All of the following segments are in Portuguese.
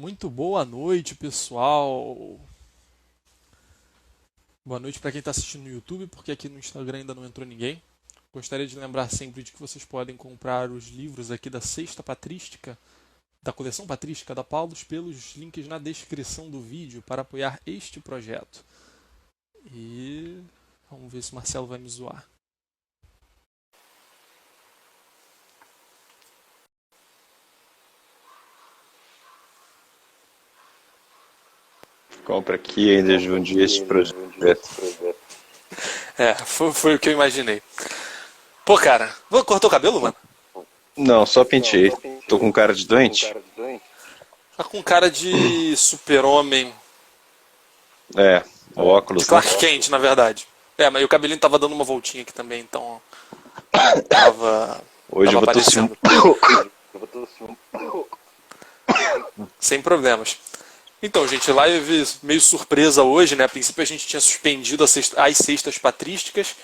Muito boa noite, pessoal. Boa noite para quem está assistindo no YouTube, porque aqui no Instagram ainda não entrou ninguém. Gostaria de lembrar sempre de que vocês podem comprar os livros aqui da Sexta Patrística, da coleção patrística da Paulus, pelos links na descrição do vídeo para apoiar este projeto. E vamos ver se o Marcelo vai me zoar. Compra aqui ainda de um dia este projeto. Foi o que eu imaginei. Pô, cara, cortou o cabelo, mano? Não, só penteei. Tô com cara de doente? Tá com cara de super-homem, É, de óculos, né? Clark Kent, na verdade. Mas o cabelinho tava dando uma voltinha aqui também, então tava, Hoje eu tava vou tossir um aparecendo. pouco. Sem problemas. Então, gente, live meio surpresa hoje, né? A princípio a gente tinha suspendido as sextas patrísticas,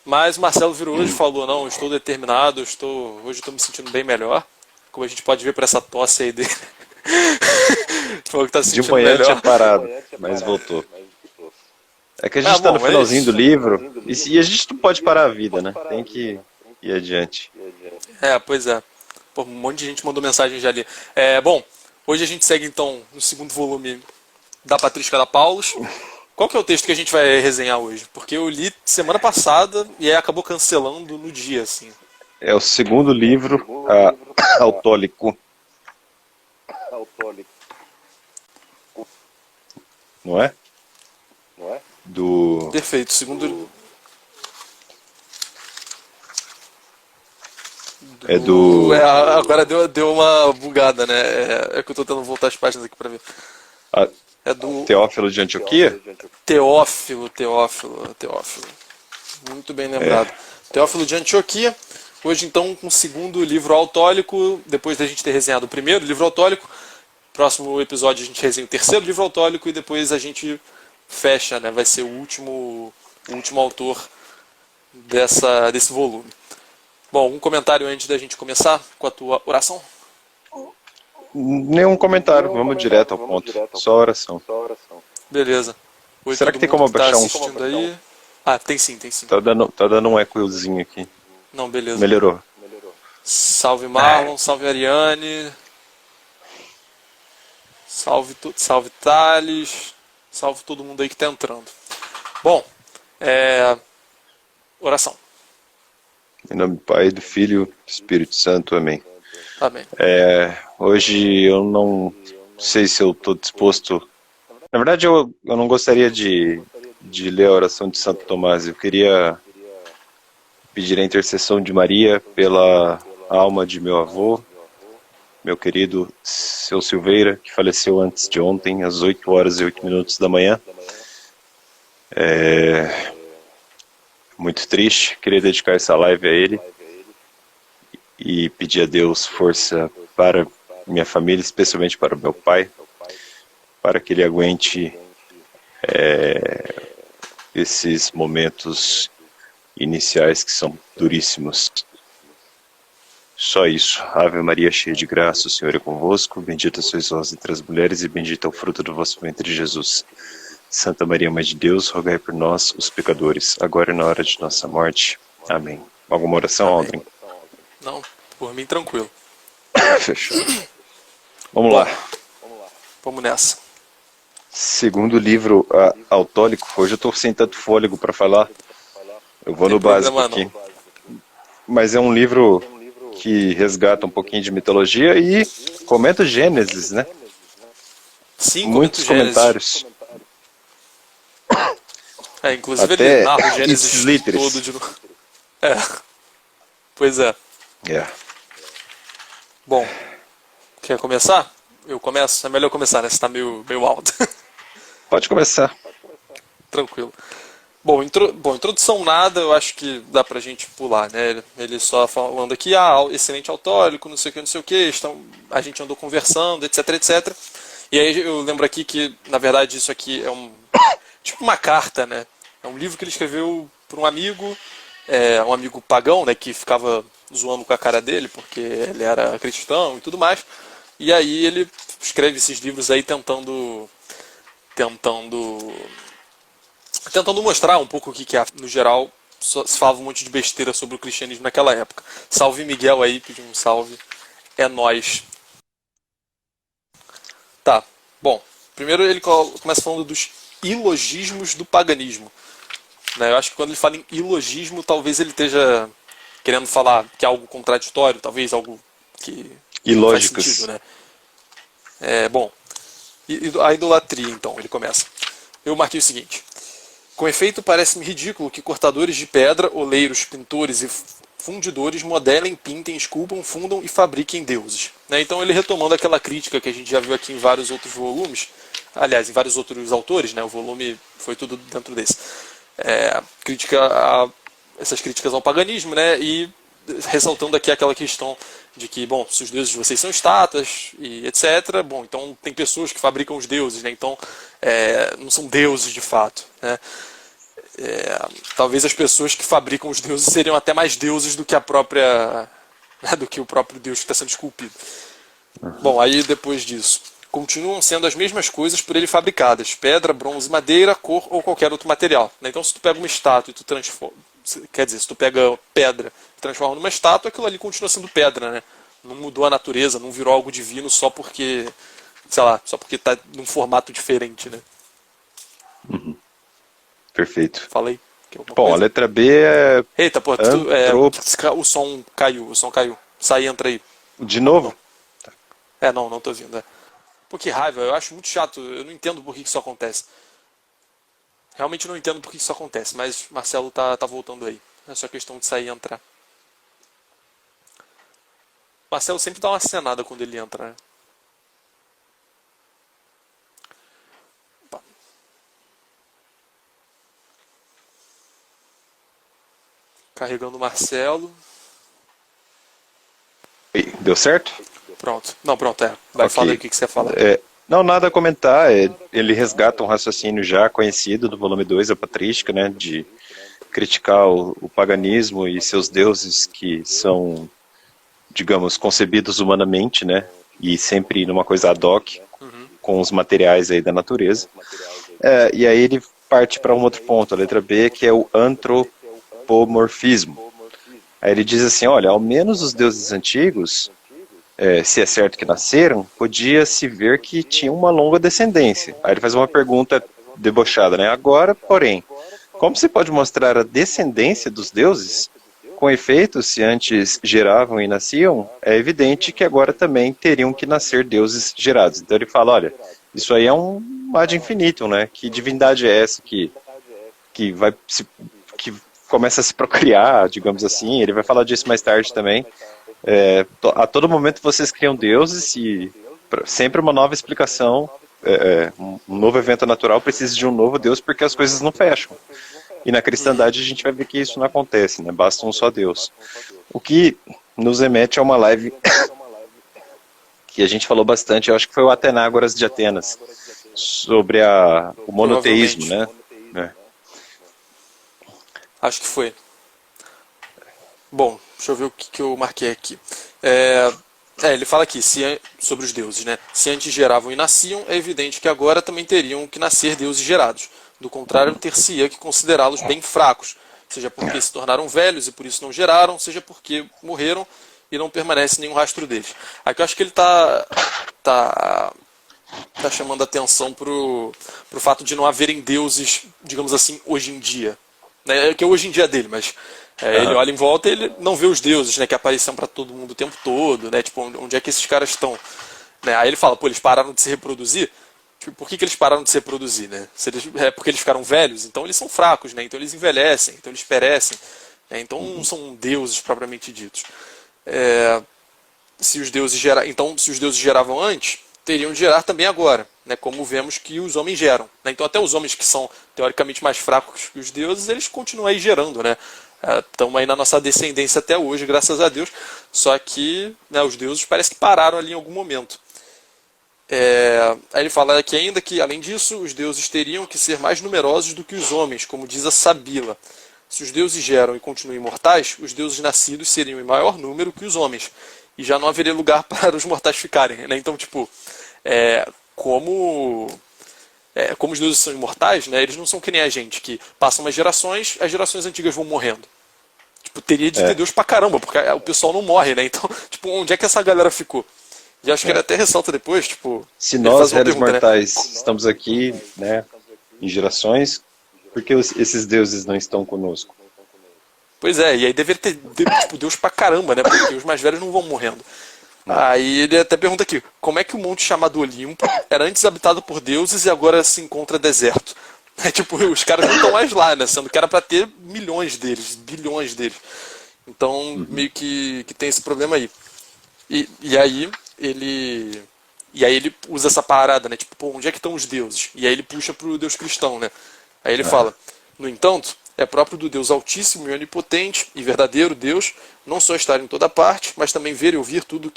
mas o Marcelo virou hoje e falou, não, eu estou determinado, hoje estou me sentindo bem melhor. Como a gente pode ver por essa tosse aí dele. Falou que tá se De sentindo manhã tinha melhor. parado, mas voltou. É que a gente Ah, tá no bom, é finalzinho do isso. livro e a gente não pode parar a vida, né? Tem que ir adiante. Pois é. Pô, um monte de gente mandou mensagem já ali. Bom, hoje a gente segue então no segundo volume da Patrística da Paulus. Qual que é o texto que a gente vai resenhar hoje? Porque eu li semana passada e aí acabou cancelando no dia, assim. É o segundo livro autólico, não é? Do... Perfeito. Segundo. É do Agora deu uma bugada, né? É que eu tô tentando voltar as páginas aqui pra ver. a- É do Teófilo de Antioquia? Teófilo. Muito bem É. lembrado. Teófilo de Antioquia. Hoje, então, com o segundo livro autólico. Depois da gente ter resenhado o primeiro livro autólico. Próximo episódio a gente resenha o terceiro livro autólico e depois a gente fecha, né? Vai ser o último autor desse volume. Bom, algum comentário antes da gente começar com a tua oração? Nenhum comentário, vamos direto ao ponto. Só oração. Beleza. Oi, Será todo que tem mundo como que está abaixar um? assistindo aí. Ah, tem sim, tem sim. Tá dando um ecozinho aqui. Não, beleza. Melhorou. Salve Marlon, salve Ariane, salve Thales, salve todo mundo aí que está entrando. Bom, oração. Em nome do Pai, do Filho e do Espírito Santo. Amém. Amém. Hoje eu não sei se eu estou disposto. Na verdade, eu não gostaria de ler a oração de Santo Tomás. Eu queria pedir a intercessão de Maria pela alma de meu avô, meu querido seu Silveira, que faleceu antes de ontem, às 8 horas e 8 minutos da manhã. Muito triste. Queria dedicar essa live a ele e pedir a Deus força para minha família, especialmente para o meu pai, para que ele aguente esses momentos iniciais que são duríssimos. Só isso. Ave Maria, cheia de graça, o Senhor é convosco. Bendita sois vós entre as mulheres e bendito é o fruto do vosso ventre, Jesus. Santa Maria, Mãe de Deus, rogai por nós, os pecadores, agora e na hora de nossa morte. Amém. Alguma oração, Amém. Aldrin? Não, por mim tranquilo. Fechou. Vamos lá. Vamos nessa. Segundo livro autólico. Hoje eu estou sem tanto fôlego para falar. Eu vou Não no tem básico problema aqui. Mas é um livro que resgata um pouquinho de mitologia e comenta o Gênesis, né? Sim, Muitos Gênesis. comentários. Inclusive ele Até narra o Gênesis ipsis literis. todo de novo. Pois é. Bom, quer começar? Eu começo? É melhor começar, né? Você tá meio alto. Pode começar. Tranquilo. Bom, introdução nada, eu acho que dá pra gente pular, né? Ele só falando aqui, excelente autólico, não sei o que, a gente andou conversando, etc. E aí eu lembro aqui que, na verdade, isso aqui é tipo uma carta, né? É um livro que ele escreveu para um amigo pagão, né? Que ficava zoando com a cara dele, porque ele era cristão e tudo mais. E aí ele escreve esses livros aí tentando mostrar um pouco o que é, no geral, só se falava um monte de besteira sobre o cristianismo naquela época. Salve Miguel aí, pediu um salve. É nóis. Tá, bom. Primeiro ele começa falando dos ilogismos do paganismo. Né? Eu acho que quando ele fala em ilogismo, talvez ele esteja querendo falar que é algo contraditório, talvez algo que não faz Ilógicas. sentido, né? Bom, a idolatria, então, ele começa. Eu marquei o seguinte. Com efeito, parece-me ridículo que cortadores de pedra, oleiros, pintores e fundidores modelem, pintem, esculpam, fundam e fabriquem deuses. Né? Então ele retomando aquela crítica que a gente já viu aqui em vários outros volumes, aliás, em vários outros autores, né? O volume foi tudo dentro desse. Essas críticas ao paganismo, né? E ressaltando aqui aquela questão de que, bom, se os deuses de vocês são estátuas e etc., bom, então tem pessoas que fabricam os deuses, né? Então não são deuses de fato, né? Talvez as pessoas que fabricam os deuses seriam até mais deuses do que a própria, do que o próprio Deus que está sendo esculpido. Bom, aí depois disso, continuam sendo as mesmas coisas por ele fabricadas: pedra, bronze, madeira, cor ou qualquer outro material. Então, se tu pega uma estátua e tu transforma, quer dizer, se tu pega pedra e transforma numa estátua, aquilo ali continua sendo pedra, né? Não mudou a natureza, não virou algo divino só porque, sei lá, só porque está num formato diferente, né? Perfeito. Falei. Bom, a letra B é... Eita, pô, o som caiu. Sai e entra aí. De novo? Não tô ouvindo. Pô, que raiva, eu acho muito chato, eu não entendo por que isso acontece. Realmente não entendo por que isso acontece, mas Marcelo tá voltando aí. É só questão de sair e entrar. Marcelo sempre dá uma acenada quando ele entra, né? Carregando o Marcelo. Deu certo? Pronto. Não, pronto, Vai, Ok. fala aí o que você fala. Não, nada a comentar. Ele resgata um raciocínio já conhecido do volume 2, a patrística, né, de criticar o paganismo e seus deuses que são, digamos, concebidos humanamente, né, e sempre numa coisa ad hoc, com os materiais aí da natureza. E aí ele parte para um outro ponto, a letra B, que é o antropomorfismo. Aí ele diz assim, olha, ao menos os deuses antigos, se é certo que nasceram, podia-se ver que tinham uma longa descendência. Aí ele faz uma pergunta debochada, né? Agora, porém, como se pode mostrar a descendência dos deuses? Com efeito, se antes geravam e nasciam, é evidente que agora também teriam que nascer deuses gerados. Então ele fala, olha, isso aí é um ad infinitum, né? Que divindade é essa que começa a se procriar, digamos assim? Ele vai falar disso mais tarde também. A todo momento vocês criam deuses e sempre uma nova explicação, um novo evento natural precisa de um novo Deus porque as coisas não fecham. E na cristandade a gente vai ver que isso não acontece, né? Basta um só Deus. O que nos remete a uma live que a gente falou bastante, eu acho que foi o Atenágoras de Atenas, sobre o monoteísmo, né? Acho que foi. Bom, deixa eu ver o que eu marquei aqui. Ele fala aqui sobre os deuses, né? Se antes geravam e nasciam, é evidente que agora também teriam que nascer deuses gerados. Do contrário, ter-se-ia que considerá-los bem fracos, seja porque se tornaram velhos e por isso não geraram, seja porque morreram e não permanece nenhum rastro deles. Aqui eu acho que ele tá chamando a atenção pro fato de não haverem deuses, digamos assim, hoje em dia. Né? Que é hoje em dia dele, mas ele olha em volta e ele não vê os deuses, né, que apareciam para todo mundo o tempo todo, né? Tipo, onde é que esses caras estão? Né? Aí ele fala, pô, eles pararam de se reproduzir. Tipo, por que eles pararam de se reproduzir, né? É porque eles ficaram velhos, então eles são fracos, né? Então eles envelhecem, então eles perecem, né? Então não são deuses propriamente ditos. Se os deuses geravam antes, teriam de gerar também agora, né? Como vemos que os homens geram, né? Então até os homens que são teoricamente mais fracos que os deuses, eles continuam aí gerando, né? Estamos aí na nossa descendência até hoje, graças a Deus. Só que, né, os deuses parece que pararam ali em algum momento. Aí ele fala aqui ainda que, além disso, os deuses teriam que ser mais numerosos do que os homens, como diz a Sabila. Se os deuses geram e continuam imortais, os deuses nascidos seriam em maior número que os homens, e já não haveria lugar para os mortais ficarem, né? Então, tipo, é, como como os deuses são imortais, né, eles não são que nem a gente, que passam umas gerações, as gerações antigas vão morrendo. Tipo, teria de ter É, Deus pra caramba, porque o pessoal não morre, né? Então, tipo, onde é que essa galera ficou? E acho que ele é. até ressalta depois, tipo, Se ele nós, faz uma réis pergunta, né? mortais, estamos aqui, né, em gerações, por que esses deuses não estão conosco? Pois é, e aí deveria ter, tipo, Deus pra caramba, né? Porque os mais velhos não vão morrendo. É, Aí ele até pergunta aqui, como é que o monte chamado Olimpo era antes habitado por deuses e agora se encontra deserto? É tipo, os caras não estão mais lá, né? Sendo que era pra ter milhões deles, bilhões deles. Então, uhum, meio que tem esse problema aí. E aí ele. E aí ele usa essa parada, né? Tipo, pô, onde é que estão os deuses? E aí ele puxa pro Deus cristão, né? Aí ele aham. fala: no entanto, é próprio do Deus Altíssimo e Onipotente e verdadeiro Deus não só estar em toda parte, mas também ver e ouvir tudo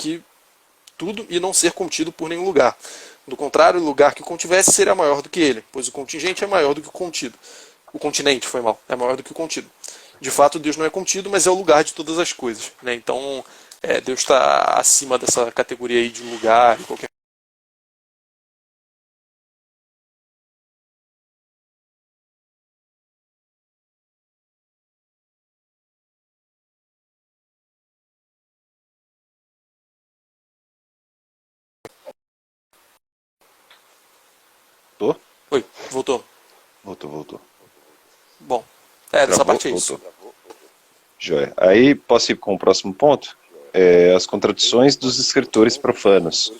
e não ser contido por nenhum lugar. Do contrário, o lugar que o contivesse seria maior do que ele, pois o contingente é maior do que o contido. O continente foi mal, é maior do que o contido. De fato, Deus não é contido, mas é o lugar de todas as coisas, né? Então, Deus está acima dessa categoria aí de lugar e qualquer. Tô? Oi, voltou. Voltou, voltou. Bom, dessa Travou? parte é isso. Voltou. Joia. Aí posso ir com o próximo ponto? As contradições dos escritores profanos.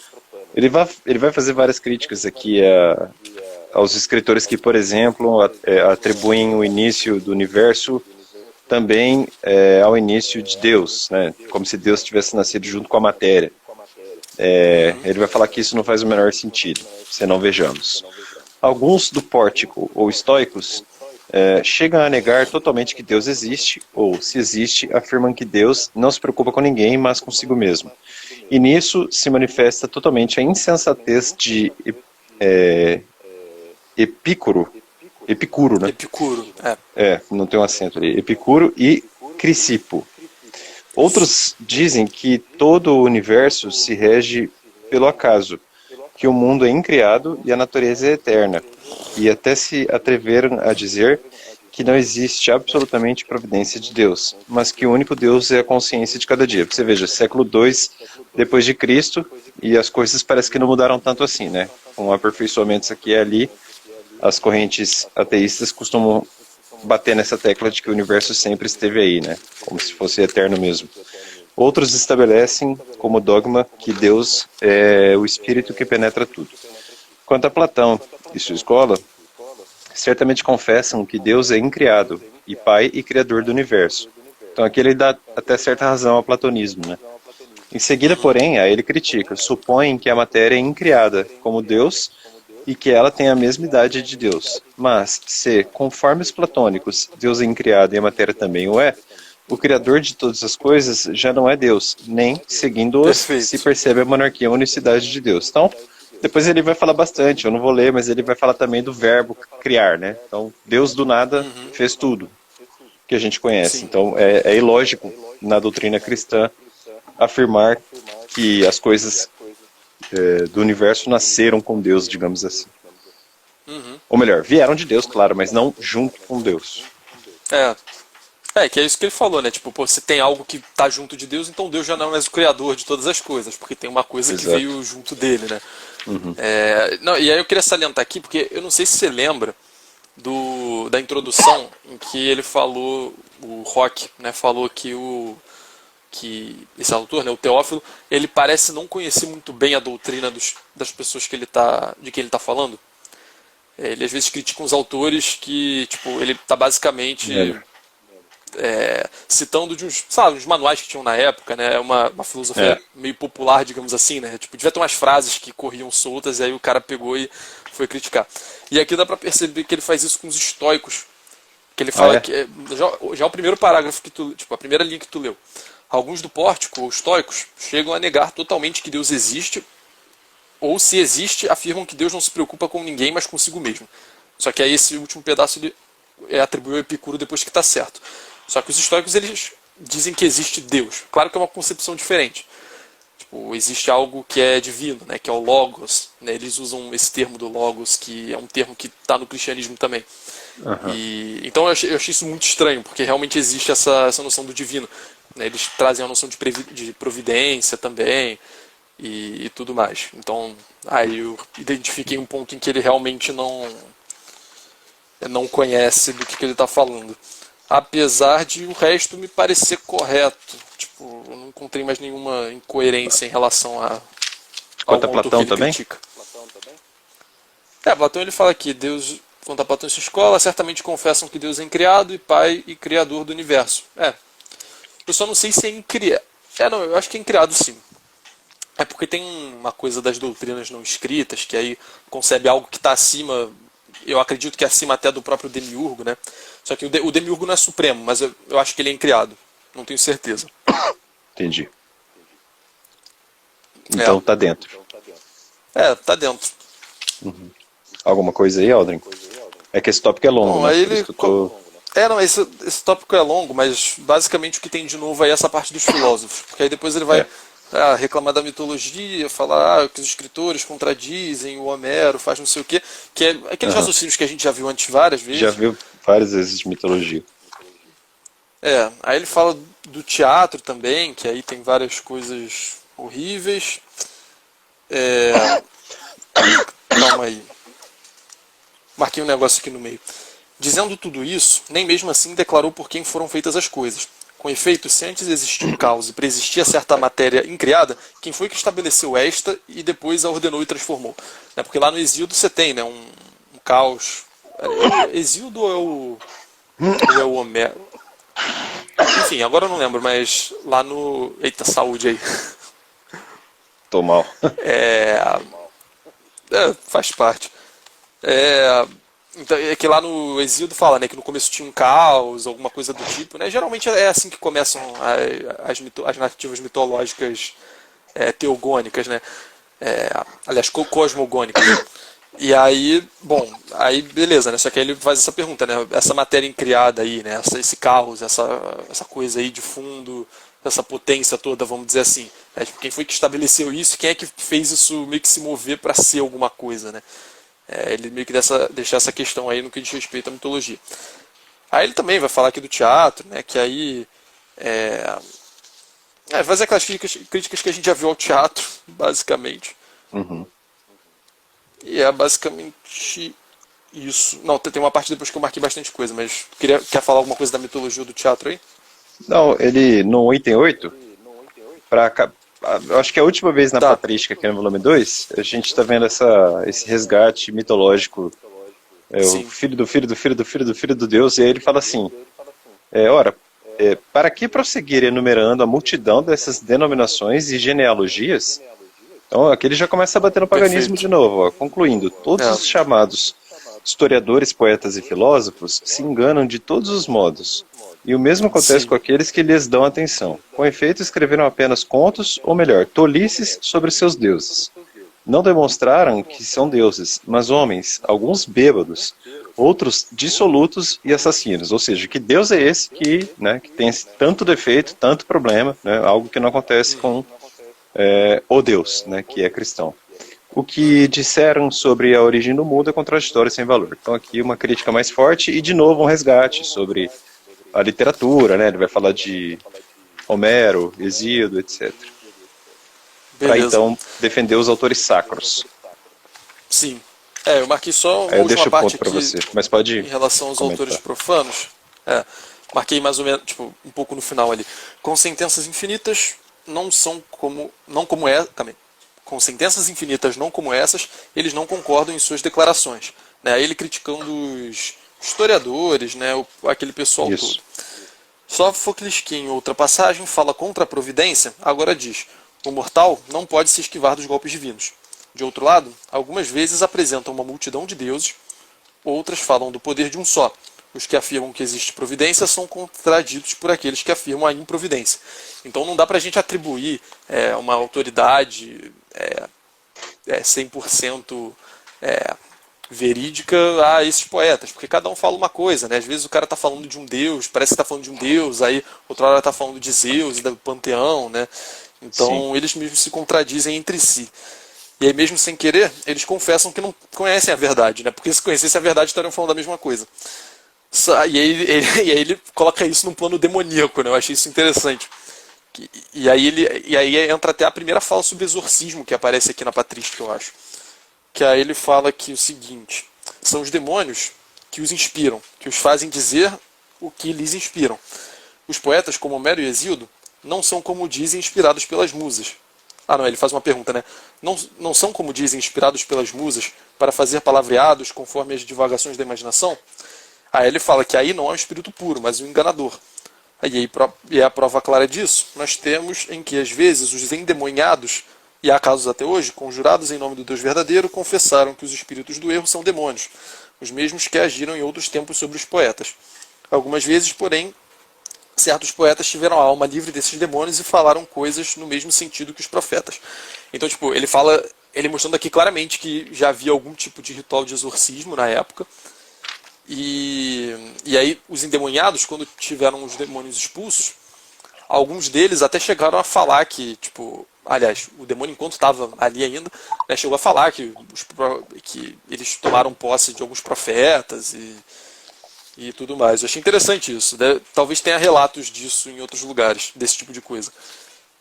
Ele vai fazer várias críticas aqui aos escritores que, por exemplo, atribuem o início do universo também ao início de Deus, né? Como se Deus tivesse nascido junto com a matéria. Ele vai falar que isso não faz o menor sentido, se não vejamos. Alguns do pórtico ou estoicos chegam a negar totalmente que Deus existe, ou, se existe, afirmam que Deus não se preocupa com ninguém, mas consigo mesmo. E nisso se manifesta totalmente a insensatez de é, Epicuro, Epicuro, né? Epicuro, Não tem um acento ali. Epicuro e Crisipo. isso. Outros dizem que todo o universo se rege pelo acaso, que o mundo é incriado e a natureza é eterna, e até se atreveram a dizer que não existe absolutamente providência de Deus, mas que o único Deus é a consciência de cada dia. Você veja, século II depois de Cristo, e as coisas parecem que não mudaram tanto assim, né? Com aperfeiçoamentos aqui e ali, as correntes ateístas costumam bater nessa tecla de que o universo sempre esteve aí, né? Como se fosse eterno mesmo. Outros estabelecem como dogma que Deus é o espírito que penetra tudo. Quanto a Platão e sua escola, certamente confessam que Deus é incriado e pai e criador do universo. Então aqui ele dá até certa razão ao platonismo, né? Em seguida, Uhum. porém, aí ele critica, supõem que a matéria é incriada como Deus e que ela tem a mesma idade de Deus. Mas, se, conforme os platônicos, Deus é incriado e a matéria também o é, o Criador de todas as coisas já não é Deus, nem, seguindo-os, se Perfeito. percebe a monarquia e a unicidade de Deus. Então, depois ele vai falar bastante, eu não vou ler, mas ele vai falar também do verbo criar, né? Então, Deus do nada Uhum. fez tudo que a gente conhece. Sim. Então, é ilógico na doutrina cristã afirmar que as coisas do universo nasceram com Deus, digamos assim. Uhum. Ou melhor, vieram de Deus, claro, mas não junto com Deus. É. Que é isso que ele falou, né? Tipo, pô, se tem algo que tá junto de Deus, então Deus já não é mais o criador de todas as coisas, porque tem uma coisa que Exato. veio junto dele, né? Uhum. Não, e aí eu queria salientar aqui, porque eu não sei se você lembra da introdução em que ele falou, o Rock, né, falou que esse autor, né, o Teófilo, ele parece não conhecer muito bem a doutrina das pessoas de quem ele está falando. Ele às vezes critica uns autores que, tipo, ele está basicamente Lembro. citando de uns, sabe, uns manuais que tinham na época, né? Uma filosofia É, meio popular, digamos assim, né? Tipo, devia ter umas frases que corriam soltas e aí o cara pegou e foi criticar. E aqui dá pra perceber que ele faz isso com os estoicos, que ele ah, fala é? que já o primeiro parágrafo que tu, tipo, a primeira linha que tu leu. Alguns do pórtico, ou estoicos, chegam a negar totalmente que Deus existe, ou se existe, afirmam que Deus não se preocupa com ninguém, mas consigo mesmo. Só que aí esse último pedaço ele atribuiu ao Epicuro depois que está certo. Só que os estoicos eles dizem que existe Deus. Claro que é uma concepção diferente. existe algo que é divino, né, que é o Logos, né, eles usam esse termo do Logos, que é um termo que está no cristianismo também. Aham. Então eu achei isso muito estranho, porque realmente existe essa noção do divino, né, eles trazem a noção de providência também e tudo mais. Então aí eu identifiquei um ponto em que ele realmente não conhece do que ele está falando. Apesar de o resto me parecer correto. Tipo, eu não encontrei mais nenhuma incoerência em relação a Quanto a algum autor que Platão ele também? critica. Platão ele fala que Deus, quanto a Platão e sua escola, certamente confessam que Deus é criado e pai e criador do universo. Eu só não sei se é incriado. Não, eu acho que é incriado sim. É porque tem uma coisa das doutrinas não escritas, que aí concebe algo que está acima, eu acredito que é acima até do próprio Demiurgo, né? Só que o Demiurgo não é supremo, mas eu acho que ele é incriado. Não tenho certeza. Entendi. Então tá dentro. Tá dentro. Alguma coisa aí, Aldrin? É que esse tópico é longo, Bom, né? aí Por ele. isso que eu tô... Não, esse tópico é longo, mas basicamente o que tem de novo aí é essa parte dos filósofos. Porque aí depois ele vai É. reclamar da mitologia, falar que os escritores contradizem, o Homero faz não sei o quê, que é aqueles Aham. raciocínios que a gente já viu antes várias Já vezes. viu várias vezes de mitologia. Aí ele fala do teatro também, que aí tem várias coisas horríveis. Calma aí. Marquei um negócio aqui no meio. Dizendo tudo isso, nem mesmo assim declarou por quem foram feitas as coisas. Com efeito, se antes existia um caos e preexistia certa matéria incriada, quem foi que estabeleceu esta e depois a ordenou e transformou? Porque lá no Exíodo você tem, né, um caos. Exíodo ou é o Homero? Enfim, agora eu não lembro, mas lá no... Eita, saúde aí. Tô mal. Faz parte. Então, é que lá no Exíodo fala, né, que no começo tinha um caos, alguma coisa do tipo, né? Geralmente é assim que começam as narrativas mitológicas teogônicas, né? Aliás, cosmogônicas. E aí, bom, aí beleza, né? Só que aí ele faz essa pergunta, né? Essa matéria incriada aí, né? Esse caos, essa coisa aí de fundo, essa potência toda, vamos dizer assim. Né? Tipo, quem foi que estabeleceu isso? Quem é que fez isso meio que se mover para ser alguma coisa, né? Ele meio que deixa essa questão aí no que diz respeito à mitologia. Aí ele também vai falar aqui do teatro, né? Que aí vai fazer aquelas críticas que a gente já viu ao teatro, basicamente. Uhum. E é basicamente isso. Não, tem uma parte depois que eu marquei bastante coisa, mas quer falar alguma coisa da mitologia do teatro aí? Não, ele no item 8, eu acho que é a última vez na Tá. patrística, aqui no volume 2, a gente está vendo esse resgate mitológico, o Sim. filho do filho do filho do filho do filho do Deus, e aí ele fala assim, ora, para que prosseguir enumerando a multidão dessas denominações e genealogias? Então aqui ele já começa a bater no paganismo Perfeito. de novo, ó, concluindo, todos os chamados historiadores, poetas e filósofos se enganam de todos os modos. E o mesmo acontece Sim. com aqueles que lhes dão atenção. Com efeito, escreveram apenas contos, ou melhor, tolices sobre seus deuses. Não demonstraram que são deuses, mas homens, alguns bêbados, outros dissolutos e assassinos. Ou seja, que Deus é esse que tem tanto defeito, tanto problema, né, algo que não acontece com o Deus, né, que é cristão. O que disseram sobre a origem do mundo é contraditório e sem valor. Então aqui uma crítica mais forte e de novo um resgate sobre a literatura, né? Ele vai falar de Homero, Hesíodo, etc. Para Beleza. então defender os autores sacros. Sim. Eu marquei só Aí uma eu última deixo o parte ponto para aqui você, mas pode em relação aos autores comentar. profanos. Marquei mais ou menos, tipo, um pouco no final ali. Com sentenças infinitas, também. Com sentenças infinitas não como essas, eles não concordam em suas declarações. Né? Ele criticando os historiadores, né? Aquele pessoal Isso. todo. Sófocles, que em outra passagem fala contra a providência, agora diz: o mortal não pode se esquivar dos golpes divinos. De outro lado, algumas vezes apresentam uma multidão de deuses, outras falam do poder de um só. Os que afirmam que existe providência são contraditos por aqueles que afirmam a improvidência. Então não dá para a gente atribuir uma autoridade 100% verídica a esses poetas, porque cada um fala uma coisa, né? Às vezes o cara está falando de um deus, parece que está falando de um deus, aí outra hora está falando de Zeus e do panteão, né? Sim. Então eles mesmos se contradizem entre si. E aí mesmo sem querer, eles confessam que não conhecem a verdade, né? Porque se conhecessem a verdade estariam falando a mesma coisa. E aí, e aí ele coloca isso num plano demoníaco, né? Eu achei isso interessante. E aí entra até a primeira fala sobre exorcismo que aparece aqui na Patrística, eu acho. Que aí ele fala que o seguinte: são os demônios que os inspiram, que os fazem dizer o que lhes inspiram. Os poetas, como Homero e Hesíodo, não são, como dizem, inspirados pelas musas. Ah, não, ele faz uma pergunta, né? Não são, como dizem, inspirados pelas musas para fazer palavreados conforme as divagações da imaginação? Aí ele fala que aí não é um espírito puro, mas um enganador. E a prova clara disso nós temos em que, às vezes, os endemoniados, e há casos até hoje, conjurados em nome do Deus verdadeiro, confessaram que os espíritos do erro são demônios, os mesmos que agiram em outros tempos sobre os poetas. Algumas vezes, porém, certos poetas tiveram a alma livre desses demônios e falaram coisas no mesmo sentido que os profetas. Então, tipo, ele mostrando aqui claramente que já havia algum tipo de ritual de exorcismo na época. E aí os endemoniados, quando tiveram os demônios expulsos, alguns deles até chegaram a falar que, tipo, aliás, o demônio enquanto estava ali ainda, né, chegou a falar que eles tomaram posse de alguns profetas e tudo mais. Eu achei interessante isso. Talvez tenha relatos disso em outros lugares, desse tipo de coisa.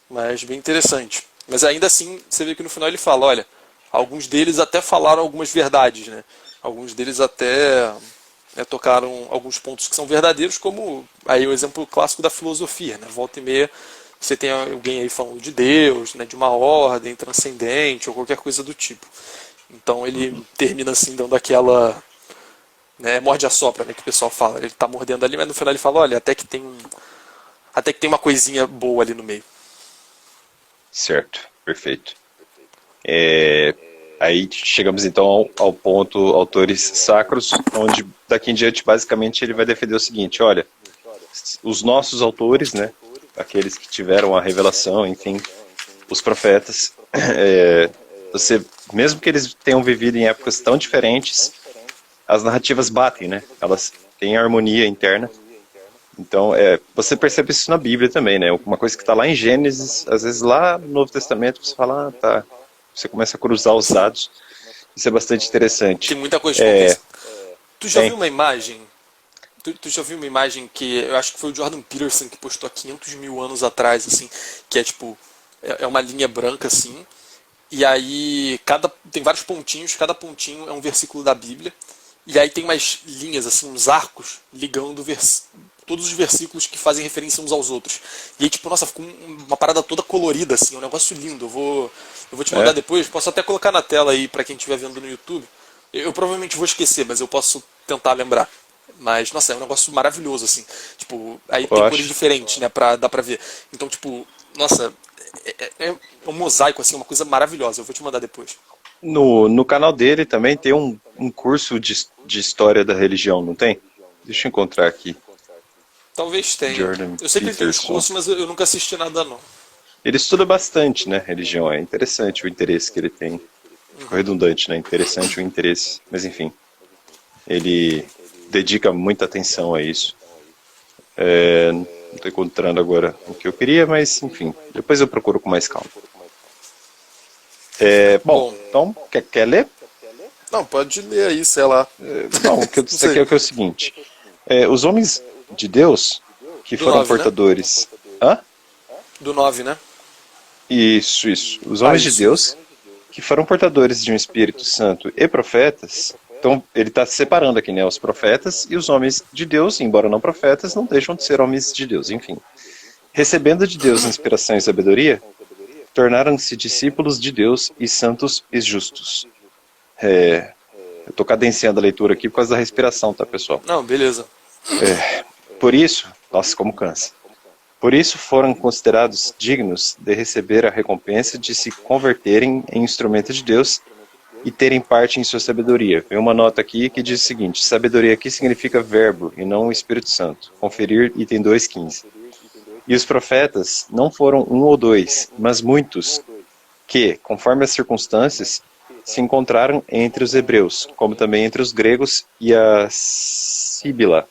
Mas bem interessante. Mas ainda assim, você vê que no final ele fala, olha, alguns deles até falaram algumas verdades, né? Alguns deles até tocaram alguns pontos que são verdadeiros, como aí o exemplo clássico da filosofia, né? Volta e meia você tem alguém aí falando de Deus, né, de uma ordem transcendente ou qualquer coisa do tipo. Então ele termina assim dando aquela, né, morde a sopra, né, que o pessoal fala. Ele está mordendo ali, mas no final ele fala, olha, até que tem uma coisinha boa ali no meio. Certo, perfeito. Aí chegamos então ao ponto autores sacros, onde daqui em diante basicamente ele vai defender o seguinte: olha, os nossos autores, né, aqueles que tiveram a revelação, enfim, os profetas, mesmo que eles tenham vivido em épocas tão diferentes, as narrativas batem, né? Elas têm harmonia interna. Então, você percebe isso na Bíblia também, né? Uma coisa que está lá em Gênesis, às vezes lá no Novo Testamento você fala, tá. Você começa a cruzar os dados. Isso é bastante interessante. Tem muita coisa de conversa. Tu já Tem. viu uma imagem? Tu já viu uma imagem que eu acho que foi o Jordan Peterson que postou há 500 mil anos atrás, assim, que é tipo, é uma linha branca assim, e aí tem vários pontinhos, cada pontinho é um versículo da Bíblia, e aí tem umas linhas, assim, uns arcos ligando todos os versículos que fazem referência uns aos outros. E aí, tipo, nossa, ficou uma parada toda colorida, assim, um negócio lindo. Eu vou te mandar depois, posso até colocar na tela aí pra quem estiver vendo no YouTube. Eu provavelmente vou esquecer, mas eu posso tentar lembrar. Mas, nossa, é um negócio maravilhoso, assim. Tipo, aí tem cores diferentes, né, dá pra ver. Então, tipo, nossa, é um mosaico, assim, uma coisa maravilhosa. Eu vou te mandar depois. No canal dele também tem um curso de história da religião, não tem? Deixa eu encontrar aqui. Talvez tenha. Jordan Eu sei que ele tem os Peterson. cursos, mas eu nunca assisti nada, não. Ele estuda bastante, né, religião. É interessante o interesse que ele tem. Ficou redundante, né? Interessante o interesse. Mas, enfim. Ele dedica muita atenção a isso. Não estou encontrando agora o que eu queria, mas, enfim. Depois eu procuro com mais calma. Bom, então, quer ler? Não, pode ler aí, sei lá. Não, o que eu disse aqui é o seguinte. Os homens de Deus que Do foram 9, né? portadores... Hã? Do 9, né? Isso. Os homens de isso. Deus que foram portadores de um Espírito Santo e profetas. Então, ele está separando aqui, né, os profetas e os homens de Deus, embora não profetas, não deixam de ser homens de Deus, enfim. Recebendo de Deus inspiração e sabedoria, tornaram-se discípulos de Deus e santos e justos. Eu estou cadenciando a leitura aqui por causa da respiração, tá, pessoal? Não, beleza. Por isso, nossa, como cansa. Por isso foram considerados dignos de receber a recompensa de se converterem em instrumento de Deus e terem parte em sua sabedoria. Vem uma nota aqui que diz o seguinte: sabedoria aqui significa verbo e não o Espírito Santo. Conferir item 2.15. E os profetas não foram um ou dois, mas muitos, que, conforme as circunstâncias, se encontraram entre os hebreus, como também entre os gregos e a Síbila.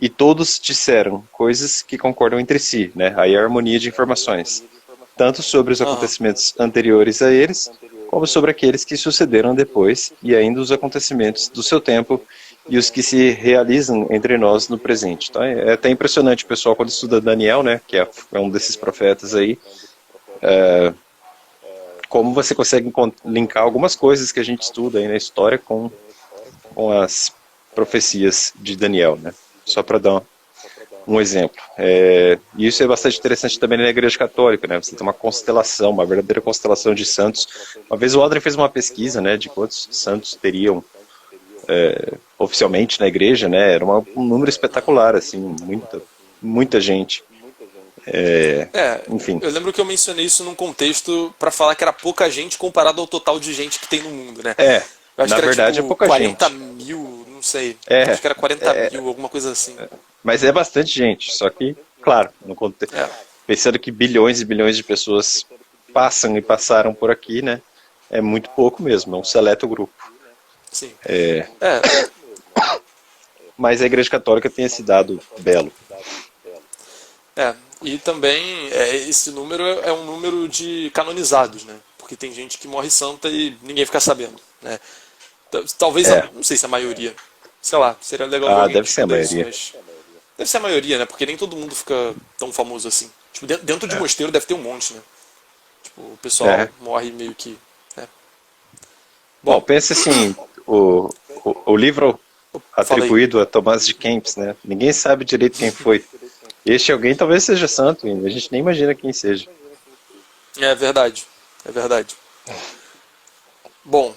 E todos disseram coisas que concordam entre si, né? Aí a harmonia de informações. tanto sobre os Aham. acontecimentos anteriores a eles, como sobre aqueles que sucederam depois, e ainda os acontecimentos do seu tempo e os que se realizam entre nós no presente. Então é até impressionante o pessoal quando estuda Daniel, né, que é um desses profetas aí, como você consegue linkar algumas coisas que a gente estuda aí na história com as profecias de Daniel, né? Só para dar um exemplo. E isso é bastante interessante também na Igreja Católica, né? Você tem uma constelação, uma verdadeira constelação de santos. Uma vez o Aldrin fez uma pesquisa, né, de quantos santos teriam oficialmente na igreja, né? Era um número espetacular, assim, muita gente. É, Enfim, eu lembro que eu mencionei isso num contexto pra falar que era pouca gente comparado ao total de gente que tem no mundo, né? Eu acho na que era verdade é tipo pouca 40 gente. mil, não sei. É, Acho que era 40 mil, alguma coisa assim. mas é bastante gente. Só que, claro, É, pensando que bilhões e bilhões de pessoas passam e passaram por aqui, né? É muito pouco mesmo, é um seleto grupo. sim. É, Mas a Igreja Católica tem esse dado belo. é. E também esse número é um número de canonizados, né? Porque tem gente que morre santa e ninguém fica sabendo, né? Talvez, É, não sei se a maioria. Sei lá, seria legal ver alguém que deve ser a estuda isso, maioria. mas deve ser a maioria, né? Porque nem todo mundo fica tão famoso assim. Tipo, dentro de É. mosteiro deve ter um monte, né? Tipo, o pessoal É. morre meio que. Né? Bom, Bom, pense assim, o livro falei. atribuído a Tomás de Kempis, né? Ninguém sabe direito quem foi. Este alguém talvez seja santo ainda, a gente nem imagina quem seja. É verdade. É verdade. Bom,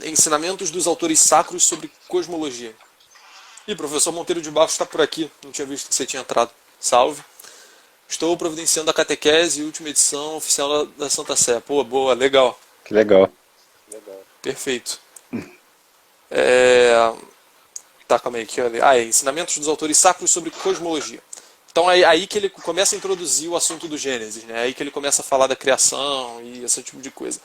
ensinamentos dos autores sacros sobre cosmologia. Ih, professor Monteiro de Barros está por aqui. Não tinha visto que você tinha entrado. Salve. Estou providenciando a catequese e última edição oficial da Santa Sé. Pô, boa, legal. Que legal. Perfeito. É... Tá, calma aí. Ensinamentos dos autores sacros sobre cosmologia. Então é aí que ele começa a introduzir o assunto do Gênesis, né? É aí que ele começa a falar da criação e esse tipo de coisa.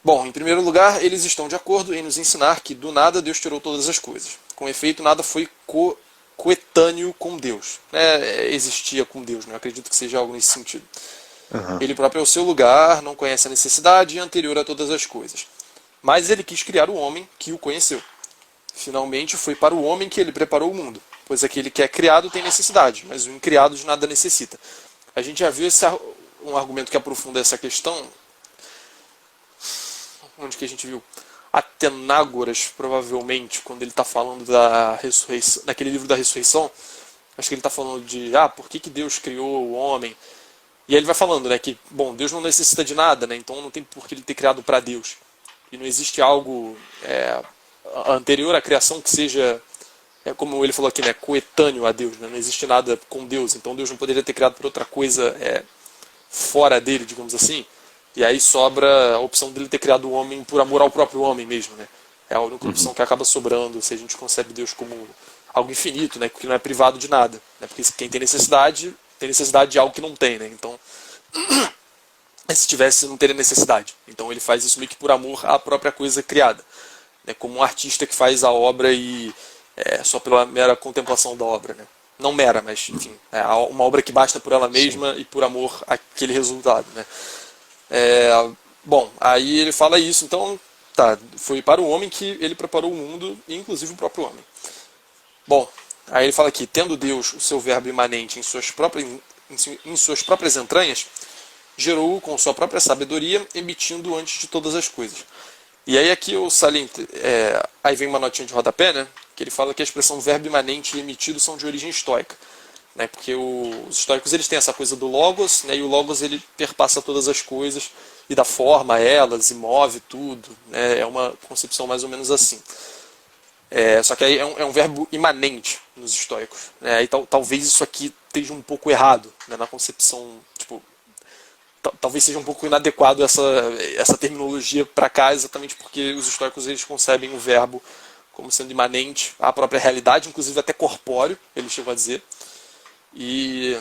Bom, em primeiro lugar, eles estão de acordo em nos ensinar que do nada Deus tirou todas as coisas. Com efeito, nada foi coetâneo com Deus. Existia com Deus, né? Eu acredito que seja algo nesse sentido. Uhum. Ele próprio é o seu lugar, não conhece a necessidade e é anterior a todas as coisas. Mas ele quis criar o homem que o conheceu. Finalmente foi para o homem que ele preparou o mundo, pois aquele que é criado tem necessidade, mas o incriado de nada necessita. A gente já viu um argumento que aprofunda essa questão. Onde que a gente viu? Atenágoras, provavelmente, quando ele está falando da ressurreição, naquele livro da ressurreição, acho que ele está falando de, por que Deus criou o homem? E aí ele vai falando, né, que, bom, Deus não necessita de nada, né, então não tem por que ele ter criado para Deus. E não existe algo anterior à criação que seja, como ele falou aqui, né, coetâneo a Deus, né, não existe nada com Deus, então Deus não poderia ter criado por outra coisa fora dele, digamos assim. E aí sobra a opção dele ter criado o homem por amor ao próprio homem mesmo, né? É a única Uhum. opção que acaba sobrando se a gente concebe Deus como algo infinito, né? Porque não é privado de nada, né? Porque quem tem necessidade de algo que não tem, né? Então, se tivesse, não teria necessidade. Então ele faz isso meio que por amor à própria coisa criada, né? Como um artista que faz a obra e só pela mera contemplação da obra, né? Não mera, mas enfim, é uma obra que basta por ela Sim. mesma e por amor àquele resultado, né? É, bom, aí ele fala isso, então, tá, foi para o homem que ele preparou o mundo, inclusive o próprio homem. Bom, aí ele fala aqui, tendo Deus o seu verbo imanente em suas próprias entranhas, gerou-o com sua própria sabedoria, emitindo antes de todas as coisas. E aí aqui eu saliento, aí vem uma notinha de rodapé, né, que ele fala que a expressão verbo imanente e emitido são de origem estoica. Né, porque os estoicos eles têm essa coisa do logos, né, e o logos ele perpassa todas as coisas e dá forma a elas e move tudo, né, é uma concepção mais ou menos assim. Só que aí é um verbo imanente nos estoicos, né, aí talvez isso aqui esteja um pouco errado, né, na concepção, tipo, talvez seja um pouco inadequado essa terminologia para cá, exatamente porque os estoicos eles concebem o verbo como sendo imanente à própria realidade, inclusive até corpóreo, eles chegam a dizer. E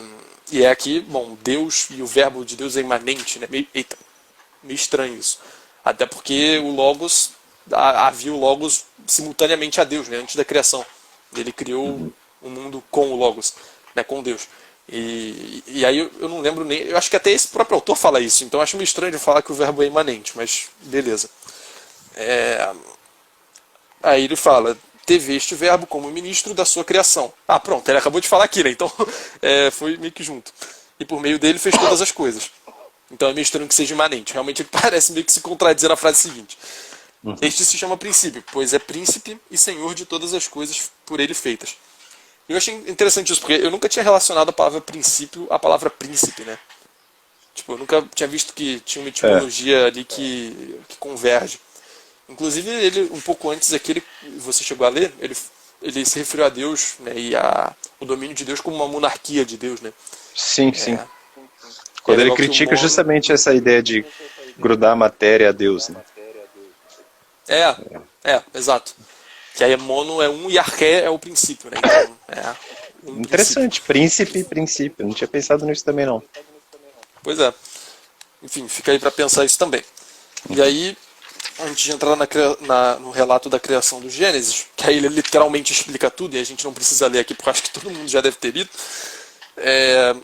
é aqui, bom, Deus e o verbo de Deus é imanente, né? Meio estranho isso. Até porque o Logos, havia o Logos simultaneamente a Deus, né? Antes da criação. Ele criou Uhum. o mundo com o Logos, né? Com Deus. E aí eu não lembro nem. Eu acho que até esse próprio autor fala isso, então eu acho meio estranho de falar que o verbo é imanente, mas beleza. Aí ele fala: teve este verbo como ministro da sua criação. Ah, pronto, ele acabou de falar aqui, né? Então foi meio que junto. E por meio dele fez todas as coisas. Então é meio estranho que seja imanente. Realmente ele parece meio que se contradizer na frase seguinte. Este se chama princípio, pois é príncipe e senhor de todas as coisas por ele feitas. Eu achei interessante isso, porque eu nunca tinha relacionado a palavra princípio à palavra príncipe, né? Tipo, eu nunca tinha visto que tinha uma etimologia ali que converge. Inclusive, ele, um pouco antes aqui, você chegou a ler, ele se referiu a Deus, né, e o domínio de Deus como uma monarquia de Deus, né? Sim, sim. É, Quando ele legal que o critica mono... justamente essa ideia de grudar a matéria a Deus, né? Exato. Que aí mono é um e arqué é o princípio, né? Então, um princípio. Interessante, príncipe e princípio. Não tinha pensado nisso também, não. Pois é. Enfim, fica aí para pensar isso também. E aí, antes de entrar no relato da criação do Gênesis, que aí ele literalmente explica tudo, e a gente não precisa ler aqui, porque eu acho que todo mundo já deve ter lido,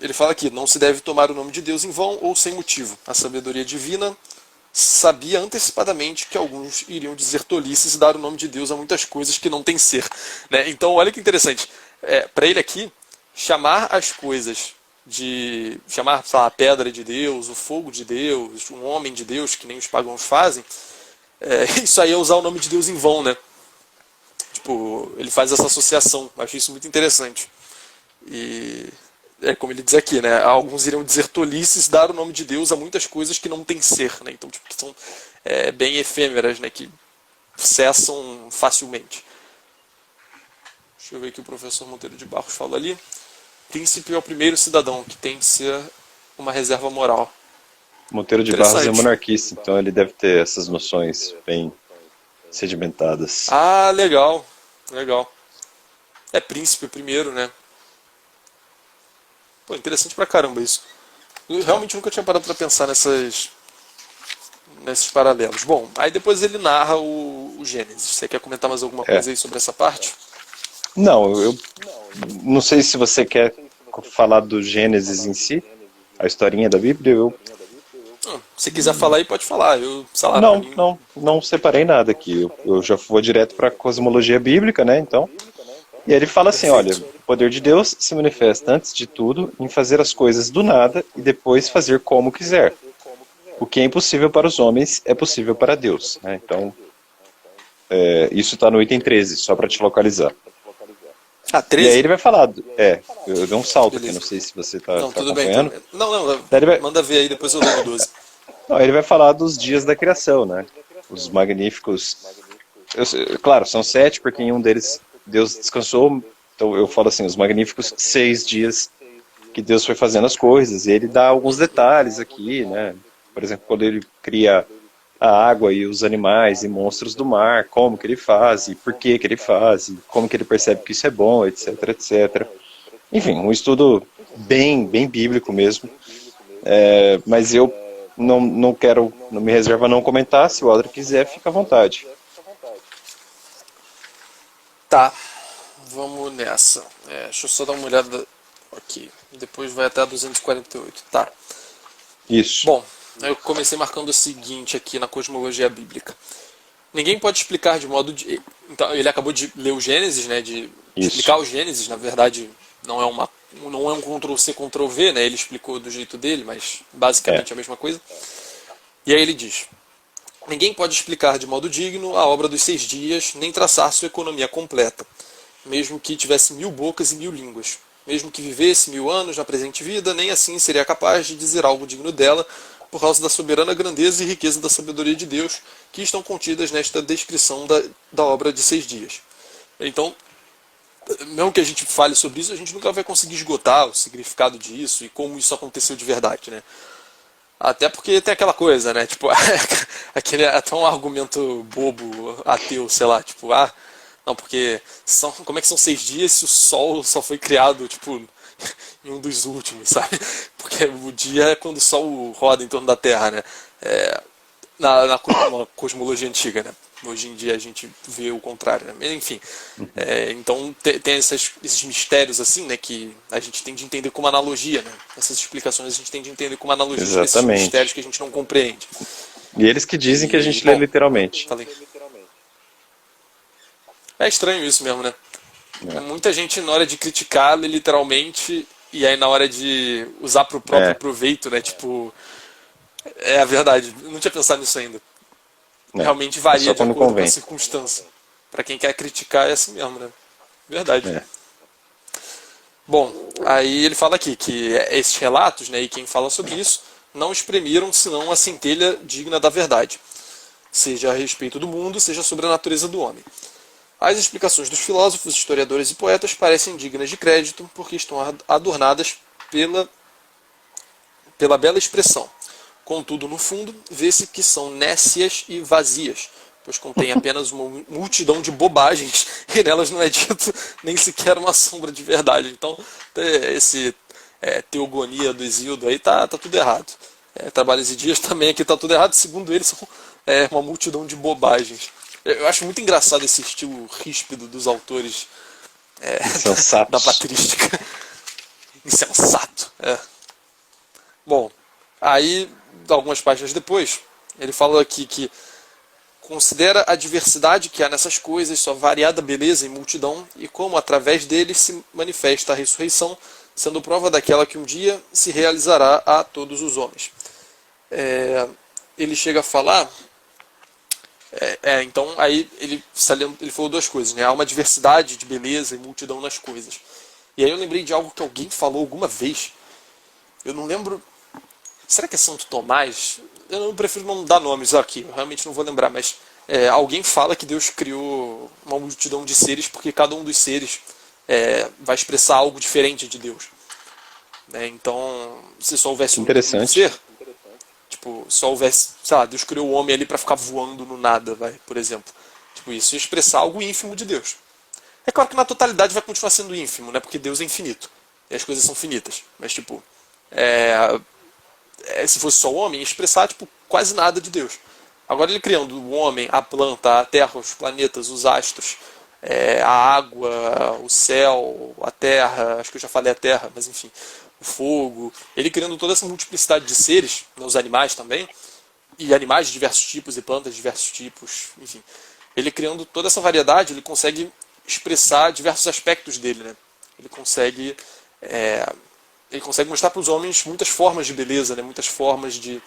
ele fala aqui: não se deve tomar o nome de Deus em vão ou sem motivo. A sabedoria divina sabia antecipadamente que alguns iriam dizer tolices e dar o nome de Deus a muitas coisas que não têm ser. Né? Então, olha que interessante. Para ele aqui, chamar as coisas chamar, sei lá, a pedra de Deus, o fogo de Deus, um homem de Deus, que nem os pagãos fazem, isso aí é usar o nome de Deus em vão, né? Tipo, ele faz essa associação. Eu achei isso muito interessante. E como ele diz aqui, né? Alguns iriam dizer tolices, dar o nome de Deus a muitas coisas que não têm ser, né? Então, tipo, que são bem efêmeras, né? Que cessam facilmente. Deixa eu ver o que o professor Monteiro de Barros fala ali. Príncipe é o primeiro cidadão que tem de ser uma reserva moral. Monteiro de Barros é monarquista, então ele deve ter essas noções bem sedimentadas. Ah, legal. Legal. Príncipe primeiro, né? Pô, interessante pra caramba isso. Eu realmente nunca tinha parado pra pensar nesses paralelos. Bom, aí depois ele narra o Gênesis. Você quer comentar mais alguma coisa aí sobre essa parte? Não, eu não sei se você quer falar do Gênesis em si, a historinha da Bíblia. Se quiser falar aí, pode falar. Sei lá, não separei nada aqui. Eu já vou direto para a cosmologia bíblica, né? Então, e ele fala assim: olha, o poder de Deus se manifesta antes de tudo em fazer as coisas do nada e depois fazer como quiser. O que é impossível para os homens é possível para Deus, né? Então, isso está no item 13, só para te localizar. 13? E aí ele vai falar, eu dei um salto aqui, não sei se você está acompanhando. Bem, então, manda ver aí, depois eu leio o 12. Não, ele vai falar dos dias da criação, né? Os magníficos... claro, são 7, porque em um deles Deus descansou, então eu falo assim, os magníficos 6 dias que Deus foi fazendo as coisas, e ele dá alguns detalhes aqui, né? Por exemplo, quando ele cria a água e os animais e monstros do mar, como que ele faz, e por que ele faz, e como que ele percebe que isso é bom, etc, etc. Enfim, um estudo bem bíblico mesmo. Mas eu não quero, não me reservo a não comentar, se o Aldrin quiser, fica à vontade. Tá, vamos nessa. Deixa eu só dar uma olhada aqui, depois vai até a 248, tá. Isso. Bom, eu comecei marcando o seguinte aqui na cosmologia bíblica. Ninguém pode explicar de modo de... Então, ele acabou de ler o Gênesis, né? De explicar o Gênesis, na verdade, não é um Ctrl-C, Ctrl-V, né? Ele explicou do jeito dele, mas basicamente é a mesma coisa. E aí ele diz: ninguém pode explicar de modo digno a obra dos 6 dias, nem traçar sua economia completa, mesmo que tivesse 1000 bocas e 1000 línguas. Mesmo que vivesse 1000 anos na presente vida, nem assim seria capaz de dizer algo digno dela, por causa da soberana grandeza e riqueza da sabedoria de Deus, que estão contidas nesta descrição da obra de 6 dias. Então, mesmo que a gente fale sobre isso, a gente nunca vai conseguir esgotar o significado disso e como isso aconteceu de verdade, né? Até porque tem aquela coisa, né? Tipo, até um argumento bobo, ateu, sei lá, tipo, não, porque como é que são 6 dias se o Sol só foi criado, tipo, em um dos últimos, sabe? Porque o dia é quando o Sol roda em torno da Terra, né? Na cosmologia antiga, né? Hoje em dia a gente vê o contrário, né? Enfim, então tem esses mistérios assim, né, que a gente tem de entender como analogia, né? Essas explicações a gente tem de entender como analogias para esses mistérios Exatamente. que a gente não compreende. E eles que dizem que a E, gente lê bom, literalmente. falei. É estranho isso mesmo, né? É. Muita gente na hora de criticar lê literalmente e aí na hora de usar para o próprio É, proveito, né? Tipo, é a verdade. Eu não tinha pensado nisso ainda. né? Realmente É varia só de quando acordo com a convém. circunstância. Para quem quer criticar é assim mesmo, né? Verdade. É. Bom, aí ele fala aqui que esses relatos, né, e quem fala sobre isso, não exprimiram senão a centelha digna da verdade, seja a respeito do mundo, seja sobre a natureza do homem. As explicações dos filósofos, historiadores e poetas parecem dignas de crédito porque estão adornadas pela bela expressão. Contudo, no fundo, vê-se que são nécias e vazias, pois contêm apenas uma multidão de bobagens e nelas não é dito nem sequer uma sombra de verdade. Então, esse teogonia do Exildo aí tá tudo errado. Trabalhos e Dias também aqui tá tudo errado, segundo eles são uma multidão de bobagens. Eu acho muito engraçado esse estilo ríspido dos autores da Insensatos. patrística. Insensato. Bom, aí, algumas páginas depois, ele fala aqui que considera a diversidade que há nessas coisas, sua variada beleza e multidão, e como através deles se manifesta a ressurreição, sendo prova daquela que um dia se realizará a todos os homens. Ele chega a falar. Então, aí ele falou duas coisas, né? Há uma diversidade de beleza e multidão nas coisas. E aí eu lembrei de algo que alguém falou alguma vez. Eu não lembro. Será que é Santo Tomás? Eu não prefiro não dar nomes aqui, eu realmente não vou lembrar, mas alguém fala que Deus criou uma multidão de seres porque cada um dos seres vai expressar algo diferente de Deus. Né? Então, se só houvesse um Interessante. ser, tipo, só houvesse, sei lá, Deus criou o homem ali para ficar voando no nada, por exemplo. Tipo, isso ia expressar algo ínfimo de Deus. É claro que na totalidade vai continuar sendo ínfimo, né? Porque Deus é infinito. E as coisas são finitas. Mas, tipo, se fosse só o homem, ia expressar, tipo, quase nada de Deus. Agora ele criando o homem, a planta, a terra, os planetas, os astros, a água, o céu, a terra, acho que eu já falei a terra, mas enfim, o fogo. Ele criando toda essa multiplicidade de seres, né, os animais também, e animais de diversos tipos e plantas de diversos tipos, enfim. Ele criando toda essa variedade, ele consegue expressar diversos aspectos dele, né? Ele consegue mostrar para os homens muitas formas de beleza, né? Muitas formas de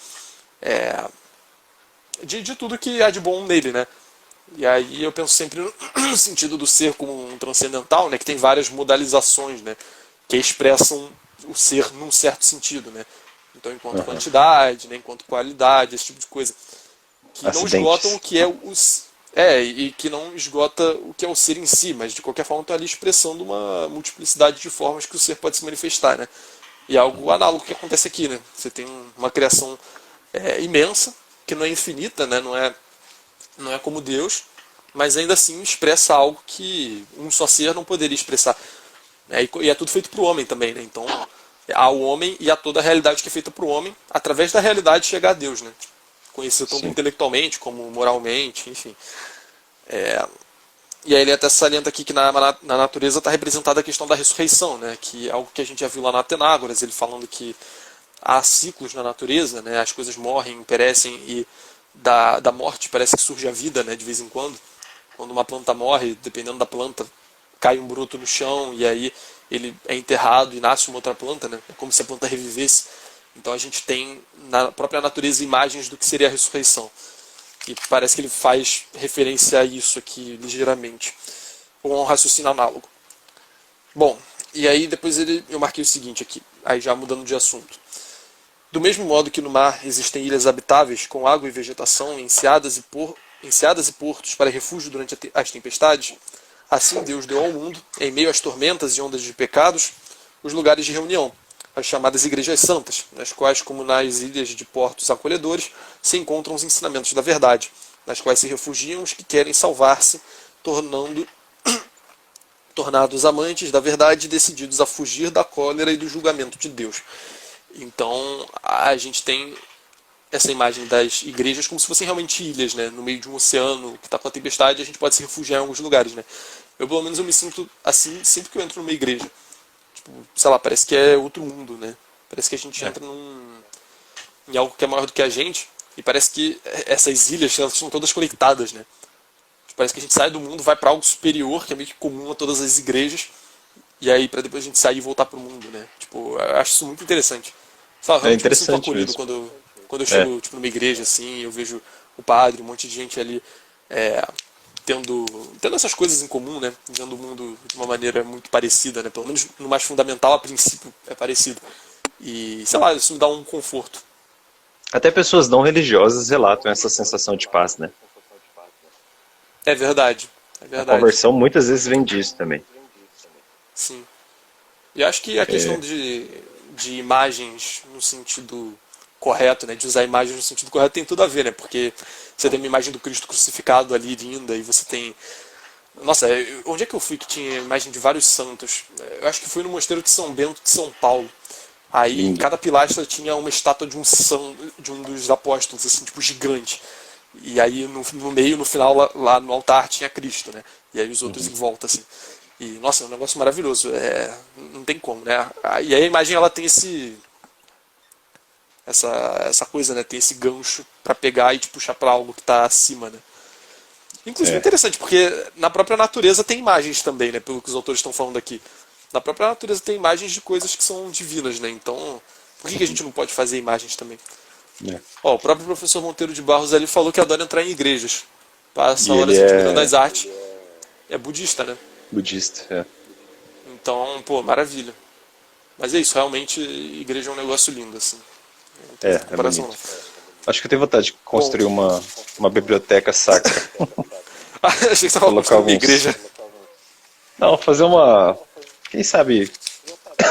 tudo que há de bom nele, né? E aí eu penso sempre no sentido do ser como um transcendental, né? Que tem várias modalizações, né? Que expressam o ser num certo sentido, né? Então, enquanto Uhum. quantidade, né? Enquanto qualidade, esse tipo de coisa. Que não esgotam o Acidentes. que é os. E que não esgota o que é o ser em si, mas de qualquer forma está ali expressando uma multiplicidade de formas que o ser pode se manifestar, né? E é algo análogo que acontece aqui, né? Você tem uma criação imensa, que não é infinita, né? Não é como Deus, mas ainda assim expressa algo que um só ser não poderia expressar. E é tudo feito para o homem também, né? Então há o homem e há toda a realidade que é feita para o homem, através da realidade chegar a Deus, né? Conhecer tanto Sim. intelectualmente como moralmente, enfim. E aí ele até salienta aqui que na natureza está representada a questão da ressurreição, né? Que é algo que a gente já viu lá na Atenágoras, ele falando que há ciclos na natureza, né? As coisas morrem, perecem e da morte parece que surge a vida, né? De vez em quando. Quando uma planta morre, dependendo da planta, cai um broto no chão e aí ele é enterrado e nasce uma outra planta, né? É como se a planta revivesse. Então a gente tem na própria natureza imagens do que seria a ressurreição. E parece que ele faz referência a isso aqui ligeiramente, com um raciocínio análogo. Bom, e aí depois eu marquei o seguinte aqui, aí já mudando de assunto. Do mesmo modo que no mar existem ilhas habitáveis com água e vegetação, enseadas e portos para refúgio durante as tempestades, assim Deus deu ao mundo, em meio às tormentas e ondas de pecados, os lugares de reunião, as chamadas igrejas santas, nas quais, como nas ilhas de portos acolhedores, se encontram os ensinamentos da verdade, nas quais se refugiam os que querem salvar-se, tornados amantes da verdade e decididos a fugir da cólera e do julgamento de Deus. Então a gente tem essa imagem das igrejas como se fossem realmente ilhas, né? No meio de um oceano que está com a tempestade, a gente pode se refugiar em alguns lugares, né? Eu, pelo menos, eu me sinto assim sempre que eu entro numa igreja. Tipo, sei lá, parece que é outro mundo, né? Parece que a gente entra em algo que é maior do que a gente, e parece que essas ilhas, elas estão todas conectadas, né? Tipo, parece que a gente sai do mundo, vai para algo superior, que é meio que comum a todas as igrejas, e aí para depois a gente sair e voltar pro mundo, né? Tipo, eu acho isso muito interessante. Sabe, É realmente me sinto interessante acolhido mesmo. quando eu É, chego tipo, numa igreja assim, eu vejo o padre, um monte de gente ali é, tendo, tendo essas coisas em comum, né? Vendo o mundo de uma maneira muito parecida, né? Pelo menos no mais fundamental, a princípio, é parecido. E, sei lá, isso me dá um conforto. até pessoas não religiosas relatam essa sensação de paz, né? É verdade, é A verdade. conversão muitas vezes vem disso também. Sim. E acho que a questão É, de imagens no sentido correto, né, de usar imagens no sentido correto tem tudo a ver, né? Porque você tem uma imagem do Cristo crucificado ali linda e você tem, nossa, onde é que eu fui que tinha imagem de vários santos? Eu acho que fui no Mosteiro de São Bento de São Paulo. Aí em lindo. cada pilastra tinha uma estátua de um de um dos apóstolos, assim, tipo gigante. E aí no meio, no final, lá no altar tinha Cristo, né? E aí os outros em volta, assim. E, nossa, é um negócio maravilhoso. Não tem como, né? E aí a imagem, ela tem essa coisa, né? Tem esse gancho pra pegar e te puxar pra algo que tá acima, né? Inclusive é É, interessante, porque na própria natureza tem imagens também, né? Pelo que os autores estão falando aqui. Na própria natureza tem imagens de coisas que são divinas, né? Então, por que a gente não pode fazer imagens também? é. Ó, o próprio professor Monteiro de Barros ali falou que adora entrar em igrejas. Passa E ele horas admirando é as artes. É budista, né? budista. É, Então, pô, maravilha. Mas é isso, realmente, igreja é um negócio lindo, assim. Não tem é comparação, não. bonito. Acho que eu tenho vontade de Bom, construir uma biblioteca sacra. achei que você estava Colocar construindo uma alguns. igreja. Não, fazer uma. Quem sabe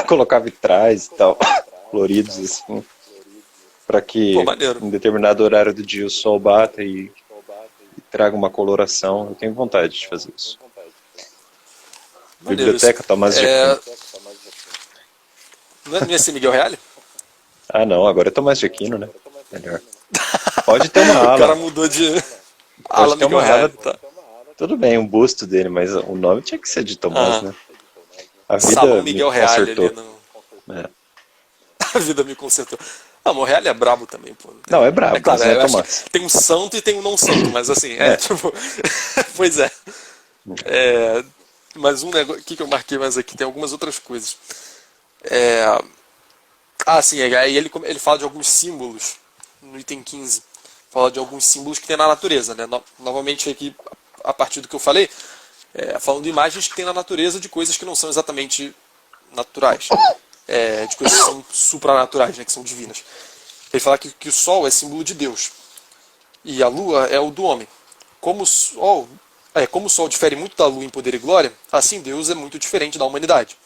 colocar vitrais e tal, floridos assim, para Pô, que maneiro. em determinado horário do dia o sol bata e traga uma coloração. Eu tenho vontade de fazer isso. Maneiro isso. Biblioteca Tomás de Aquino. É, não ia ser Miguel Reale? Ah, não, agora é Tomás de Aquino, né? Melhor. Pode ter uma O cara ala. mudou de Pode ala ter Miguel uma ala. Reale, tá? Tudo bem, um busto dele, mas o nome tinha que ser de Tomás, Aham. né? A vida Salão me Miguel Reale ali consertou. no... Né? A vida me consertou. Ah, o Reale é brabo também, pô. Não Não, tem... é É brabo, claro, mas não é eu acho que Tomás. tem um santo e tem um não santo, mas assim, é É, tipo. Pois é. É, mas um negócio. O que eu marquei mais aqui? Tem algumas outras coisas. É, sim, aí ele fala de alguns símbolos no item 15. Fala de alguns símbolos que tem na natureza, né? Novamente aqui, a partir do que eu falei, falando de imagens que tem na natureza de coisas que não são exatamente naturais. De coisas que são supranaturais, né? Que são divinas. Ele fala que o Sol é símbolo de Deus. E a Lua é o do homem. Como o Sol difere muito da Lua em poder e glória, assim Deus é muito diferente da humanidade.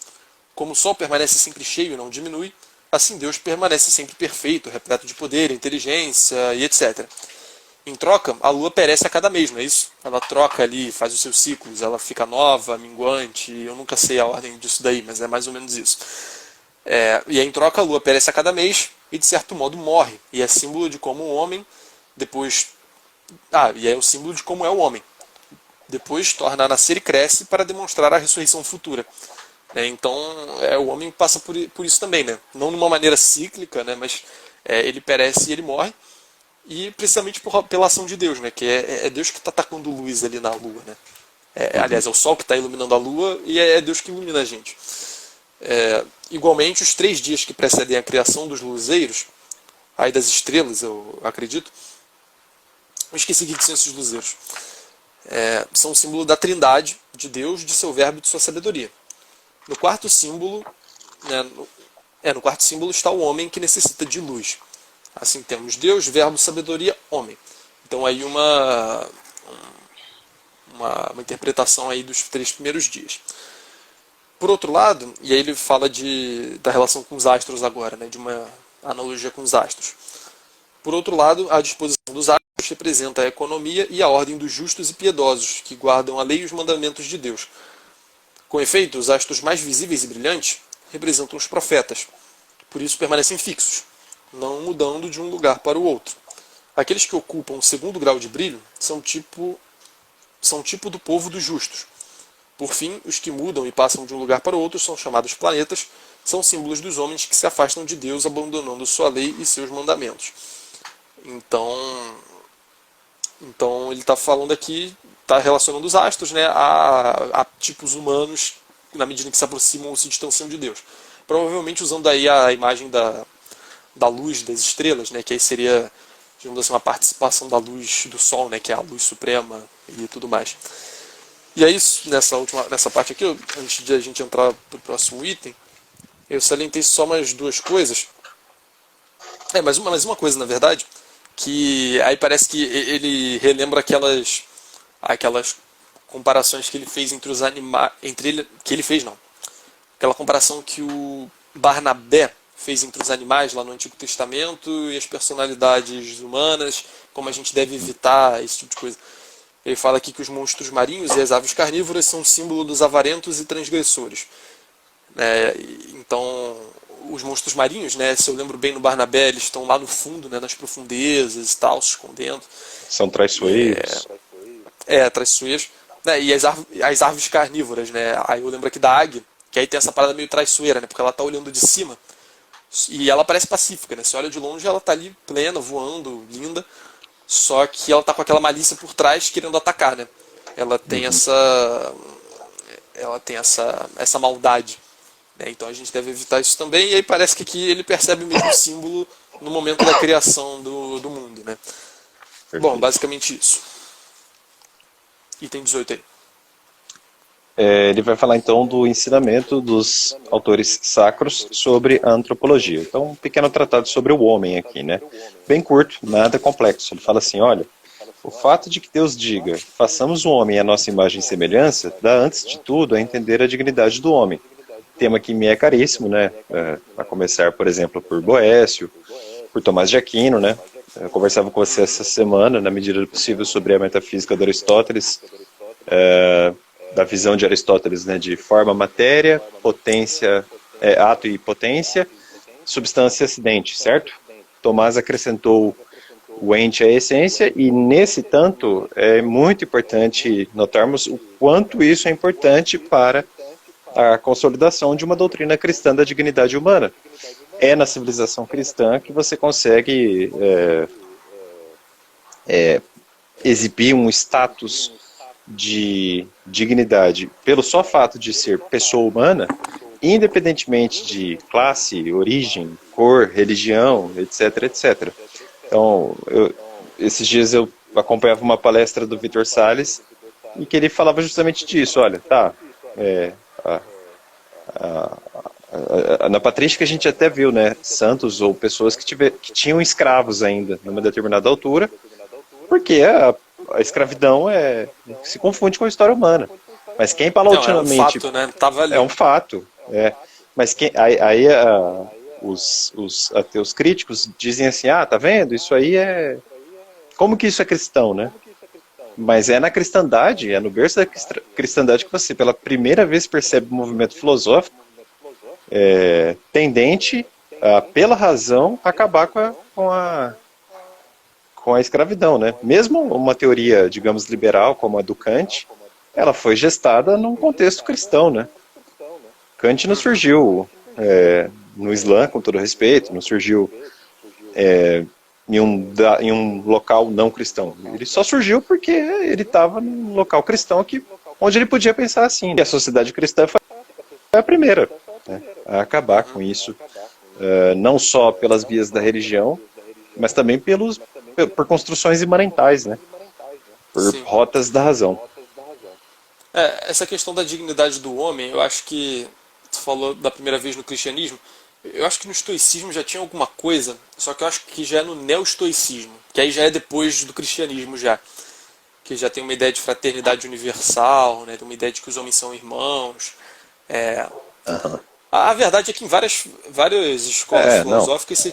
Como o Sol permanece sempre cheio e não diminui, assim Deus permanece sempre perfeito, repleto de poder, inteligência e etc. Em troca, a Lua perece a cada mês, não é isso? Ela troca ali, faz os seus ciclos, ela fica nova, minguante, eu nunca sei a ordem disso daí, mas é mais ou menos isso. E aí, em troca, a Lua perece a cada mês e, de certo modo, morre. E é símbolo de como o homem, depois. E é o símbolo de como é o homem. Depois torna a nascer e cresce para demonstrar a ressurreição futura. Então, o homem passa por isso também, né? Não de uma maneira cíclica, né? Mas ele perece e ele morre. E precisamente pela ação de Deus, né? Que é Deus que está tacando luz ali na Lua, né? Aliás, é o Sol que está iluminando a Lua e é Deus que ilumina a gente. Igualmente, os 3 dias que precedem a criação dos luzeiros, aí das estrelas, eu acredito, eu esqueci o que são esses luzeiros, são um símbolo da trindade de Deus, de seu verbo e de sua sabedoria. No quarto símbolo, né, no quarto símbolo está o homem que necessita de luz. Assim temos Deus, verbo, sabedoria, homem. Então aí uma interpretação aí dos 3 primeiros dias. Por outro lado, e aí ele fala da relação com os astros agora, né, de uma analogia com os astros. Por outro lado, a disposição dos astros representa a economia e a ordem dos justos e piedosos, que guardam a lei e os mandamentos de Deus. Com efeito, os astros mais visíveis e brilhantes representam os profetas. Por isso permanecem fixos, não mudando de um lugar para o outro. Aqueles que ocupam o segundo grau de brilho são tipo do povo dos justos. Por fim, os que mudam e passam de um lugar para o outro são chamados planetas, são símbolos dos homens que se afastam de Deus, abandonando sua lei e seus mandamentos. Então ele está falando aqui, está relacionando os astros, né, a tipos humanos, na medida em que se aproximam ou se distanciam de Deus. Provavelmente usando aí a imagem da luz das estrelas, né, que aí seria, digamos assim, uma participação da luz do Sol, né, que é a luz suprema e tudo mais. E aí, nessa parte aqui, antes de a gente entrar para o próximo item, eu salientei só mais duas coisas. Mais uma coisa, na verdade, que aí parece que ele relembra aquelas comparações que ele fez entre os animais, que ele fez não, aquela comparação que o Barnabé fez entre os animais lá no Antigo Testamento e as personalidades humanas, como a gente deve evitar esse tipo de coisa. Ele fala aqui que os monstros marinhos e as aves carnívoras são símbolo dos avarentos e transgressores. Então, os monstros marinhos, né, se eu lembro bem no Barnabé, eles estão lá no fundo, né, nas profundezas e tal, se escondendo. São traiçoeiros. Traiçoeiros. Né, e as aves carnívoras, né? Aí eu lembro aqui da águia, que aí tem essa parada meio traiçoeira, né, porque ela tá olhando de cima e ela parece pacífica, né? Você olha de longe, ela tá ali plena, voando, linda. Só que ela tá com aquela malícia por trás querendo atacar, né? Ela tem essa maldade, né? Então a gente deve evitar isso também. E aí parece que aqui ele percebe o mesmo símbolo no momento da criação do mundo, né? Perfeito. Bom, basicamente isso. Item 18 aí. Ele vai falar então do ensinamento dos autores sacros sobre a antropologia. Então, um pequeno tratado sobre o homem aqui, né? Bem curto, nada complexo. Ele fala assim, olha, o fato de que Deus diga, façamos o homem à nossa imagem e semelhança, dá antes de tudo a entender a dignidade do homem. Tema que me é caríssimo, né? A começar, por exemplo, por Boécio, por Tomás de Aquino, né? Eu conversava com você essa semana, na medida do possível, sobre a metafísica de Aristóteles, da visão de Aristóteles, né, de forma, matéria, potência, ato e potência, substância e acidente, certo? Tomás acrescentou o ente à essência, e nesse tanto é muito importante notarmos o quanto isso é importante para a consolidação de uma doutrina cristã da dignidade humana. É na civilização cristã que você consegue exibir um status de dignidade pelo só fato de ser pessoa humana, independentemente de classe, origem, cor, religião, etc, etc. Então, esses dias eu acompanhava uma palestra do Vitor Salles e que ele falava justamente disso. Olha, na patrística a gente até viu, né, santos ou pessoas que tinham escravos ainda numa determinada altura, porque a escravidão se confunde com a história humana. Mas quem paulatinamente... Não, é um fato, né? Tava ali. É um fato. Mas os ateus críticos dizem assim, tá vendo? Isso aí é... Como que isso é cristão, né? Mas é na cristandade, é no berço da cristandade que você, pela primeira vez, percebe um movimento filosófico tendente a, pela razão, acabar com a escravidão, né? Mesmo uma teoria, digamos, liberal, como a do Kant, ela foi gestada num contexto cristão, né? Kant não surgiu no Islã, com todo respeito, não surgiu em um local não cristão. Ele só surgiu porque ele estava num local cristão onde ele podia pensar assim. E a sociedade cristã foi a primeira, né, a acabar com isso, não só pelas vias da religião, mas também por construções imanentais, né? Por Sim. rotas da razão. Essa questão da dignidade do homem, eu acho que tu falou da primeira vez no cristianismo, eu acho que no estoicismo já tinha alguma coisa, só que eu acho que já é no neoestoicismo, que aí já é depois do cristianismo já, que já tem uma ideia de fraternidade universal, né, tem uma ideia de que os homens são irmãos. A verdade é que em várias escolas filosóficas você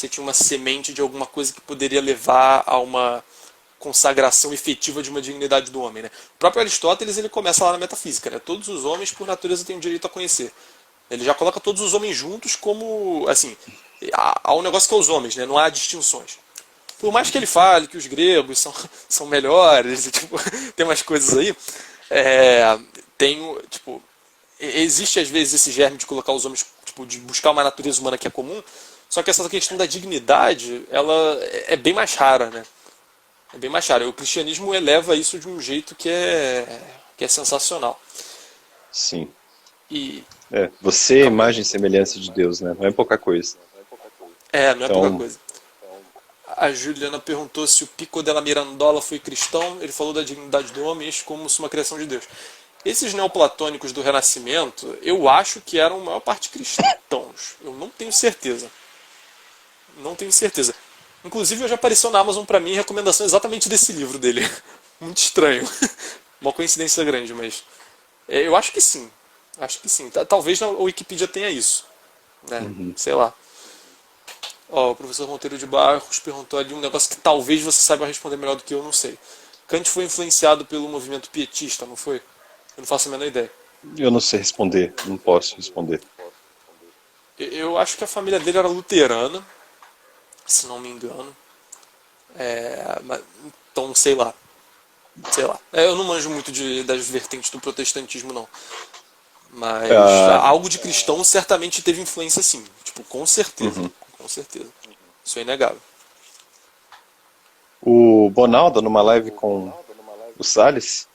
tinha uma semente de alguma coisa que poderia levar a uma consagração efetiva de uma dignidade do homem, né? O próprio Aristóteles, ele começa lá na metafísica, né? Todos os homens por natureza têm o direito a conhecer. Ele já coloca todos os homens juntos como, assim, há um negócio que é os homens, né? Não há distinções. Por mais que ele fale que os gregos são melhores, e, tipo, tem umas coisas aí, é, tipo, existe às vezes esse germe de colocar os homens, tipo, de buscar uma natureza humana que é comum, só que essa questão da dignidade, ela é bem mais rara, né? É bem mais rara. O cristianismo eleva isso de um jeito que é sensacional. Sim. E, Você é calma aí. imagem e semelhança de Deus, né? Não é pouca coisa. Não é pouca Então, coisa. A Juliana perguntou se o Pico della Mirandola foi cristão. Ele falou da dignidade do homem como se uma criação de Deus. Esses neoplatônicos do Renascimento, eu acho que eram a maior parte cristãos. Eu não tenho certeza. Não tenho certeza. Inclusive, já apareceu na Amazon pra mim recomendação exatamente desse livro dele. Muito estranho. Uma coincidência grande, mas eu acho que sim. Acho que sim. Talvez na Wikipedia tenha isso, né? Sei lá. Ó, o professor Monteiro de Barros perguntou ali um negócio que talvez você saiba responder melhor do que eu, não sei. Kant foi influenciado pelo movimento pietista, não foi? Eu não faço a menor ideia. eu não sei responder, não posso responder. Eu acho que a família dele era luterana, se não me engano. Então, sei lá. Sei lá. Eu não manjo muito das vertentes do protestantismo, não. Mas Ah, algo de cristão certamente teve influência, sim. Tipo, com certeza. uhum. Com certeza. Isso é inegável. O Bonaldo, numa live com o Salles,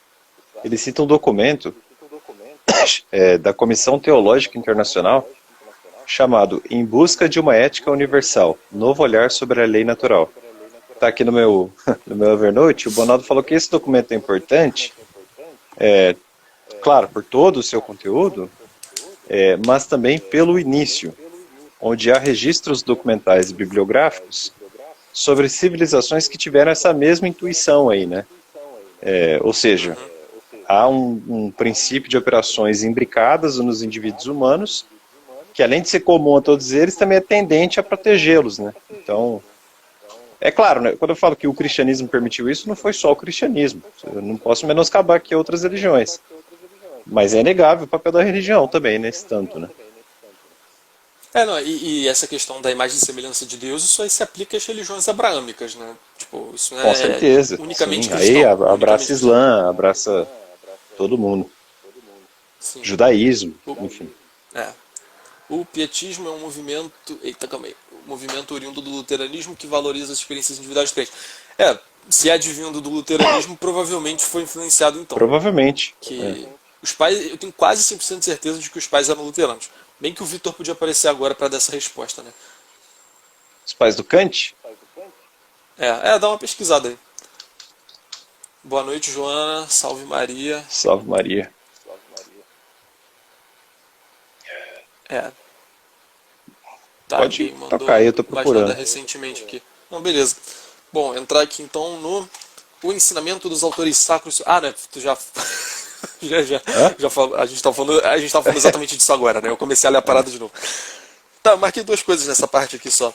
ele cita um documento da Comissão Teológica Internacional chamado Em Busca de uma Ética Universal, Novo Olhar sobre a Lei Natural. Está aqui no meu, no meu Evernote. O Bonaldo falou que esse documento é importante, claro, por todo o seu conteúdo, mas também pelo início, onde há registros documentais e bibliográficos sobre civilizações que tiveram essa mesma intuição aí, né? Ou seja, há um princípio de operações imbricadas nos indivíduos humanos, que além de ser comum a todos eles, também é tendente a protegê-los, né? Então, é claro, né, quando eu falo que o cristianismo permitiu isso, não foi só o cristianismo. Eu não posso menoscabar aqui outras religiões. Mas é inegável o papel da religião também, nesse tanto, né? Não, e essa questão da imagem e semelhança de Deus, isso aí se aplica às religiões abraâmicas, né? Tipo, isso não Com é certeza, unicamente sim. Aí cristão. abraça Unicamente cristão. Islã, abraça todo mundo. Sim. Judaísmo, O, enfim. é. O pietismo é um movimento. Eita, calma aí. Um movimento oriundo do luteranismo que valoriza as experiências individuais de crentes. Se é advindo do luteranismo, provavelmente foi influenciado então. Provavelmente. Que os pais. Eu tenho quase 100% de certeza de que os pais eram luteranos. Bem que o Vitor podia aparecer agora para dar essa resposta, né? Os pais do Kant? Dá uma pesquisada aí. Boa noite, Joana. Salve Maria. Salve Maria. É, tá, Pode alguém tocar aí, mandou eu tô mais nada procurando. recentemente aqui. Não, beleza. Bom, entrar aqui então no o ensinamento dos autores sacros. Ah, né? Tu já já Hã? já falou, a gente tá falando exatamente disso agora, né? Eu comecei a ler a parada de novo. Tá, marquei duas coisas nessa parte aqui só.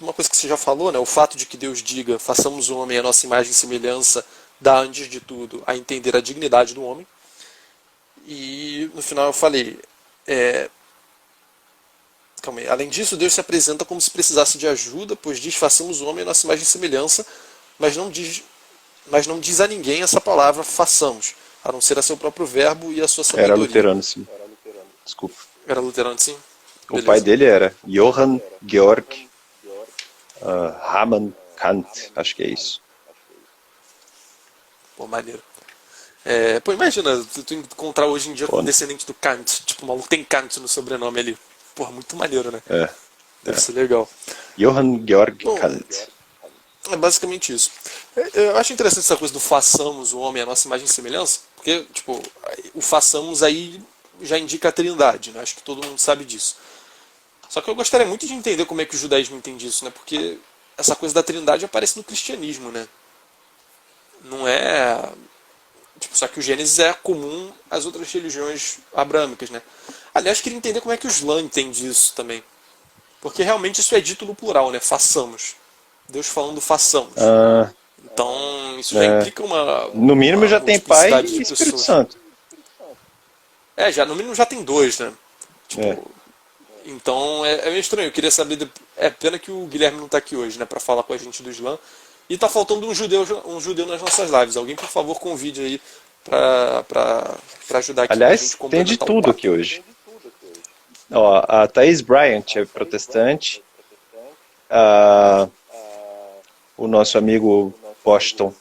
Uma coisa que você já falou, né? O fato de que Deus diga, façamos o homem à nossa imagem e semelhança, dá antes de tudo a entender a dignidade do homem. E no final eu falei, calma aí. Além disso, Deus se apresenta como se precisasse de ajuda, pois diz, façamos o homem à nossa imagem e semelhança, mas não diz a ninguém essa palavra, façamos, a não ser a seu próprio verbo e a sua Era sabedoria. luterano, sim. Desculpa. Era luterano, sim? O pai Beleza. dele era Johann Georg Hamann Kant, acho que é isso. Pô, maneiro. Pô, imagina, tu encontrar hoje em dia com Pô, um descendente do Kant, tipo, o maluco tem Kant no sobrenome ali. Porra, muito maneiro, né? é. Deve ser legal. Johann Georg Bom, Kant. é basicamente isso. Eu acho interessante essa coisa do façamos o homem à nossa imagem e semelhança, porque, tipo, o façamos aí já indica a trindade, né? Acho que todo mundo sabe disso. Só que eu gostaria muito de entender como é que o judaísmo entende isso, né? Porque essa coisa da trindade aparece no cristianismo, né? Não é... Tipo, só que o Gênesis é comum às outras religiões abrâmicas, né? Aliás, queria entender como é que o Islã entende isso também. Porque realmente isso é dito no plural, né? Façamos. Deus falando façamos. Ah, Então, isso já é. implica uma, No mínimo uma já tem Pai multiplicidade e de Espírito pessoas. Santo. Já no mínimo já tem dois, né? É. Tipo, então é meio estranho. Eu queria saber. pena que o Guilherme não está aqui hoje, né, para falar com a gente do Islã. E tá faltando um judeu nas nossas lives. Alguém, por favor, convide aí para ajudar aqui a gente Aliás, a tem de complementar o tudo papo. aqui hoje. Ó, a Thaís Bryant é protestante. A, o nosso amigo Washington,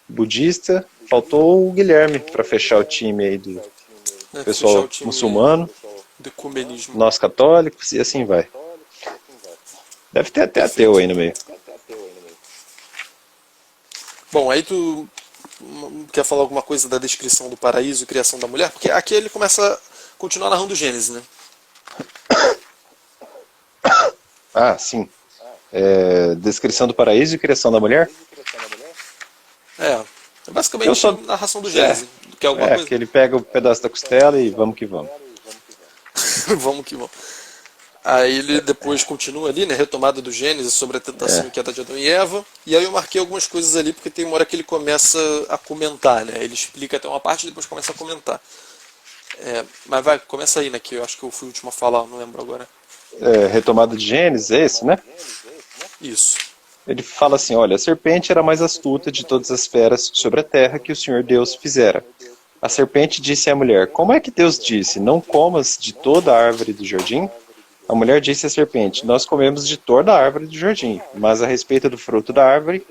budista. Faltou o Guilherme para fechar o time aí do Né, fechar o pessoal time muçulmano, do ecumenismo. nós católicos e assim vai. Deve ter até Perfeito. ateu aí no meio. Bom, aí tu quer falar alguma coisa da descrição do paraíso e criação da mulher? Porque aqui ele começa a continuar narrando o Gênesis, né? Ah, sim. Descrição do paraíso e criação da mulher? É basicamente Eu só- a narração do Gênesis. Quer alguma coisa? Que ele pega o pedaço da costela e vamos que vamos. Vamos que vamos. Aí ele depois continua ali, né? Retomada do Gênesis sobre a tentação e queda de Adão e Eva. E aí eu marquei algumas coisas ali, porque tem uma hora que ele começa a comentar, né? Ele explica até uma parte e depois começa a comentar. Mas vai, começa aí, né? Que eu acho que eu fui o último a falar, não lembro agora. Retomada de Gênesis, é esse, né? Isso. Ele fala assim, olha, a serpente era a mais astuta de todas as feras sobre a terra que o Senhor Deus fizera. A serpente disse à mulher, como é que Deus disse, não comas de toda a árvore do jardim? A mulher disse à serpente, nós comemos de toda a árvore do jardim, mas a respeito do fruto da árvore,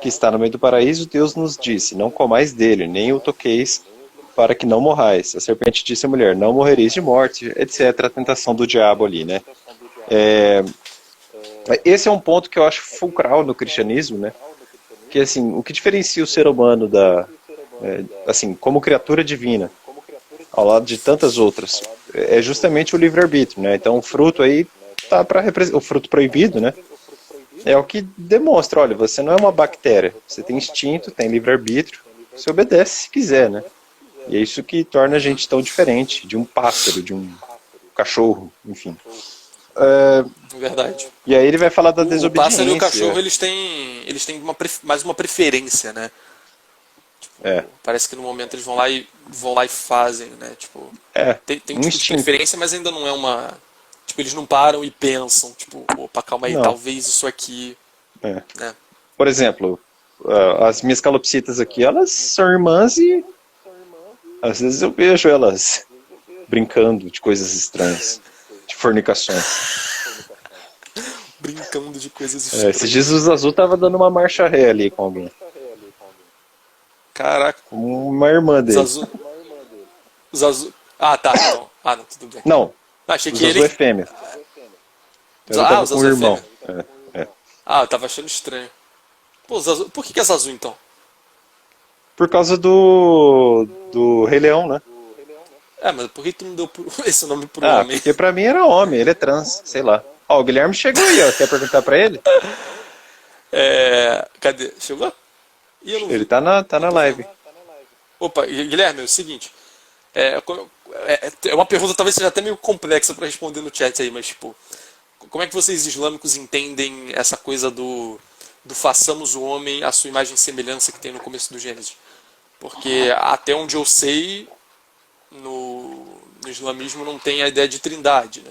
que está no meio do paraíso, Deus nos disse, não comais dele, nem o toqueis, para que não morrais. A serpente disse à mulher, não morrereis de morte, etc. A tentação do diabo ali, né? Esse é um ponto que eu acho fulcral no cristianismo, né? Que assim, o que diferencia o ser humano assim, como criatura divina, ao lado de tantas outras, é justamente o livre-arbítrio, né? Então o fruto aí tá para o fruto proibido, né? É o que demonstra, olha, você não é uma bactéria, você tem instinto, tem livre-arbítrio, você obedece se quiser, né? E é isso que torna a gente tão diferente de um pássaro, de um cachorro, enfim. Verdade. E aí ele vai falar da O desobediência. pássaro e o cachorro, eles têm mais uma preferência, né? Parece que no momento eles vão lá e fazem, né? Tipo, tem um tipo de instinto. preferência, mas ainda não é uma. Tipo, eles não param e pensam, tipo, opa, calma aí, Não. talvez isso aqui. Né? Por exemplo, as minhas calopsitas aqui, elas são irmãs e às vezes eu vejo elas brincando de coisas estranhas, de fornicações. Brincando de coisas estranhas. Esse Jesus Azul tava dando uma marcha ré ali com alguém. Caraca. Uma irmã dele. Os azul. Ah, tá. Então. Ah, não, tudo bem. Não, Achei os que Azul ele. é fêmea. Eu Os tava com Azul o é irmão. Ah, eu tava achando estranho. Pô, os azul. Por que é azul então? Por causa do Rei Leão, né? Mas por que tu não deu esse nome pro Ah, homem? porque pra mim era homem, ele é trans, sei lá. Ó, o Guilherme chegou aí, ó. Quer perguntar pra ele? Cadê? Chegou? Ih, eu não vi. Ele tá na live. Opa, Guilherme, é o seguinte. É uma pergunta talvez seja até meio complexa para responder no chat aí, mas tipo, como é que vocês islâmicos entendem essa coisa do façamos o homem à sua imagem e semelhança que tem no começo do Gênesis? Porque até onde eu sei, no islamismo não tem a ideia de trindade, né?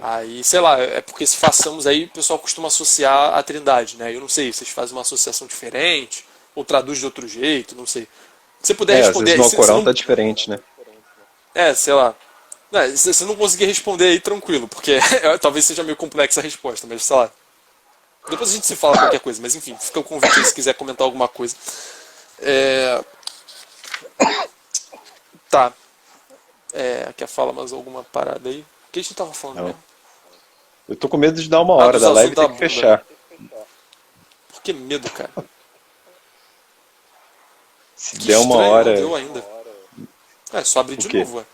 Aí, sei lá, é porque se façamos aí, o pessoal costuma associar a trindade, né? Eu não sei, vocês fazem uma associação diferente, ou traduz de outro jeito, não sei. Se você puder Às responder vezes no se Alcorão não, tá diferente, né? sei lá. Se você não conseguir responder aí, tranquilo, porque talvez seja meio complexa a resposta, mas sei lá. Depois a gente se fala qualquer coisa, mas enfim, fica o convite aí se quiser comentar alguma coisa. Tá. Quer falar mais alguma parada aí? O que a gente tava falando Não. mesmo? Eu tô com medo de dar uma hora dos da azul live e da ter que bunda. fechar. Por que medo, cara? Se Que der uma estranho, hora. não deu ainda. Só abrir de quê? novo, ué.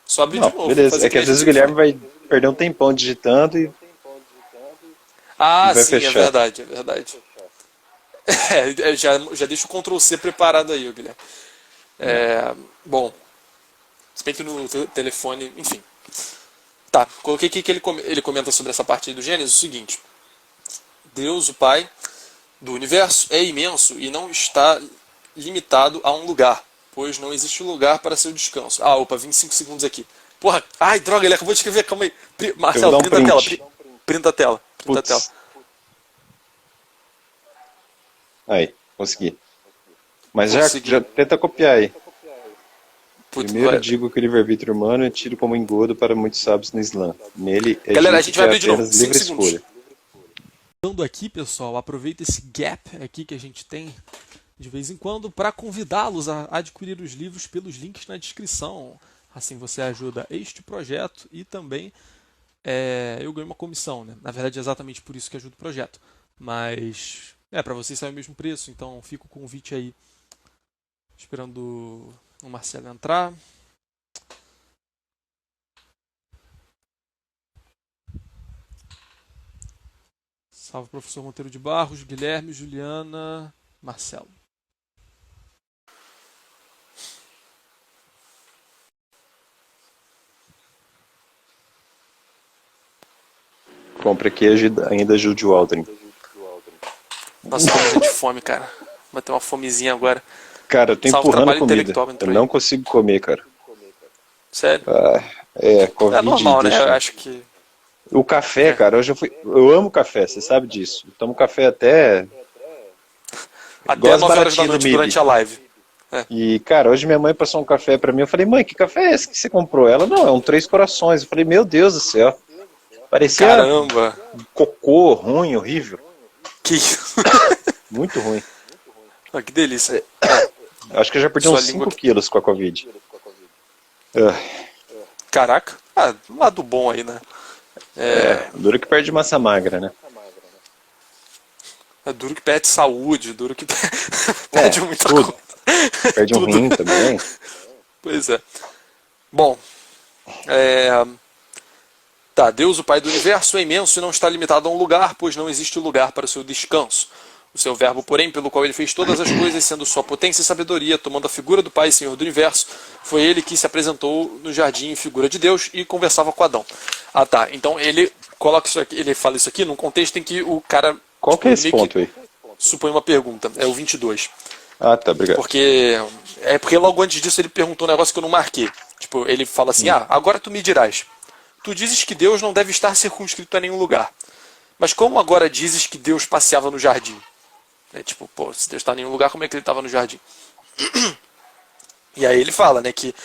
Só abrir Não, de novo. beleza. fazer É que nem às a vezes o gente Guilherme faz. vai perder um tempão digitando e Ah, vai sim, é fechar. verdade, é verdade. Já deixa o Ctrl C preparado aí, Guilherme. Bom, se bem que no telefone, enfim. Tá, coloquei aqui que ele comenta sobre essa parte aí do Gênesis o seguinte. Deus, o Pai do universo, é imenso e não está limitado a um lugar, pois não existe lugar para seu descanso. Opa, 25 segundos aqui. Porra, ai, droga, ele acabou de escrever, calma aí. eu vou Marcelo, dar um print da tela. print. Printa a tela. Printa a tela. Putz. Aí, consegui. Mas Consegui. já tenta copiar aí. Putz, Primeiro digo que o livre-arbítrio humano é tido como engodo para muitos sábios no Islã. Nele é Galera, a dito gente que vai é abrir de novo. apenas 5 livre segundos. escolha. Dando aqui, pessoal, aproveita esse gap aqui que a gente tem de vez em quando para convidá-los a adquirir os livros pelos links na descrição. Assim você ajuda este projeto e também eu ganho uma comissão, né? Na verdade é exatamente por isso que ajuda o projeto. Mas para vocês sai o mesmo preço, então fica o convite aí. Esperando o Marcelo entrar. Salve professor Monteiro de Barros, Guilherme, Juliana, Marcelo. Compre aqui ainda ajude o Aldrin. Nossa, tô morrendo de fome, cara. Vai ter uma fomezinha agora. Cara, eu tô Salve, empurrando trabalho comida. intelectual Eu entrou aí. não consigo comer, cara. Sério? Covid É normal, né? Eu deixa... acho que. O café, cara, eu amo café, você sabe disso. Eu tomo café até Até 9 horas da baratinho do noite MIB. durante a live. E, cara, hoje minha mãe passou um café pra mim. Eu falei, mãe, que café é esse que você comprou? Ela, não, é um Três Corações. Eu falei, meu Deus do céu. Parecia Caramba! cocô ruim, horrível. Que isso? Muito ruim. Ah, que delícia. Acho que eu já perdi Sua uns língua 5 quilos com a Covid. Ah, Caraca. Um lado bom aí, né? duro que perde massa magra, né? É duro que perde saúde, duro que perde muita tudo. coisa. Perde um Tudo. rim também. Pois é. Bom, tá, Deus, o Pai do Universo, é imenso e não está limitado a um lugar, pois não existe lugar para o seu descanso. O seu verbo, porém, pelo qual ele fez todas as coisas, sendo sua potência e sabedoria, tomando a figura do Pai e Senhor do Universo, foi ele que se apresentou no jardim em figura de Deus e conversava com Adão. Ah, tá. Então ele coloca isso aqui, ele fala isso aqui num contexto em que o cara Qual que é esse ponto aí? supõe uma pergunta. É o 22. Ah, tá, obrigado. Porque logo antes disso ele perguntou um negócio que eu não marquei. Tipo, ele fala assim: agora tu me dirás. Tu dizes que Deus não deve estar circunscrito a nenhum lugar. Mas como agora dizes que Deus passeava no jardim? Tipo, pô, se Deus está em nenhum lugar, como é que ele estava no jardim? E aí ele fala, né, que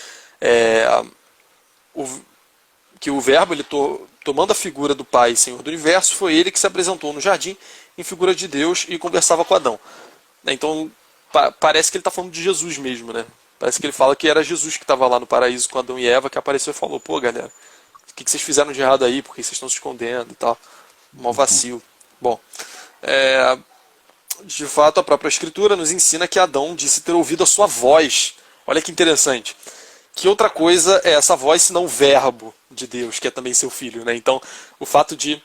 o verbo, ele tomando a figura do Pai e Senhor do Universo, foi ele que se apresentou no jardim em figura de Deus e conversava com Adão. Então, parece que ele está falando de Jesus mesmo, né? Parece que ele fala que era Jesus que estava lá no paraíso com Adão e Eva, que apareceu e falou: pô, galera, o que vocês fizeram de errado aí? Por que vocês estão se escondendo e tal? Mó vacilo. Bom, de fato, a própria Escritura nos ensina que Adão disse ter ouvido a sua voz. Olha que interessante. Que outra coisa é essa voz, senão o verbo de Deus, que é também seu filho, né? Então, o fato de...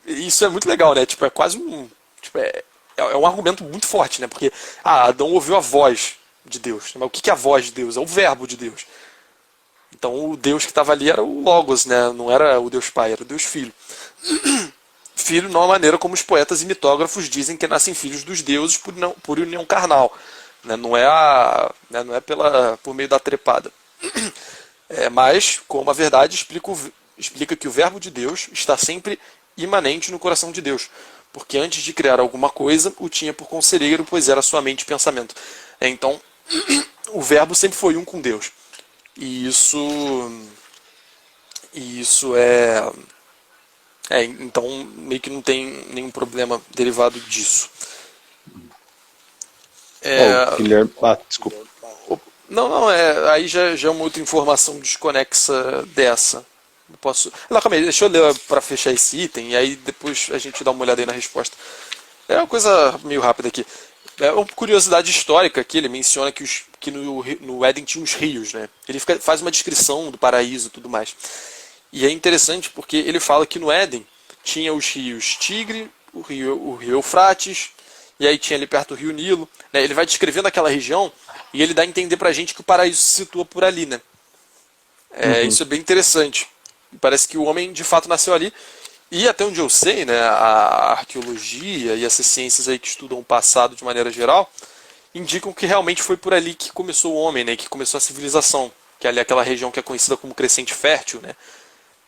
Isso é muito legal, né? Tipo, é quase um... Tipo, é um argumento muito forte, né? Porque Adão ouviu a voz de Deus. Mas o que é a voz de Deus? É o verbo de Deus. Então, o Deus que estava ali era o Logos, né? Não era o Deus Pai, era o Deus Filho. Filho não é a maneira como os poetas e mitógrafos dizem que nascem filhos dos deuses por união carnal. Né? Não é por meio da trepada. Mas, como a verdade explica que o verbo de Deus está sempre imanente no coração de Deus. Porque antes de criar alguma coisa, o tinha por conselheiro, pois era sua mente e pensamento. Então, o verbo sempre foi um com Deus. E isso então meio que não tem nenhum problema derivado disso. Guilherme... desculpa. Não, aí já é uma outra informação desconexa dessa. Não, calma aí, deixa eu ler para fechar esse item e aí depois a gente dá uma olhada aí na resposta. É uma coisa meio rápida aqui. É uma curiosidade histórica aqui, ele menciona que no Éden tinha uns rios, né? Ele faz uma descrição do paraíso e tudo mais. E é interessante porque ele fala que no Éden tinha os rios Tigre, o rio Eufrates, e aí tinha ali perto o rio Nilo. Né? Ele vai descrevendo aquela região e ele dá a entender pra gente que o paraíso se situa por ali, né? Isso é bem interessante. Parece que o homem de fato nasceu ali. E até onde eu sei, né, a arqueologia e essas ciências aí que estudam o passado de maneira geral indicam que realmente foi por ali que começou o homem, né, que começou a civilização, que é ali aquela região que é conhecida como Crescente Fértil, né,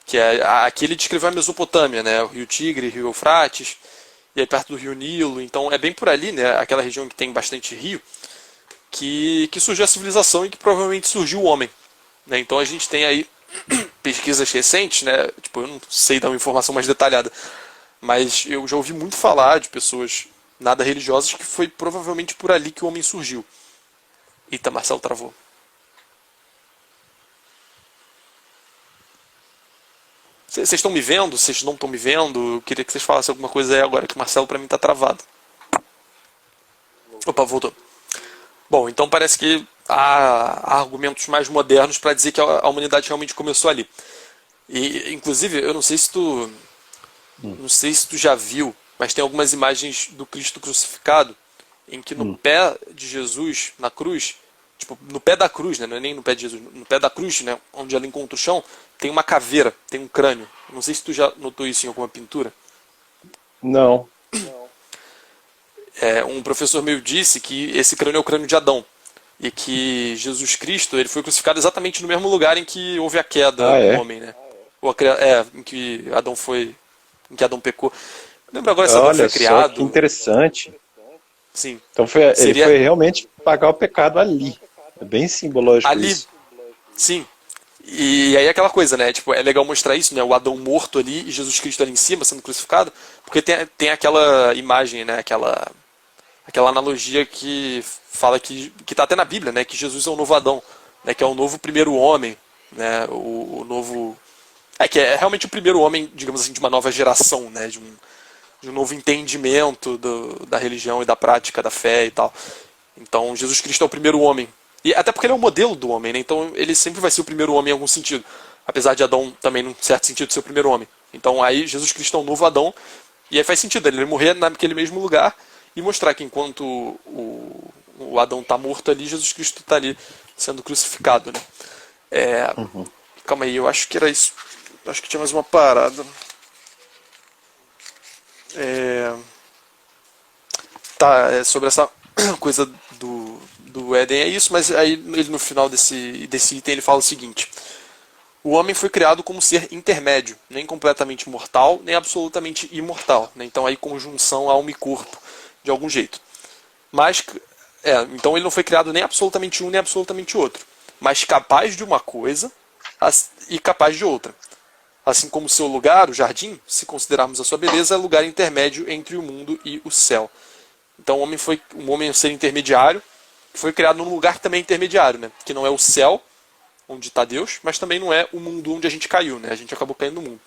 que é aqui ele descreveu a Mesopotâmia, né? O rio Tigre, o rio Eufrates, e aí perto do rio Nilo. Então é bem por ali, né? Aquela região que tem bastante rio, que surgiu a civilização e que provavelmente surgiu o homem, né? Então a gente tem aí pesquisas recentes, né? Tipo, eu não sei dar uma informação mais detalhada, mas eu já ouvi muito falar de pessoas nada religiosas que foi provavelmente por ali que o homem surgiu. Eita, Marcelo travou. Vocês estão me vendo? Vocês não estão me vendo? Eu queria que vocês falassem alguma coisa aí agora, que o Marcelo pra mim tá travado. Opa, voltou. Bom, então parece que há argumentos mais modernos para dizer que a humanidade realmente começou ali. E, inclusive, eu não sei se tu já viu, mas tem algumas imagens do Cristo crucificado em que no pé de Jesus, na cruz, tipo, no pé da cruz, né, não é nem no pé de Jesus, no pé da cruz, né, onde ela encontra o chão, tem uma caveira, tem um crânio. Não sei se tu já notou isso em alguma pintura. Não. Um professor meu disse que esse crânio é o crânio de Adão e que Jesus Cristo ele foi crucificado exatamente no mesmo lugar em que houve a queda do homem, né? Em que Adão pecou. Não lembro agora se Adão foi criado. Olha só que interessante. Sim. Então ele foi realmente pagar o pecado ali. É bem simbológico ali, isso. Sim. E aí aquela coisa, né? Tipo, é legal mostrar isso, né? O Adão morto ali e Jesus Cristo ali em cima sendo crucificado, porque tem aquela imagem, né? Aquela analogia que fala que tá até na Bíblia, né? Que Jesus é o novo Adão, né? Que é o novo primeiro homem, né? O novo que é realmente o primeiro homem, digamos assim, de uma nova geração, né? De um novo entendimento da religião e da prática da fé e tal. Então Jesus Cristo é o primeiro homem. E até porque ele é o modelo do homem, né? Então ele sempre vai ser o primeiro homem em algum sentido. Apesar de Adão também, num certo sentido, ser o primeiro homem. Então aí Jesus Cristo é um novo Adão. E aí faz sentido ele morrer naquele mesmo lugar e mostrar que enquanto o Adão está morto ali, Jesus Cristo está ali sendo crucificado, né? Calma aí, eu acho que era isso. Acho que tinha mais uma parada. Sobre essa coisa do Éden é isso, mas aí ele no final desse item ele fala o seguinte: o homem foi criado como ser intermédio, nem completamente mortal, nem absolutamente imortal, né? Então aí conjunção alma e corpo, de algum jeito. Mas então ele não foi criado nem absolutamente um nem absolutamente outro, mas capaz de uma coisa e capaz de outra. Assim como o seu lugar, o jardim, se considerarmos a sua beleza, é lugar intermédio entre o mundo e o céu. Então o homem é um ser intermediário, que foi criado num lugar também intermediário, né? Que não é o céu, onde está Deus, mas também não é o mundo onde a gente caiu, né? A gente acabou caindo no mundo.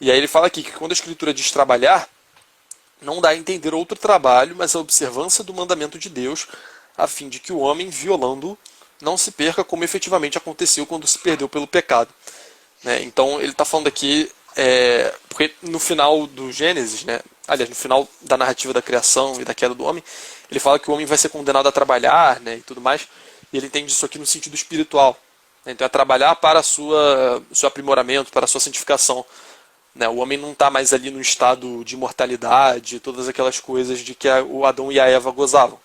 E aí ele fala aqui que quando a Escritura diz trabalhar, não dá a entender outro trabalho, mas a observância do mandamento de Deus, a fim de que o homem, violando-o, não se perca como efetivamente aconteceu quando se perdeu pelo pecado. Né? Então ele está falando aqui, porque no final do Gênesis, né? Aliás, no final da narrativa da criação e da queda do homem, ele fala que o homem vai ser condenado a trabalhar, né, e tudo mais, e ele entende isso aqui no sentido espiritual. Né? Então é trabalhar para seu aprimoramento, para a sua santificação. Né? O homem não está mais ali no estado de imortalidade, todas aquelas coisas de que o Adão e a Eva gozavam.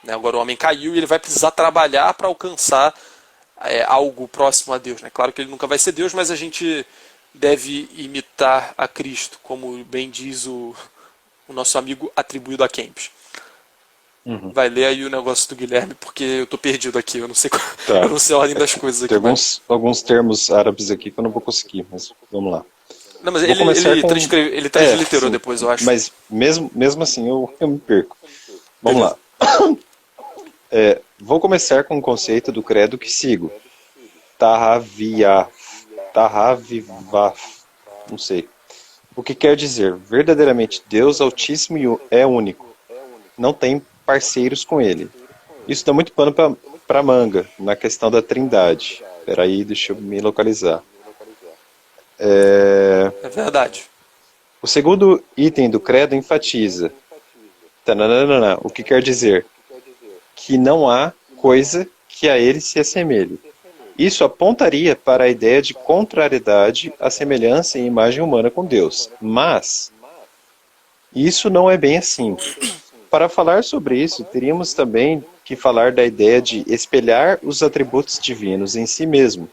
Né? Agora o homem caiu e ele vai precisar trabalhar para alcançar algo próximo a Deus. Né? Claro que ele nunca vai ser Deus, mas a gente deve imitar a Cristo, como bem diz o nosso amigo atribuído a Kempis. Vai ler aí o negócio do Guilherme, porque eu tô perdido aqui, eu não sei eu não sei a ordem das coisas aqui. Tem alguns termos árabes aqui que eu não vou conseguir, mas vamos lá. Não, mas ele transliterou depois, eu acho. Mas mesmo assim eu me perco. Vamos lá. Vou começar com o conceito do credo que sigo. Tahavivah, não sei. O que quer dizer, verdadeiramente Deus Altíssimo é único. Não tem parceiros com ele. Isso dá muito pano para manga, na questão da trindade. Espera aí, deixa eu me localizar. É verdade. O segundo item do credo enfatiza. O que quer dizer? Que não há coisa que a ele se assemelhe. Isso apontaria para a ideia de contrariedade à semelhança e imagem humana com Deus. Mas isso não é bem assim. Para falar sobre isso, teríamos também que falar da ideia de espelhar os atributos divinos em si mesmo.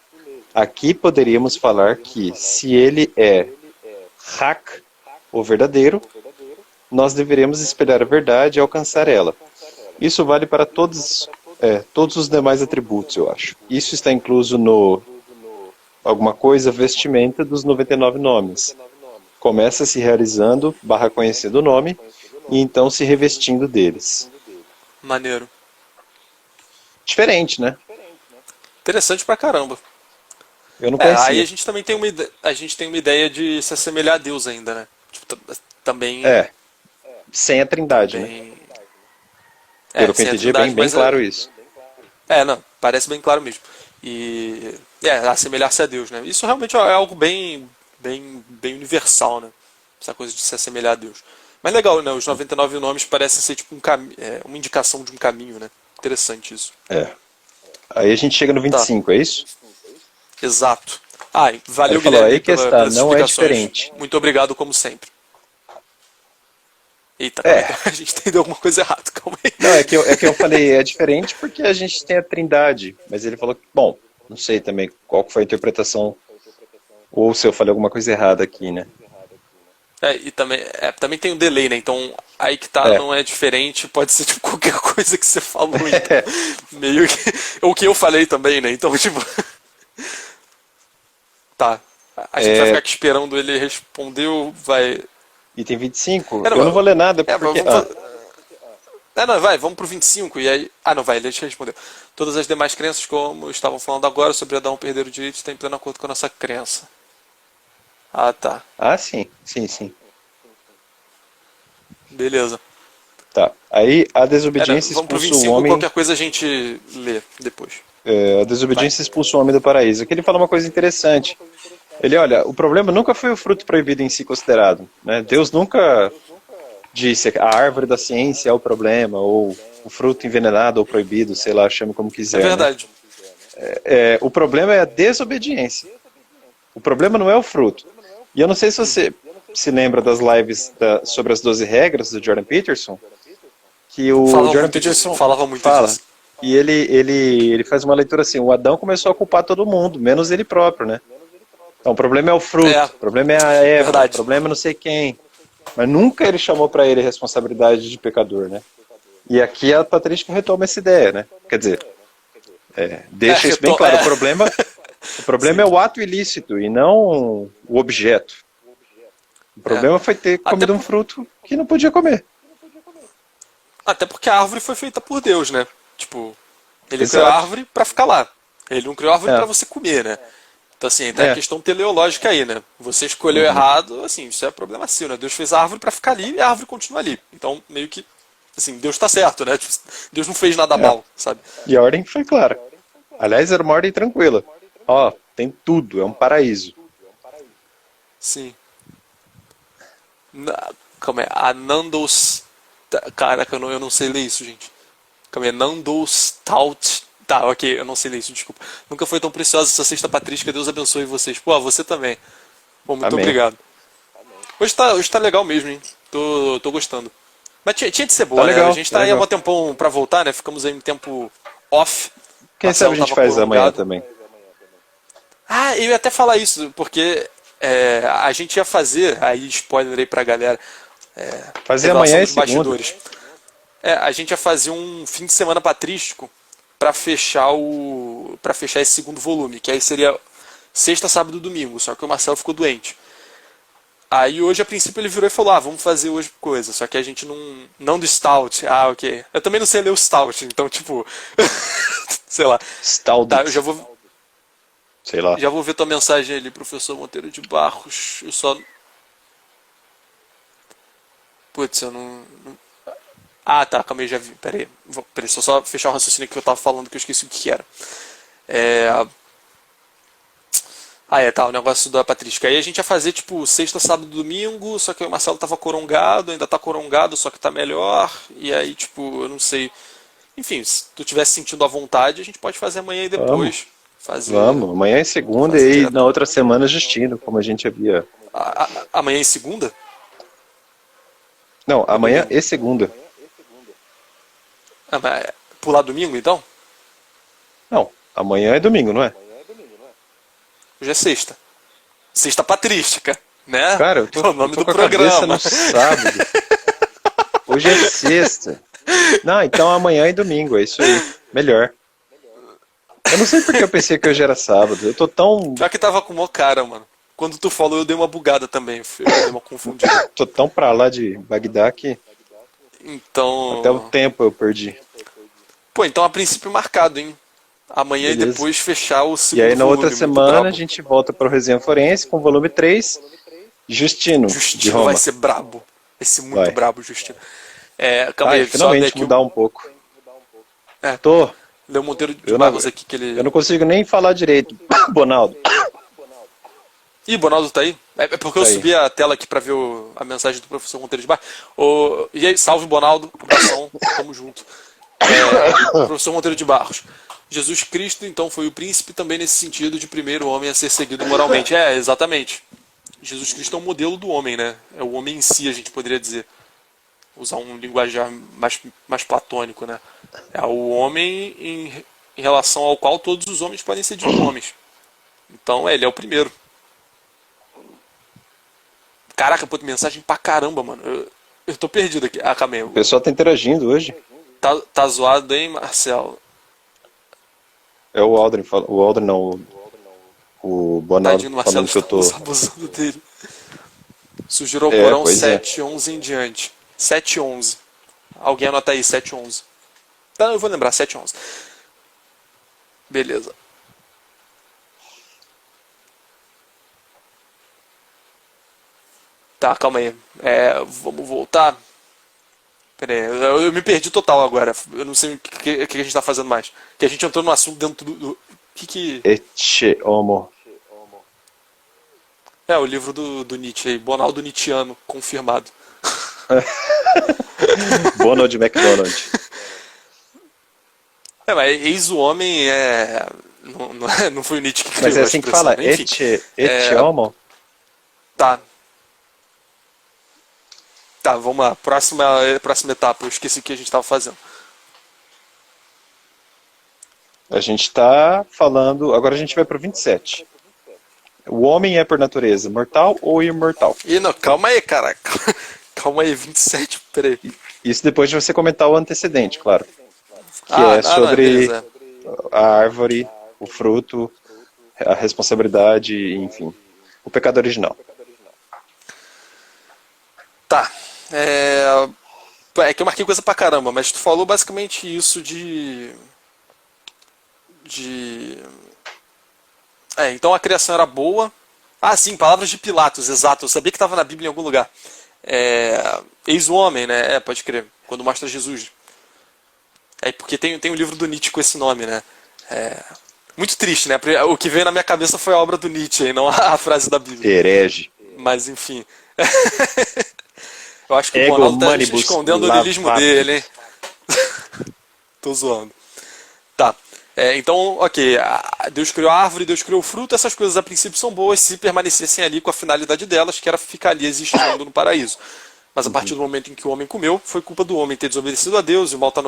Aqui poderíamos falar que se ele é haq, ou verdadeiro, nós deveremos espelhar a verdade e alcançar ela. Isso vale para todos os demais atributos, eu acho. Isso está incluso no alguma coisa vestimenta dos 99 nomes. Começa se realizando, conhecendo o nome, e então se revestindo deles. Maneiro. Diferente, né? Interessante pra caramba. Eu não Aí conhecia. a gente também tem a gente tem uma ideia de se assemelhar a Deus ainda, né? Tipo, também, É, sem a trindade, né? também, Pelo que eu sem a entendi, é trindade, bem mas claro isso. não, parece bem claro mesmo. E assemelhar-se a Deus, né? Isso realmente é algo bem universal, né? Essa coisa de se assemelhar a Deus. Mas legal, né? Os 99 nomes parecem ser tipo uma indicação de um caminho, né? Interessante isso. É. Aí a gente chega no Tá, 25, é isso? exato. E Ele valeu, falou, Guilherme, aí que está, pelas não é explicações. diferente. Muito obrigado, como sempre. Eita, calma aí, É, a gente entendeu alguma coisa errada, calma aí. não, é que eu falei, é diferente porque a gente tem a trindade, mas ele falou que, bom, não sei também qual que foi a interpretação, ou se eu falei alguma coisa errada aqui, né? E também tem um delay, né? Então, aí que tá, É, não é diferente, pode ser tipo qualquer coisa que você falou, então. Meio que. O que eu falei também, né? Então, tipo. Tá. A gente vai ficar é, aqui esperando ele responder ou vai. item 25, eu não vou Não, ler nada mas porque, vamos fazer. Não, vai, vamos pro 25 e aí. Não, vai, deixa eu responder. Todas as demais crenças, como estavam falando agora, sobre Adão perder o direito, está em pleno acordo com a nossa crença. Tá. sim, sim, sim, Beleza. tá. Aí a desobediência Vamos pro expulsa o 25, homem, qualquer coisa a gente lê depois. a Vai. desobediência expulsa o homem do paraíso. Aqui ele fala uma coisa interessante. Ele, olha, o problema nunca foi o fruto proibido em si considerado, né? Deus nunca disse que a árvore da ciência é o problema, ou o fruto envenenado ou proibido, sei lá, chame como É quiser, né? verdade. O problema é a desobediência. O problema não é o fruto. E eu não sei se você se lembra das lives sobre as 12 regras do Jordan Peterson, que o Falava Jordan muito disso. Peterson Falava muito fala, disso. e ele faz uma leitura assim, o Adão começou a culpar todo mundo, menos ele próprio, né? Então, o problema é o É, fruto, o problema é a Eva, o verdade. problema é não sei quem. Mas nunca ele chamou para ele responsabilidade de pecador, né? E aqui a patrística retoma essa ideia, né? Quer dizer, deixa isso bem claro. O problema é Sim. o ato ilícito e não o objeto. O É. problema foi ter Até, comido um fruto que não podia comer. até porque a árvore foi feita por Deus, né? Tipo, ele criou a Exato. árvore pra ficar lá. Ele não criou a árvore pra É, você comer, né? Então, assim, tem a é. questão teleológica aí, né? Você escolheu Uhum. errado, assim, isso é problema seu, né? Deus fez a árvore pra ficar ali e a árvore continua ali. Então, meio que, assim, Deus tá certo, né? Tipo, Deus não fez nada É. mal, sabe? E a ordem foi clara. Aliás, era uma ordem tranquila. Ó, tem tudo, é um paraíso. Sim. Calma aí, a Nandos. Caraca, eu não sei ler isso, gente. Calma aí, Nandos Taut. Tá, ok, eu não sei ler isso, desculpa. Nunca foi tão preciosa essa sexta patrística, Deus abençoe vocês. Pô, você também. Pô, muito Amém. obrigado. Hoje tá legal mesmo, hein? Tô gostando. Mas tinha de ser Tá boa, né? A legal, gente tá tá aí há um legal. tempão pra voltar, né? Ficamos aí um tempo off. Quem sabe Marcelo a gente tava faz amanhã corongado. também. Eu ia até falar isso, porque a gente ia fazer, aí spoiler aí pra galera, Fazer revelação amanhã é dos segunda. bastidores. A gente ia fazer um fim de semana patrístico pra fechar para fechar esse segundo volume, que aí seria sexta, sábado e domingo, só que o Marcelo ficou doente. Aí hoje, a princípio, ele virou e falou, vamos fazer hoje coisa, só que a gente não do Stout. Ok. Eu também não sei ler o Stout, então, tipo, sei lá. Tá, eu Staldit. Sei lá. já vou ver tua mensagem ali, professor Monteiro de Barros. Eu só. Putz, eu não. Tá, calma aí, já vi. Pera aí. Pera aí, só fechar o raciocínio que eu tava falando que eu esqueci o que era. É. Tá, o negócio da Patrística. Aí a gente ia fazer, tipo, sexta, sábado, domingo, só que o Marcelo tava corongado, ainda tá corongado, só que tá melhor. E aí, tipo, eu não sei. Enfim, se tu tivesse sentindo à vontade, a gente pode fazer amanhã e Vamos, depois. Fazer, vamos. Amanhã é segunda fazer e aí na direto. outra semana Justino, como a gente havia. Amanhã e segunda? Não, Ou amanhã domingo? é segunda. Mas pular domingo, então? Não, amanhã é domingo, não é? Hoje é sexta. Sexta patrística, né? Cara, É o nome eu tô do com a cabeça programa. no sábado. Hoje é sexta. Não, então amanhã e domingo, é isso aí. Melhor. Eu não sei porque eu pensei que hoje era sábado. Eu tô tão, Pior que tava com mó cara, mano. Quando tu falou, eu dei uma bugada também. Eu dei uma confundida. tô tão pra lá de Bagdá que até o Então. tempo eu perdi. Pô, então a princípio marcado, hein? Amanhã e Beleza. depois fechar o E aí segundo na outra volume. Muito semana a brabo. gente volta pro Resenha Forense com o volume 3, Justino, de Justino vai Roma. ser brabo. Vai ser muito Vai. brabo, Justino. Calma Vai, aí, só ler finalmente aqui mudar o. um pouco. É, Tô. ler o Monteiro de Eu não, Barros aqui que eu ele. não consigo nem falar direito. Bonaldo. Ih, Bonaldo tá aí? É porque eu Tá aí. subi a tela aqui pra ver a mensagem do professor Monteiro de Barros. E aí, salve Bonaldo, abração, tamo junto. Professor Monteiro de Barros. Jesus Cristo, então, foi o príncipe também nesse sentido de primeiro homem a ser seguido moralmente. Exatamente. Jesus Cristo é um modelo do homem, né? É o homem em si, a gente poderia dizer. Usar um linguajar mais platônico, né? É o homem em relação ao qual todos os homens podem ser ditos homens. Então, ele é o primeiro. Caraca, pô, mensagem pra caramba, mano. Eu tô perdido aqui. Ah, calma aí. O pessoal tá interagindo hoje. Tá zoado, hein, Marcelo? É o Aldrin, o Aldrin não, o Bonaldo Tadinho do Marcelo, falando que eu tô. estamos abusando dele. Sugiro ao É, Corão pois é. 7:11 em diante. 7:11. Alguém anota aí, 7:11. Tá, eu vou lembrar, 7:11. Beleza. Tá, calma aí. Vamos voltar. Pera aí, eu me perdi total agora. Eu não sei o que a gente tá fazendo mais. Que a gente entrou no assunto dentro do. Que. Ecce homo. É, o livro do Nietzsche aí. Bonaldo Nietzscheano, confirmado. Bonald McDonald. Mas eis o homem não foi o Nietzsche que criou Mas é a assim que expressão, fala, né? Enfim. ecce homo? Tá. Tá, vamos lá. Próxima etapa. Eu esqueci o que a gente tava fazendo. A gente tá falando. Agora a gente vai pro 27. O homem é por natureza mortal ou imortal? Ih, não, calma aí, cara. Calma aí, 27, peraí. Isso depois de você comentar o antecedente, claro. Que Ah, é não, sobre beleza. a árvore, o fruto, a responsabilidade, enfim. O pecado original. Tá. É que eu marquei coisa pra caramba, mas tu falou basicamente isso de. Então a criação era boa. Ah, sim, palavras de Pilatos, exato. Eu sabia que estava na Bíblia em algum lugar. Eis o homem, né? Pode crer. Quando mostra Jesus. Porque tem um livro do Nietzsche com esse nome, né? Muito triste, né? O que veio na minha cabeça foi a obra do Nietzsche, e não a frase da Bíblia. Herege. Mas enfim. Eu acho que o Ego Ronaldo tá manibus escondendo o niilismo lavatus. dele, hein? Tô zoando. Tá. Então, ok. Deus criou a árvore, Deus criou o fruto. Essas coisas a princípio são boas se permanecessem ali com a finalidade delas, que era ficar ali existindo no paraíso. Mas a partir do momento em que o homem comeu, foi culpa do homem ter desobedecido a Deus, e o mal tá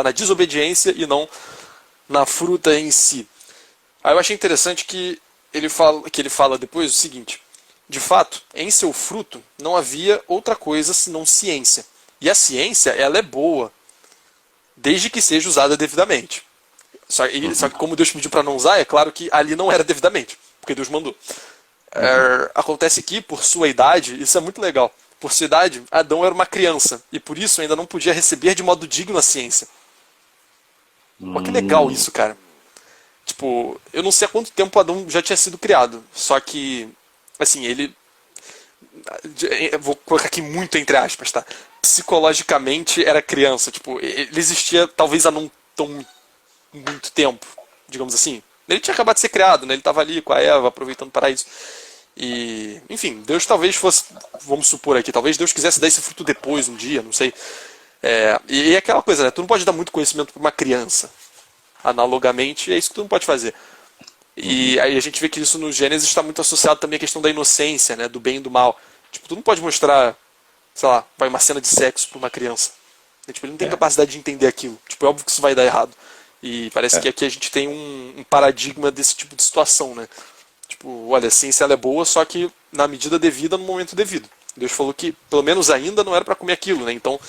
na desobediência e não na fruta em si. Aí eu achei interessante que ele fala depois o seguinte: de fato, em seu fruto não havia outra coisa senão ciência. E a ciência, ela é boa, desde que seja usada devidamente. Só que como Deus pediu para não usar, é claro que ali não era devidamente, porque Deus mandou. Acontece que, por sua idade, isso é muito legal. Por sua idade, Adão era uma criança, e por isso ainda não podia receber de modo digno a ciência. Olha que legal isso, cara. Tipo, eu não sei há quanto tempo Adão já tinha sido criado, só que, assim, ele. Eu vou colocar aqui muito entre aspas, tá? Psicologicamente era criança, tipo, ele existia talvez há não tão muito tempo, digamos assim. Ele tinha acabado de ser criado, né? Ele estava ali com a Eva, aproveitando o paraíso. E, enfim, Deus talvez fosse, vamos supor aqui, talvez Deus quisesse dar esse fruto depois, um dia, não sei. E é aquela coisa, né? Tu não pode dar muito conhecimento para uma criança. Analogamente, é isso que tu não pode fazer. E aí a gente vê que isso no Gênesis está muito associado também à questão da inocência, né? Do bem e do mal. Tipo, tu não pode mostrar, sei lá, uma cena de sexo para uma criança. Tipo, ele não tem capacidade de entender aquilo. Tipo, é óbvio que isso vai dar errado. E parece que aqui a gente tem um paradigma desse tipo de situação, né? Tipo, olha, a ciência ela é boa, só que na medida devida, no momento devido. Deus falou que, pelo menos ainda, não era para comer aquilo, né? Então,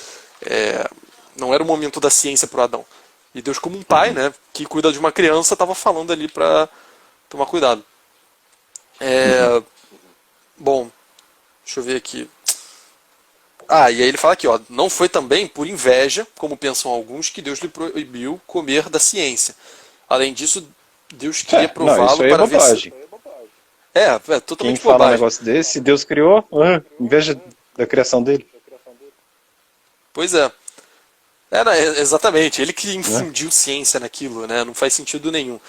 não era o momento da ciência para o Adão. E Deus, como um pai, né, que cuida de uma criança, estava falando ali para tomar cuidado. Bom, deixa eu ver aqui. E aí ele fala aqui, ó, não foi também por inveja, como pensam alguns, que Deus lhe proibiu comer da ciência. Além disso, Deus queria Não, isso prová-lo aí é para ver se... bobagem. É Quem totalmente fala um bobagem. negócio desse, se Deus criou, inveja da criação dele, Pois é. Não, exatamente, ele que né? infundiu ciência naquilo, né? Não faz sentido nenhum.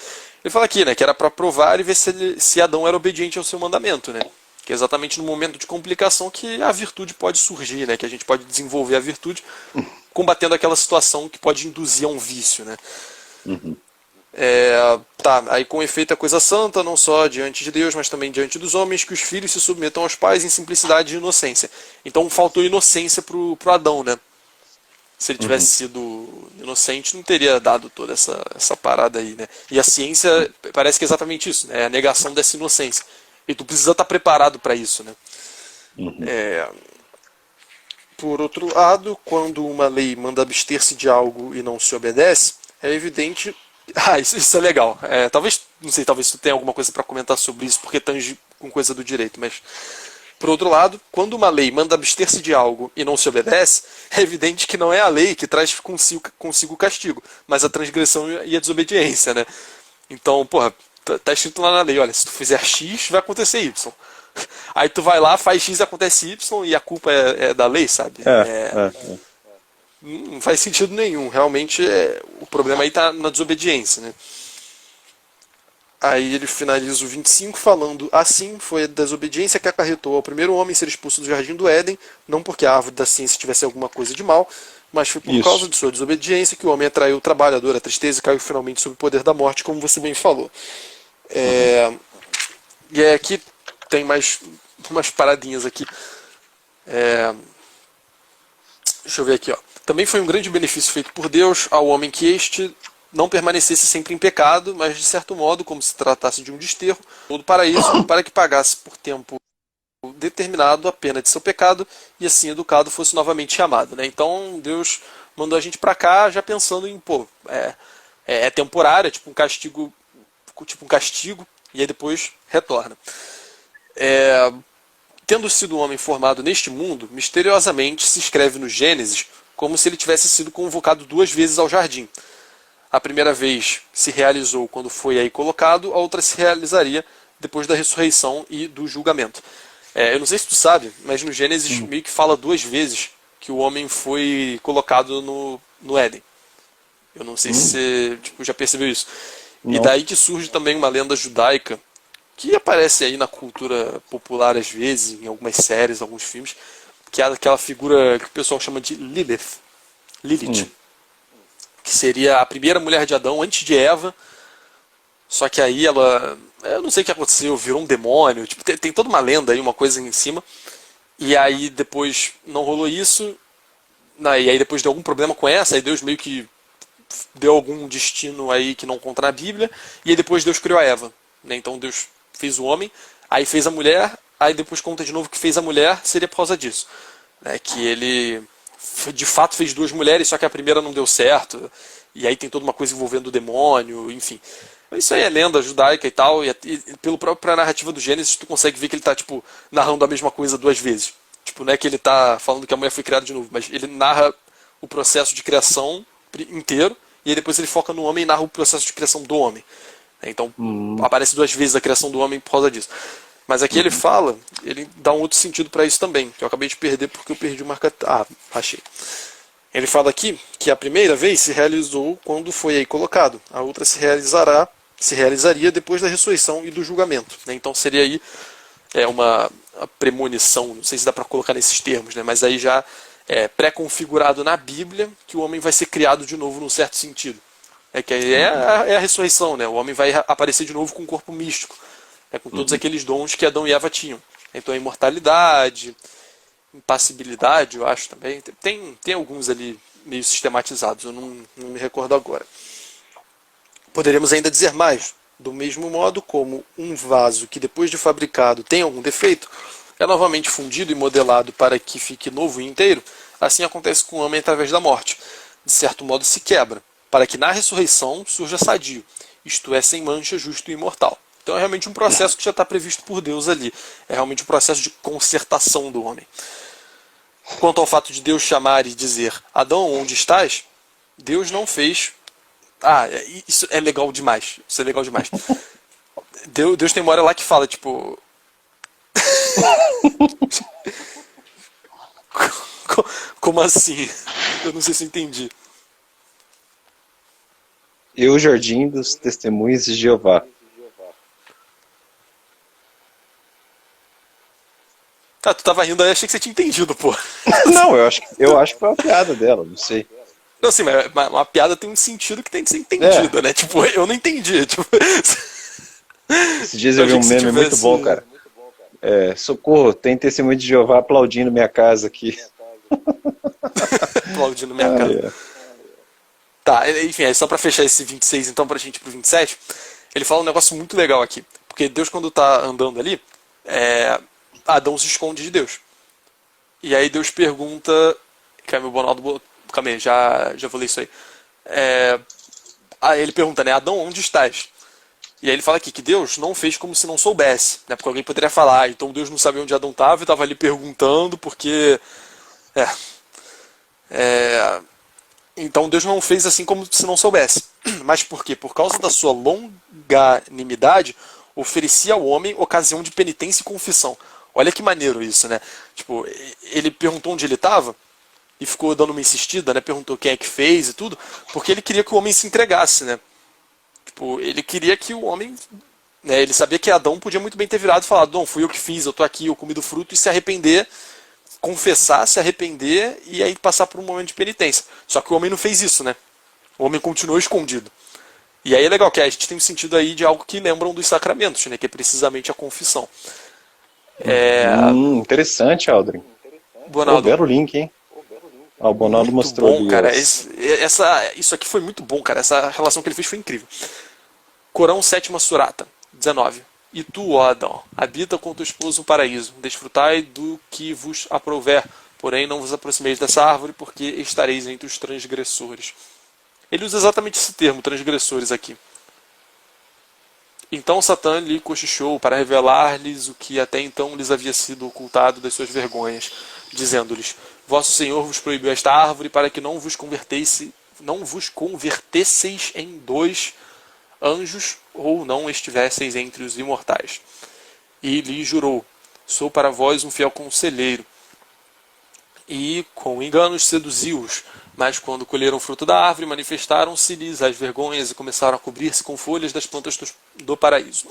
Ele fala aqui, né, que era para provar e ver se Adão era obediente ao seu mandamento, né? Que é exatamente no momento de complicação que a virtude pode surgir, né? Que a gente pode desenvolver a virtude combatendo aquela situação que pode induzir a um vício, né? Uhum. Aí com efeito a coisa santa, não só diante de Deus, mas também diante dos homens, que os filhos se submetam aos pais em simplicidade e inocência. Então faltou inocência pro Adão, né? Se ele tivesse Uhum. sido inocente, não teria dado toda essa parada aí, né? E a ciência parece que é exatamente isso, né? É a negação dessa inocência. E tu precisa estar preparado para isso, né? Uhum. Por outro lado, quando uma lei manda abster-se de algo e não se obedece, é evidente. Isso é legal. Talvez, não sei, talvez tu tenha alguma coisa para comentar sobre isso, porque tange com coisa do direito, mas por outro lado, quando uma lei manda abster-se de algo e não se obedece, é evidente que não é a lei que traz consigo o castigo, mas a transgressão e a desobediência, né? Então, porra, tá escrito lá na lei, olha, se tu fizer X, vai acontecer Y. Aí tu vai lá, faz X, acontece Y e a culpa é da lei, sabe? É. Não faz sentido nenhum. Realmente, o problema aí tá na desobediência, né? Aí ele finaliza o 25 falando: assim foi a desobediência que acarretou ao primeiro homem ser expulso do jardim do Éden, não porque a árvore da ciência tivesse alguma coisa de mal, mas foi por causa Isso. de sua desobediência que o homem atraiu o trabalhador, a tristeza e caiu finalmente sob o poder da morte, como você bem falou. Uhum. E é aqui tem mais umas paradinhas aqui. Deixa eu ver aqui, ó. Também foi um grande benefício feito por Deus ao homem que este não permanecesse sempre em pecado, mas de certo modo, como se tratasse de um desterro, todo para isso, para que pagasse por tempo determinado a pena de seu pecado e assim educado fosse novamente chamado, né? Então Deus mandou a gente para cá já pensando em, é temporário, é tipo um castigo, e aí depois retorna. Tendo sido um homem formado neste mundo, misteriosamente se escreve no Gênesis como se ele tivesse sido convocado 2 vezes ao jardim. A primeira vez se realizou quando foi aí colocado, a outra se realizaria depois da ressurreição e do julgamento. Eu não sei se tu sabe, mas no Gênesis Uhum. meio que fala 2 vezes que o homem foi colocado no Éden. Eu não sei se Hum, você já percebeu isso. E não. daí que surge também uma lenda judaica que aparece aí na cultura popular às vezes, em algumas séries, alguns filmes, que é aquela figura que o pessoal chama de Lilith, Hum. que seria a primeira mulher de Adão antes de Eva, só que aí ela, eu não sei o que aconteceu, virou um demônio, tipo, tem toda uma lenda aí, uma coisa em cima, e aí depois não rolou isso, e aí depois deu algum problema com essa, aí Deus meio que deu algum destino aí que não conta na Bíblia, e aí depois Deus criou a Eva, né? Então Deus fez o homem, aí fez a mulher, aí depois conta de novo que fez a mulher, seria por causa disso, né? Que ele de fato fez 2 mulheres, só que a primeira não deu certo, e aí tem toda uma coisa envolvendo o demônio, enfim. Isso aí é lenda judaica e tal, e pela própria narrativa do Gênesis tu consegue ver que ele tá tipo narrando a mesma coisa 2 vezes. Tipo, não é que ele tá falando que a mulher foi criada de novo, mas ele narra o processo de criação inteiro, e aí depois ele foca no homem e narra o processo de criação do homem. Então Hum. aparece 2 vezes a criação do homem por causa disso. Mas aqui ele Uhum. fala, ele dá um outro sentido para isso também, que eu acabei de perder porque eu perdi o marcador. Achei. Ele fala aqui que a primeira vez se realizou quando foi aí colocado, a outra se realizaria depois da ressurreição e do julgamento, né? Então seria aí uma premonição, não sei se dá para colocar nesses termos, né? Mas aí já é pré-configurado na Bíblia que o homem vai ser criado de novo num certo sentido. Que aí Uhum. é a ressurreição, né? O homem vai aparecer de novo com um corpo místico, com todos Uhum. aqueles dons que Adão e Eva tinham. Então a imortalidade, impassibilidade, eu acho também. Tem alguns ali meio sistematizados, eu não me recordo agora. Poderíamos ainda dizer mais. Do mesmo modo como um vaso que depois de fabricado tem algum defeito, é novamente fundido e modelado para que fique novo e inteiro, assim acontece com o homem através da morte. De certo modo se quebra, para que na ressurreição surja sadio, isto é, sem mancha, justo e imortal. Então é realmente um processo que já está previsto por Deus ali. É realmente um processo de consertação do homem. Quanto ao fato de Deus chamar e dizer, Adão, onde estás? Deus não fez. Ah, isso é legal demais. Isso é legal demais. Deus tem uma hora lá que fala, tipo. Como assim? Eu não sei se eu entendi. Eu, Jardim dos Testemunhos de Jeová. Tá, tu tava rindo aí, achei que você tinha entendido, pô. Não, eu acho que foi uma piada dela, não sei. Não, assim, mas uma piada tem um sentido que tem que ser É, entendida, né? Tipo, eu não entendi. Tipo, esses dias eu eu vi achei um que se meme muito tivesse. bom, cara. Socorro, tem testemunho de Jeová aplaudindo minha casa aqui. Aplaudindo minha Ah, cara. é. Tá, enfim, aí só pra fechar esse 26, então, pra gente ir pro 27, ele fala um negócio muito legal aqui. Porque Deus, quando tá andando ali, Adão se esconde de Deus. E aí Deus pergunta. Calma, meu Bonaldo. Calma aí, já vou ler isso aí. Aí ele pergunta, né? Adão, onde estás? E aí ele fala aqui que Deus não fez como se não soubesse, né? Porque alguém poderia falar, então Deus não sabia onde Adão estava e estava ali perguntando, porque. É, então Deus não fez assim como se não soubesse. Mas por quê? Por causa da sua longanimidade, oferecia ao homem ocasião de penitência e confissão. Olha que maneiro isso, né? Tipo, ele perguntou onde ele estava e ficou dando uma insistida, né? Perguntou quem é que fez e tudo, porque ele queria que o homem se entregasse, né? Tipo, ele queria que o homem, né, ele sabia que Adão podia muito bem ter virado e falado, não, fui eu que fiz, eu tô aqui, eu comi do fruto, e se arrepender, confessar, se arrepender e aí passar por um momento de penitência. Só que o homem não fez isso, né? O homem continuou escondido. E aí é legal que a gente tem um sentido aí de algo que lembram dos sacramentos, né? Que é precisamente a confissão. Interessante, Aldrin. Pô, Bonaldo, belo link, hein? Ah, o Bonaldo muito mostrou bom, ali cara. os... Isso aqui foi muito bom, cara. Essa relação que ele fez foi incrível. Corão, sétima surata, 19. E tu, ó Adão, habita com teu esposo no paraíso, desfrutai do que vos aprouver, porém não vos aproximeis dessa árvore, porque estareis entre os transgressores. Ele usa exatamente esse termo, transgressores, aqui. Então Satã lhe cochichou para revelar-lhes o que até então lhes havia sido ocultado das suas vergonhas, dizendo-lhes, vosso Senhor vos proibiu esta árvore para que não vos convertesseis em dois anjos ou não estivesseis entre os imortais. E lhe jurou, sou para vós um fiel conselheiro. E com enganos seduziu-os, mas quando colheram o fruto da árvore, manifestaram-se-lhes as vergonhas e começaram a cobrir-se com folhas das plantas do paraíso.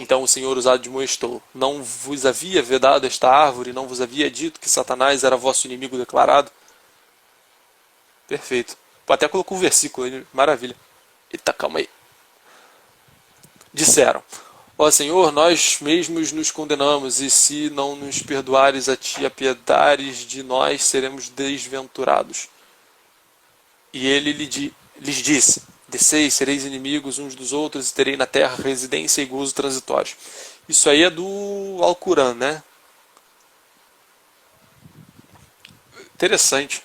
Então o Senhor os admoestou, não vos havia vedado esta árvore, não vos havia dito que Satanás era vosso inimigo declarado? Perfeito. Até colocou um versículo aí, maravilha. Eita, calma aí. Disseram, ó Senhor, nós mesmos nos condenamos, e se não nos perdoares a ti, apiedares de nós, seremos desventurados. E ele lhes disse, desceis, sereis inimigos uns dos outros, e terei na terra residência e gozo transitório. Isso aí é do Alcorão, né? Interessante.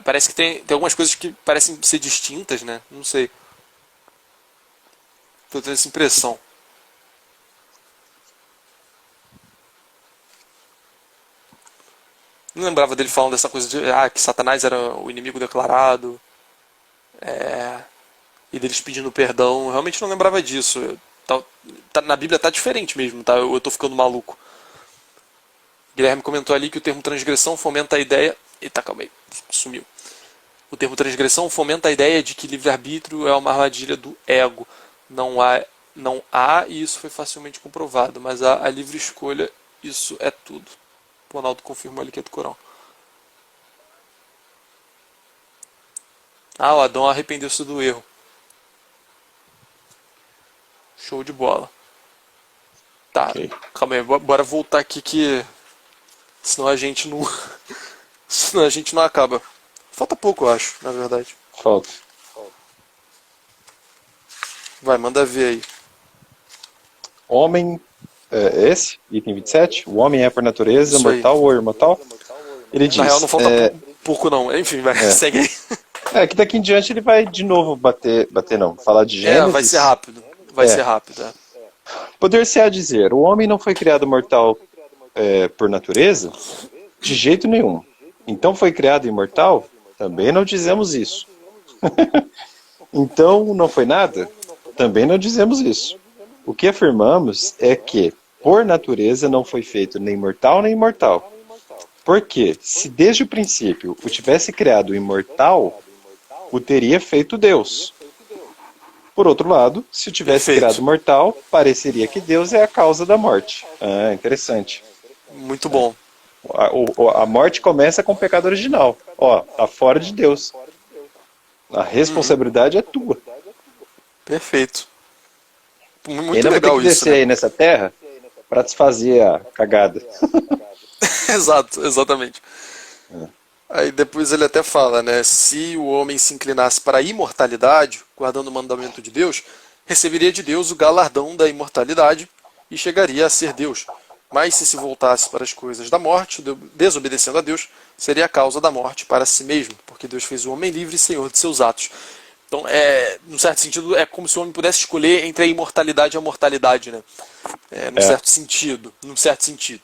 Parece que tem algumas coisas que parecem ser distintas, né? Não sei. Tô tendo essa impressão. Não lembrava dele falando dessa coisa de que Satanás era o inimigo declarado, e deles pedindo perdão. Eu realmente não lembrava disso. Na Bíblia tá diferente mesmo, tá? Eu tô ficando maluco. Guilherme comentou ali que o termo transgressão fomenta a ideia. Eita, calma aí, sumiu. O termo transgressão fomenta a ideia de que livre-arbítrio é uma armadilha do ego. Não há, e isso foi facilmente comprovado, mas a livre escolha, isso é tudo. O Ronaldo confirmou ali que é do Corão. O Adão arrependeu-se do erro. Show de bola. Tá, Ok. calma aí, bora voltar aqui que senão a gente não senão a gente não acaba. Falta pouco, eu acho, na verdade. Falta. Vai, manda ver aí. Homem, esse, item 27, o homem é por natureza Isso aí. mortal ou imortal? Ele Na real, não diz, falta pouco, não. Enfim, vai, é, segue aí. que daqui em diante ele vai de novo bater não, falar de Vai ser Gênesis. rápido. Vai ser rápido, Poder-se-á dizer, o homem não foi criado mortal por natureza? De jeito nenhum. Então foi criado imortal? Também não dizemos isso. Então não foi nada? Também não dizemos isso. O que afirmamos é que, por natureza, não foi feito nem mortal nem imortal. Porque, se desde o princípio o tivesse criado imortal, o teria feito Deus. Por outro lado, se o tivesse criado Perfeito. mortal, pareceria que Deus é a causa da morte. Ah, interessante. Muito bom. A morte começa com o pecado original. Ó, tá fora de Deus. A responsabilidade é tua. Perfeito. E Muito ainda vai ter que legal isso, descer né? aí nessa terra para desfazer a cagada. Exato, exatamente. Aí depois ele até fala, né? Se o homem se inclinasse para a imortalidade, guardando o mandamento de Deus, receberia de Deus o galardão da imortalidade e chegaria a ser Deus. Mas se voltasse para as coisas da morte, desobedecendo a Deus, seria a causa da morte para si mesmo, porque Deus fez o homem livre e senhor de seus atos. Então, num certo sentido, é como se o homem pudesse escolher entre a imortalidade e a mortalidade, né? Num É. certo sentido. Num certo sentido.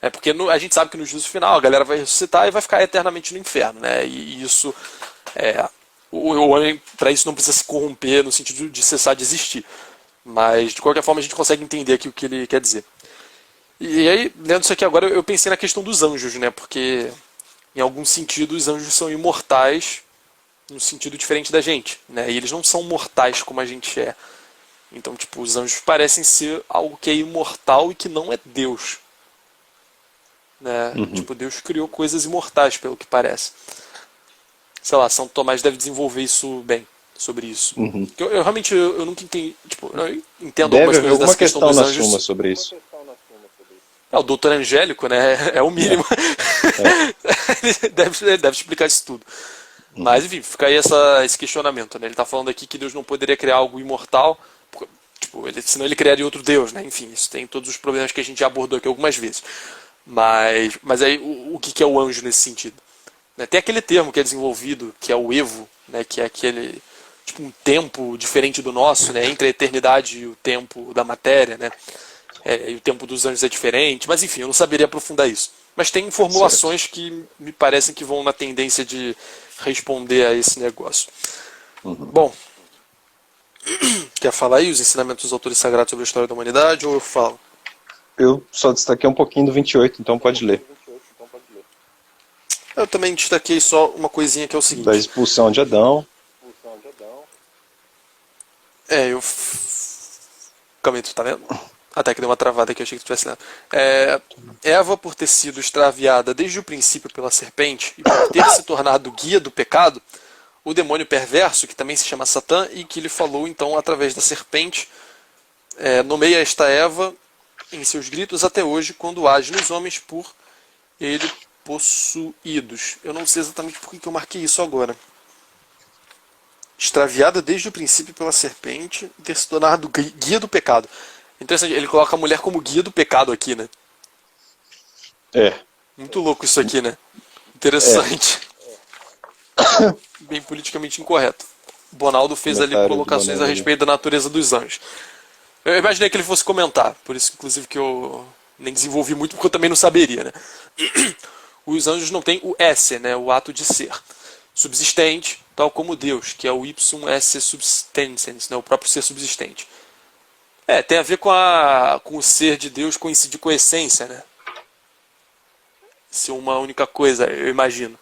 É porque a gente sabe que no juízo final a galera vai ressuscitar e vai ficar eternamente no inferno, né? E isso o homem para isso não precisa se corromper no sentido de cessar de existir. Mas de qualquer forma a gente consegue entender aqui o que ele quer dizer. E aí, lendo isso aqui agora, eu pensei na questão dos anjos, né? Porque em algum sentido os anjos são imortais num sentido diferente da gente, né? E eles não são mortais como a gente é. Então, tipo, os anjos parecem ser algo que é imortal e que não é Deus. Né? Uhum. Tipo, Deus criou coisas imortais, pelo que parece. Sei lá, São Tomás deve desenvolver isso bem, sobre isso. Uhum. Porque eu realmente eu nunca entendi. Tipo, eu entendo Deve algumas haver coisas alguma dessa questão questão dos na Suma anjos. sobre isso. O doutor Angélico, né? É o mínimo. É. Ele deve explicar isso tudo. Uhum. Mas, enfim, fica aí esse questionamento, né? Ele está falando aqui que Deus não poderia criar algo imortal, tipo, senão ele criaria outro Deus, né? Enfim, isso tem todos os problemas que a gente já abordou aqui algumas vezes. Mas aí, o que é o anjo nesse sentido? Né? Tem aquele termo que é desenvolvido, que é o evo, né? Que é aquele, tipo, um tempo diferente do nosso, né? Entre a eternidade e o tempo da matéria, né? E o tempo dos anjos é diferente, mas enfim, eu não saberia aprofundar isso. Mas tem Certo. formulações que me parecem que vão na tendência de responder a esse negócio. Uhum. Bom, quer falar aí os ensinamentos dos autores sagrados sobre a história da humanidade ou eu falo? Eu só destaquei um pouquinho do 28, então pode ler. Eu também destaquei só uma coisinha que é o Da seguinte. expulsão de Adão. Eu. Calma aí, tu tá vendo? Até que deu uma travada aqui, eu achei que tu estivesse lendo. Eva, por ter sido extraviada desde o princípio pela serpente e por ter se tornado guia do pecado, o demônio perverso, que também se chama Satã, e que lhe falou então através da serpente, nomeia esta Eva em seus gritos até hoje, quando age nos homens por ele possuídos. Eu não sei exatamente por que eu marquei isso agora. Extraviada desde o princípio pela serpente e ter se tornado guia do pecado. Interessante, ele coloca a mulher como guia do pecado aqui, né? É. Muito louco isso aqui, né? É. Interessante. Bem politicamente incorreto. Bonaldo fez ali Comentário do colocações a Bonelli ali. respeito da natureza dos anjos. Eu imaginei que ele fosse comentar, por isso, inclusive, que eu nem desenvolvi muito, porque eu também não saberia, né? Os anjos não têm o esse, né? O ato de ser. Subsistente, tal como Deus, que é o ipsum esse subsistens, né? O próprio ser subsistente. Tem a ver com o ser de Deus coincidir com a essência, né? Ser uma única coisa, eu imagino.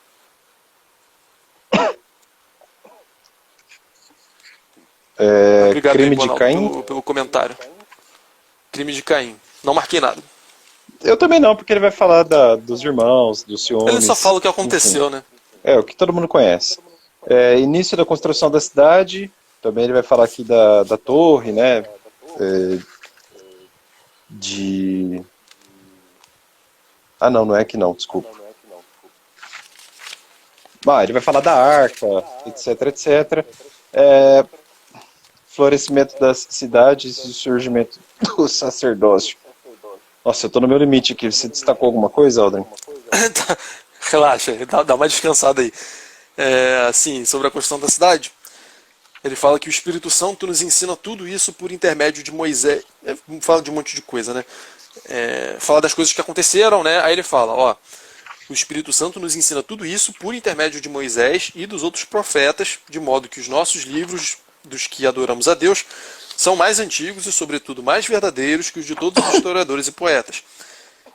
Obrigado aí, Crime de Bonaldo, Caim. pelo comentário. Crime de Caim. Não marquei nada. Eu também não, porque ele vai falar dos irmãos, dos Ele só ciúmes, fala o que enfim. aconteceu, né? É, o que todo mundo conhece. Início da construção da cidade, também ele vai falar aqui da torre, né? De... Ah, não, não é que não, desculpa. Ele vai falar da arca, etc, etc. florescimento das cidades e o surgimento do sacerdócio. Nossa, eu tô no meu limite aqui. Você destacou alguma coisa, Aldrin? Relaxa, dá uma descansada aí. Assim, sobre a construção da cidade, ele fala que o Espírito Santo nos ensina tudo isso por intermédio de Moisés. Fala de um monte de coisa, né? Fala das coisas que aconteceram, né? Aí ele fala, ó, o Espírito Santo nos ensina tudo isso por intermédio de Moisés e dos outros profetas, de modo que os nossos livros, dos que adoramos a Deus, são mais antigos e, sobretudo, mais verdadeiros que os de todos os historiadores e poetas.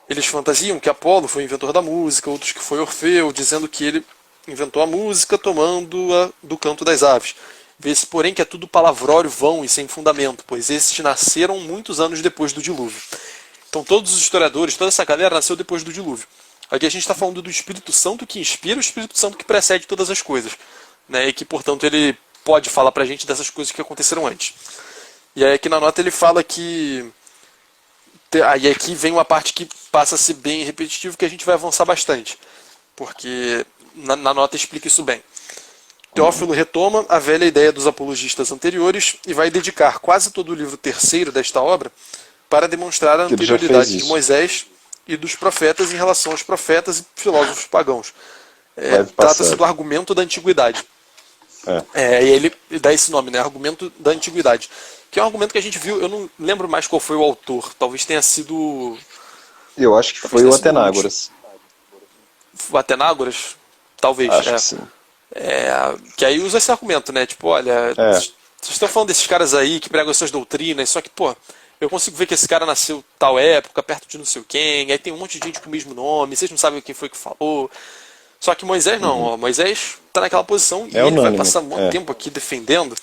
Eles fantasiam que Apolo foi o inventor da música, outros que foi Orfeu, dizendo que ele inventou a música tomando-a do canto das aves. Vê-se, porém, que é tudo palavrório vão e sem fundamento, pois esses nasceram muitos anos depois do dilúvio. Então todos os historiadores, toda essa galera nasceu depois do dilúvio. Aqui a gente está falando do Espírito Santo que inspira, o Espírito Santo que precede todas as coisas, né? E que, portanto, ele pode falar pra gente dessas coisas que aconteceram antes. E aí aqui na nota ele fala que... Aí aqui vem uma parte que passa a ser bem repetitivo, que a gente vai avançar bastante. Porque na nota explica isso bem. Teófilo retoma a velha ideia dos apologistas anteriores e vai dedicar quase todo o livro terceiro desta obra para demonstrar a anterioridade de Moisés e dos profetas em relação aos profetas e filósofos pagãos. Trata-se do argumento da antiguidade. E ele dá esse nome, né? Argumento da antiguidade. Que é um argumento que a gente viu, eu não lembro mais qual foi o autor. Talvez tenha sido... Eu acho que foi o Atenágoras. O Atenágoras? Talvez. Acho que sim. Que aí usa esse argumento, né? Tipo, olha, vocês estão falando desses caras aí que pregam essas doutrinas, só que, pô, eu consigo ver que esse cara nasceu tal época, perto de não sei quem, aí tem um monte de gente com o mesmo nome, vocês não sabem quem foi que falou. Só que Moisés não, ó, Moisés tá naquela posição e ele vai passar muito tempo aqui defendendo.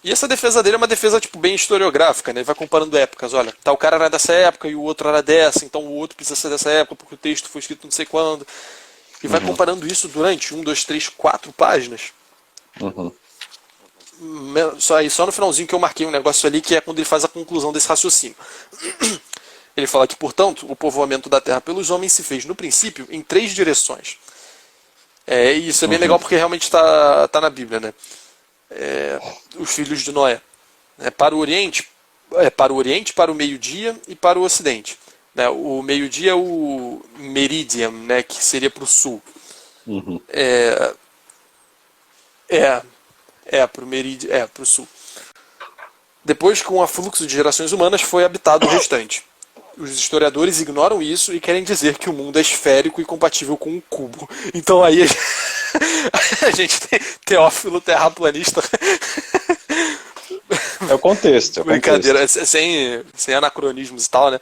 E essa defesa dele é uma defesa tipo bem historiográfica, né? Ele vai comparando épocas, olha, tal cara era dessa época e o outro era dessa, então o outro precisa ser dessa época porque o texto foi escrito não sei quando. E vai comparando isso durante 1, 2, 3, 4 páginas. Só no finalzinho que eu marquei um negócio ali, que é quando ele faz a conclusão desse raciocínio. Ele fala que, portanto, o povoamento da terra pelos homens se fez, no princípio, em 3 direções. E isso é bem legal porque realmente está na Bíblia, né? Os filhos de Noé. Para o Oriente, para o meio-dia e para o Ocidente. Né? O meio-dia é o Meridian, né? Que seria para o sul. Para o Meridian, para o sul. Depois, com o afluxo de gerações humanas, foi habitado o restante. Os historiadores ignoram isso e querem dizer que o mundo é esférico e compatível com um cubo. Então aí a gente tem Teófilo terraplanista. É o contexto. Brincadeira, sem anacronismos e tal, né?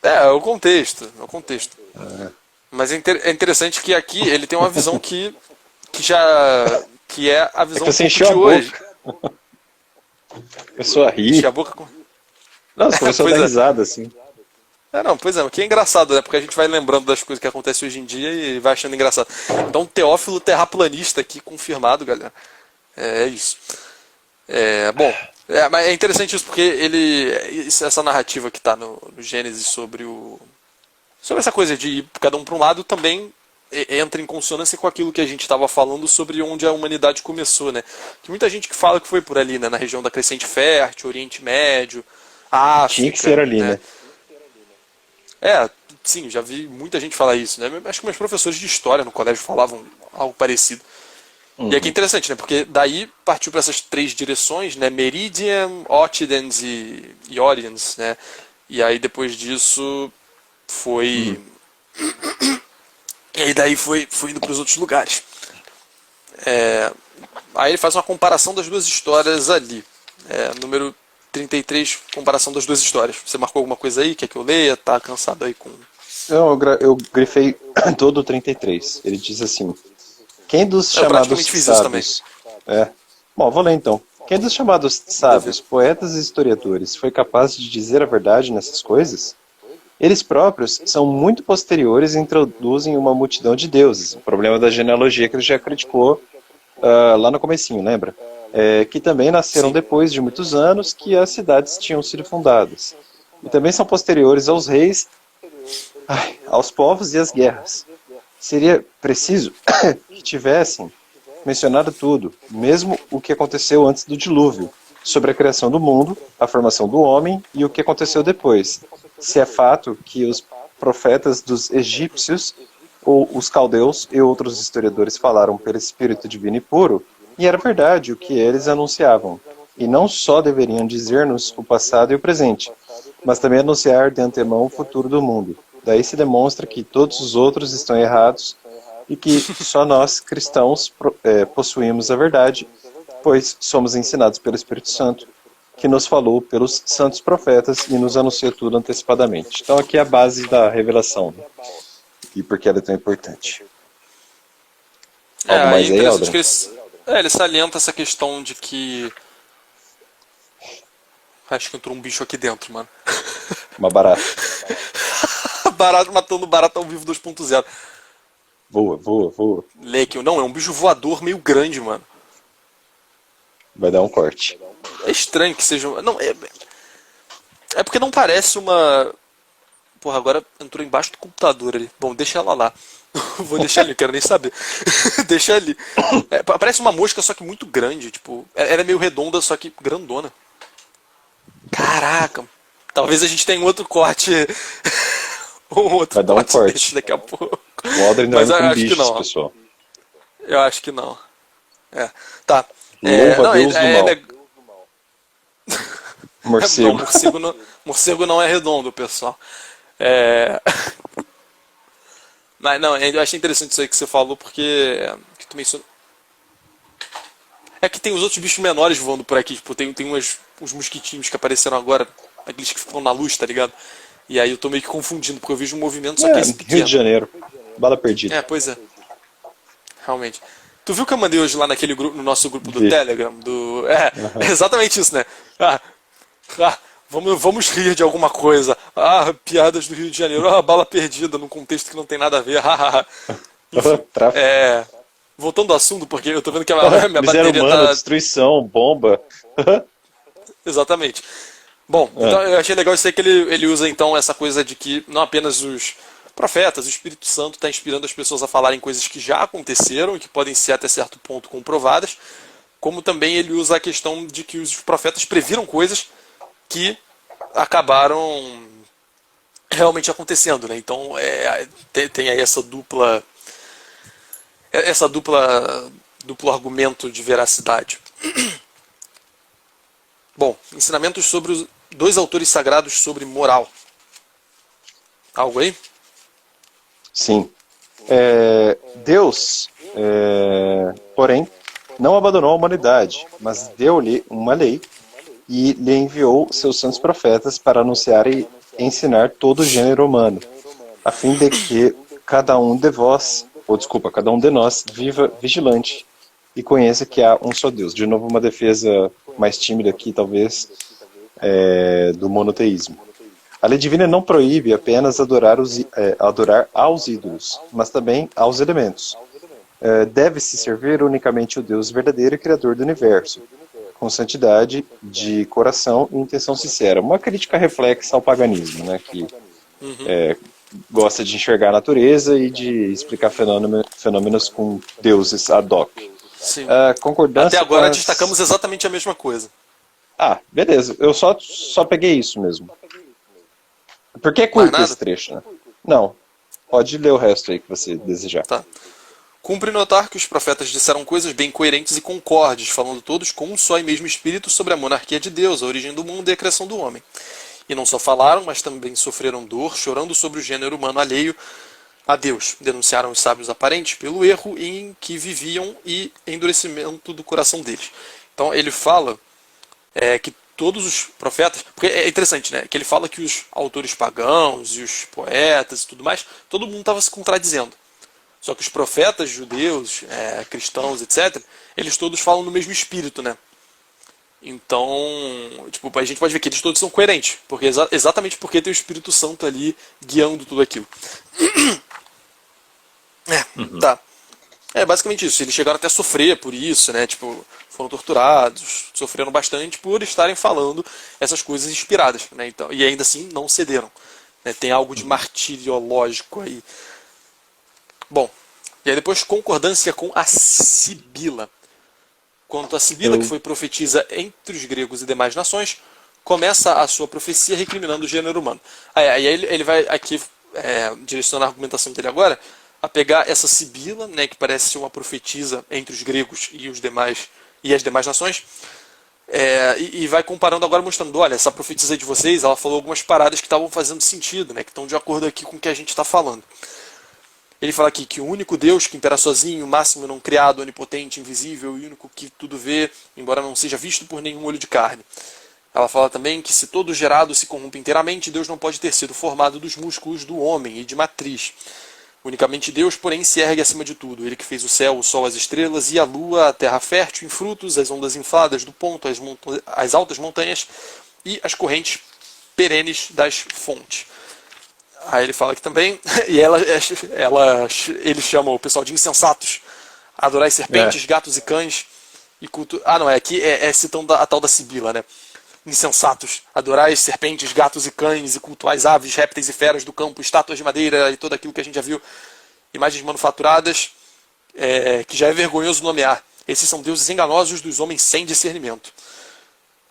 É o contexto. Mas é interessante que aqui ele tem uma visão que é a visão você encheu de hoje. Começou a rir. Encheu a boca com... Não, você começou a dar risada, assim. O que é engraçado, né? Porque a gente vai lembrando das coisas que acontecem hoje em dia e vai achando engraçado. Então, Teófilo terraplanista aqui, confirmado, galera. É isso. Mas é interessante isso, porque essa narrativa que está no Gênesis sobre essa coisa de ir cada um para um lado também entra em consonância com aquilo que a gente estava falando sobre onde a humanidade começou, né? Tem muita gente que fala que foi por ali, né? Na região da Crescente Fértil, Oriente Médio, África. Tinha que ser ali, né? Sim, já vi muita gente falar isso, né? Acho que meus professores de história no colégio falavam algo parecido. E aqui é interessante, né? Porque daí partiu para essas 3 direções, né? Meridian, Occidens e Oriens, né? E aí depois disso foi... E aí daí foi indo para os outros lugares. Aí ele faz uma comparação das 2 histórias ali. Número 33, comparação das 2 histórias. Você marcou alguma coisa aí? Quer que eu leia? Tá cansado aí com... Não, eu grifei todo o 33. Ele diz assim: quem dos chamados sábios... Bom, vou ler então. Quem dos chamados sábios, poetas e historiadores foi capaz de dizer a verdade nessas coisas? Eles próprios são muito posteriores e introduzem uma multidão de deuses. O problema da genealogia que ele já criticou lá no comecinho, lembra? Que também nasceram depois de muitos anos que as cidades tinham sido fundadas. E também são posteriores aos reis, aos povos e às guerras. Seria preciso que tivessem mencionado tudo, mesmo o que aconteceu antes do dilúvio, sobre a criação do mundo, a formação do homem e o que aconteceu depois. Se é fato que os profetas dos egípcios ou os caldeus e outros historiadores falaram pelo Espírito Divino e puro, e era verdade o que eles anunciavam. E não só deveriam dizer-nos o passado e o presente, mas também anunciar de antemão o futuro do mundo. Daí se demonstra que todos os outros estão errados e que só nós, cristãos, possuímos a verdade, pois somos ensinados pelo Espírito Santo, que nos falou pelos santos profetas e nos anuncia tudo antecipadamente. Então aqui é a base da revelação, né? E por que ela é tão importante. Algo Aí mais é aí, interessante Aldrin? que ele salienta essa questão de que. Acho que entrou um bicho aqui dentro, mano. Uma barata. Barato matando barata ao vivo 2.0. Voa, voa, voa. Leque, não, é um bicho voador meio grande, mano. Vai dar um corte. É estranho que seja. Não, é porque não parece uma. Porra, agora entrou embaixo do computador ali. Bom, deixa ela lá. Vou deixar ali, não quero nem saber. Deixa ali. Parece uma mosca, só que muito grande. Tipo, ela é meio redonda, só que grandona. Caraca. Talvez a gente tenha um outro corte. Um outro Vai dar um corte. desse daqui a pouco. O Aldrin Mas dorme eu com acho que bichos, não. pessoal. Eu acho que não. É. Tá. Louva Não, Deus do mal. Não, Morcego. morcego não é redondo, pessoal. É... Mas não, eu achei interessante isso aí que você falou, porque que tu mencionou. É que tem os outros bichos menores voando por aqui, tipo, tem uns mosquitinhos que apareceram agora, aqueles que ficam na luz, tá ligado? E aí eu tô meio que confundindo, porque eu vejo um movimento, só que é esse Rio pequeno. de Janeiro. Bala perdida. Pois é. Realmente. Tu viu que eu mandei hoje lá naquele grupo, no nosso grupo do Vi. Telegram? Exatamente isso, né? Vamos rir de alguma coisa. Piadas do Rio de Janeiro. Bala perdida num contexto que não tem nada a ver. Tráfico. Voltando ao assunto, porque eu tô vendo que a minha Miséria bateria humana, tá... destruição, bomba. Exatamente. Bom, então eu achei legal isso aí que ele usa então essa coisa de que não apenas os profetas, o Espírito Santo está inspirando as pessoas a falarem coisas que já aconteceram e que podem ser até certo ponto comprovadas, como também ele usa a questão de que os profetas previram coisas que acabaram realmente acontecendo, né? Então tem aí duplo argumento de veracidade. Bom, ensinamentos sobre os dois autores sagrados sobre moral. Algo aí? Sim. Deus, porém, não abandonou a humanidade, mas deu-lhe uma lei e lhe enviou seus santos profetas para anunciar e ensinar todo o gênero humano, a fim de que cada um de nós viva vigilante e conheça que há um só Deus. De novo, uma defesa mais tímida aqui, talvez, do monoteísmo. A lei divina não proíbe apenas adorar aos ídolos, mas também aos elementos. Deve-se servir unicamente o Deus verdadeiro e criador do universo, com santidade de coração e intenção sincera. Uma crítica reflexa ao paganismo, né, que gosta de enxergar a natureza e de explicar fenômenos com deuses ad hoc. Sim. Concordância Até agora com as... destacamos exatamente a mesma coisa. Beleza. Eu só peguei isso mesmo. Porque é Mais curto nada? esse trecho, né? Não. Pode ler o resto aí que você desejar. Tá. Cumpre notar que os profetas disseram coisas bem coerentes e concordes, falando todos com um só e mesmo espírito sobre a monarquia de Deus, a origem do mundo e a criação do homem. E não só falaram, mas também sofreram dor, chorando sobre o gênero humano alheio a Deus. Denunciaram os sábios aparentes pelo erro em que viviam e endurecimento do coração deles. Então ele fala que todos os profetas... Porque é interessante, né? Que ele fala que os autores pagãos e os poetas e tudo mais, todo mundo estava se contradizendo. Só que os profetas judeus, cristãos, etc., eles todos falam no mesmo espírito, né? Então, tipo, a gente pode ver que eles todos são coerentes, porque exatamente porque tem o Espírito Santo ali guiando tudo aquilo. Tá. Basicamente isso. Eles chegaram até a sofrer por isso, né? Tipo, foram torturados, sofreram bastante por estarem falando essas coisas inspiradas, né? Então, e ainda assim não cederam. Né? Tem algo de martiriológico aí. Bom, E aí depois concordância com a Sibila. Quanto a Sibila, que foi profetisa entre os gregos e demais nações, começa a sua profecia recriminando o gênero humano. Aí ele vai aqui direcionar a argumentação dele agora a pegar essa Sibila, né, que parece ser uma profetisa entre os gregos e as demais nações, e vai comparando agora, mostrando, olha, essa profetisa de vocês, ela falou algumas paradas que estavam fazendo sentido, né, que estão de acordo aqui com o que a gente está falando. Ele fala aqui que o único Deus que impera sozinho, máximo não criado, onipotente, invisível e único que tudo vê, embora não seja visto por nenhum olho de carne. Ela fala também que se todo gerado se corrompe inteiramente, Deus não pode ter sido formado dos músculos do homem e de matriz. Unicamente Deus, porém, se ergue acima de tudo. Ele que fez o céu, o sol, as estrelas e a lua, a terra fértil em frutos, as ondas infladas do ponto, as altas montanhas e as correntes perenes das fontes. Aí ele fala aqui também, e ele chama o pessoal de insensatos, adorar serpentes, gatos e cães, e culto... aqui citando a tal da Sibila, né? Insensatos, adorais serpentes, gatos e cães, e cultuais aves, répteis e feras do campo, estátuas de madeira e tudo aquilo que a gente já viu, imagens manufaturadas, que já é vergonhoso nomear. Esses são deuses enganosos dos homens sem discernimento.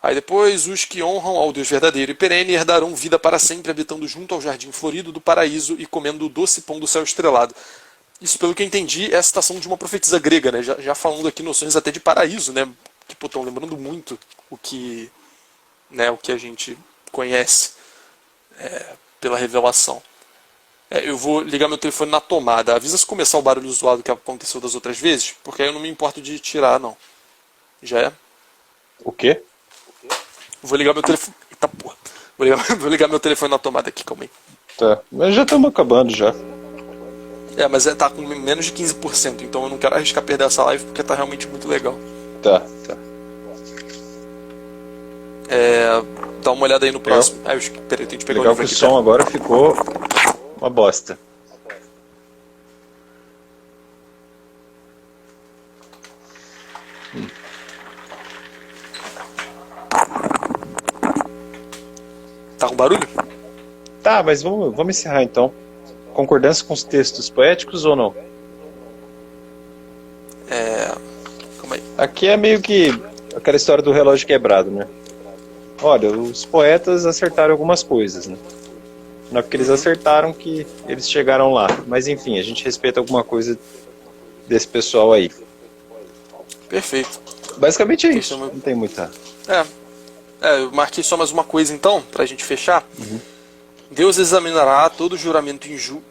Aí depois, os que honram ao Deus verdadeiro e perene herdarão vida para sempre, habitando junto ao jardim florido do paraíso e comendo o doce pão do céu estrelado. Isso, pelo que eu entendi, é a citação de uma profetisa grega, né? Já falando aqui noções até de paraíso, né? Que estão lembrando muito o que a gente conhece pela revelação. Eu vou ligar meu telefone na tomada. Avisa se começar o barulho zoado que aconteceu das outras vezes, porque aí eu não me importo de tirar, não. Já é? O quê? Vou ligar meu telefone. Eita porra. Vou ligar meu telefone na tomada aqui, calma aí. Tá, mas já estamos acabando já. Mas tá com menos de 15%, então eu não quero arriscar perder essa live porque tá realmente muito legal. Tá. Dá uma olhada aí no próximo. Peraí, eu tenho que pegar legal o livro que aqui. o som agora ficou uma bosta. Tá com barulho? Tá, mas vamos encerrar então. Concordância com os textos poéticos ou não? Calma aí. Aqui é meio que aquela história do relógio quebrado, né? Olha, os poetas acertaram algumas coisas, né? Não é porque eles acertaram que eles chegaram lá. Mas enfim, a gente respeita alguma coisa desse pessoal aí. Perfeito. Basicamente é isso. Não tem muita... eu marquei só mais uma coisa então, pra gente fechar. Deus examinará todo juramento injusto.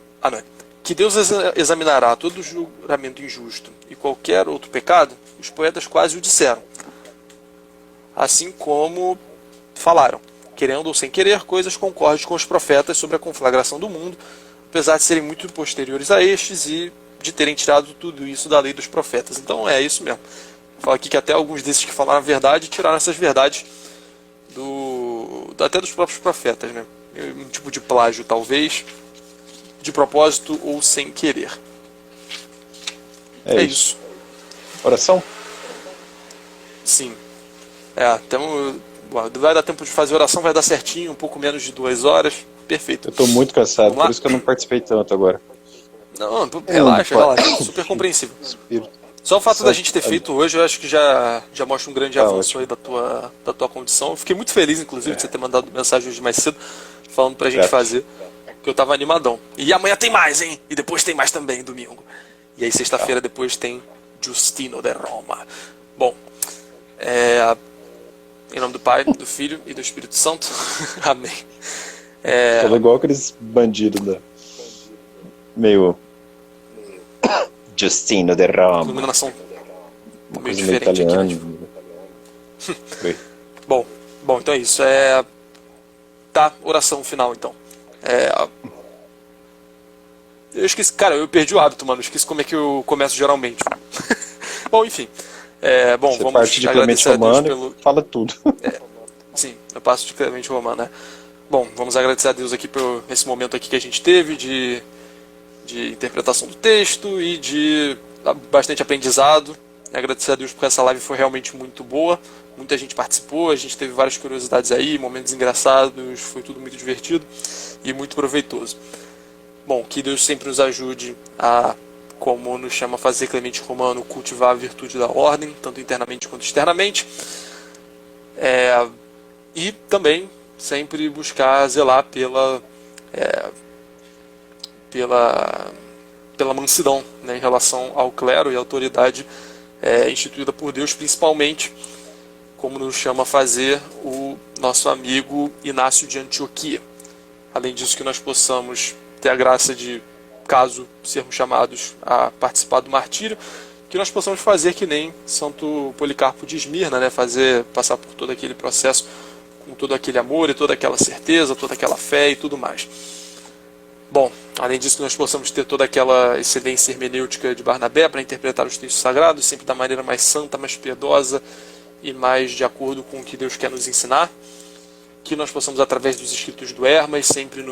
Que Deus examinará todo juramento injusto e qualquer outro pecado, os poetas quase o disseram. Assim como falaram, querendo ou sem querer, coisas concordes com os profetas sobre a conflagração do mundo, apesar de serem muito posteriores a estes e de terem tirado tudo isso da lei dos profetas. Então é isso mesmo. Fala aqui que até alguns desses que falaram a verdade tiraram essas verdades até dos próprios profetas, né? Um tipo de plágio, talvez, de propósito ou sem querer. É isso. Oração? Sim. Vai dar tempo de fazer oração, vai dar certinho, um pouco menos de 2 horas. Perfeito. Eu tô muito cansado, por isso que eu não participei tanto agora. Não, relaxa. Super compreensível. Só o fato da gente ter feito hoje, eu acho que já mostra um grande avanço aí da tua condição. Eu fiquei muito feliz, inclusive, de você ter mandado mensagem hoje mais cedo, falando pra gente fazer, porque eu tava animadão. E amanhã tem mais, hein? E depois tem mais também, domingo. E aí sexta-feira depois tem Justino de Roma. Bom, em nome do Pai, do Filho e do Espírito Santo. Amém. Falou igual aqueles bandidos meio... Justino de Roma. Iluminação meio Meio diferente italiano. aqui, né? Bom, então é isso. Oração final então. Eu esqueci, cara, eu perdi o hábito, mano. Eu esqueci como é que eu começo geralmente. Bom, enfim. Você vamos parte de Clemente Romano e fala tudo. Sim, eu passo de Clemente Romano, né? Bom, vamos agradecer a Deus aqui por esse momento aqui que a gente teve de interpretação do texto e de bastante aprendizado. Agradecer a Deus porque essa live foi realmente muito boa. Muita gente participou, a gente teve várias curiosidades aí, momentos engraçados, foi tudo muito divertido e muito proveitoso. Bom, que Deus sempre nos ajude a como nos chama a fazer Clemente Romano, cultivar a virtude da ordem, tanto internamente quanto externamente. E também sempre buscar zelar pela mansidão, né, em relação ao clero e à autoridade instituída por Deus, principalmente como nos chama a fazer o nosso amigo Inácio de Antioquia. Além disso, que nós possamos ter a graça de, caso sermos chamados a participar do martírio, que nós possamos fazer que nem Santo Policarpo de Esmirna, né, passar por todo aquele processo com todo aquele amor e toda aquela certeza, toda aquela fé e tudo mais. Bom, além disso, que nós possamos ter toda aquela excelência hermenêutica de Barnabé para interpretar os textos sagrados, sempre da maneira mais santa, mais piedosa e mais de acordo com o que Deus quer nos ensinar. Que nós possamos, através dos escritos do Hermas, sempre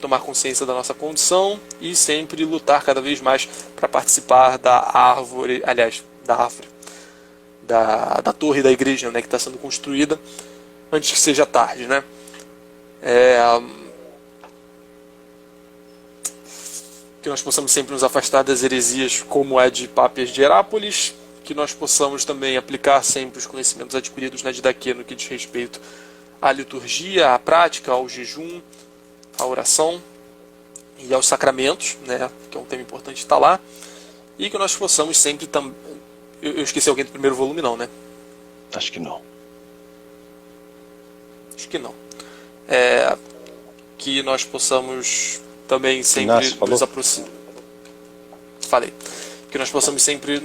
tomar consciência da nossa condição e sempre lutar cada vez mais para participar da torre da igreja, né, que está sendo construída, antes que seja tarde, né? Que nós possamos sempre nos afastar das heresias, como é de Pápias de Herápolis, que nós possamos também aplicar sempre os conhecimentos adquiridos na Didaquê no que diz respeito à liturgia, à prática, ao jejum, à oração e aos sacramentos, né, que é um tema importante estar lá, e que nós possamos sempre também... Eu esqueci alguém do primeiro volume, não, né? Acho que não. Acho que não. Que nós possamos também sempre nos aproximar. Falei. Que nós possamos sempre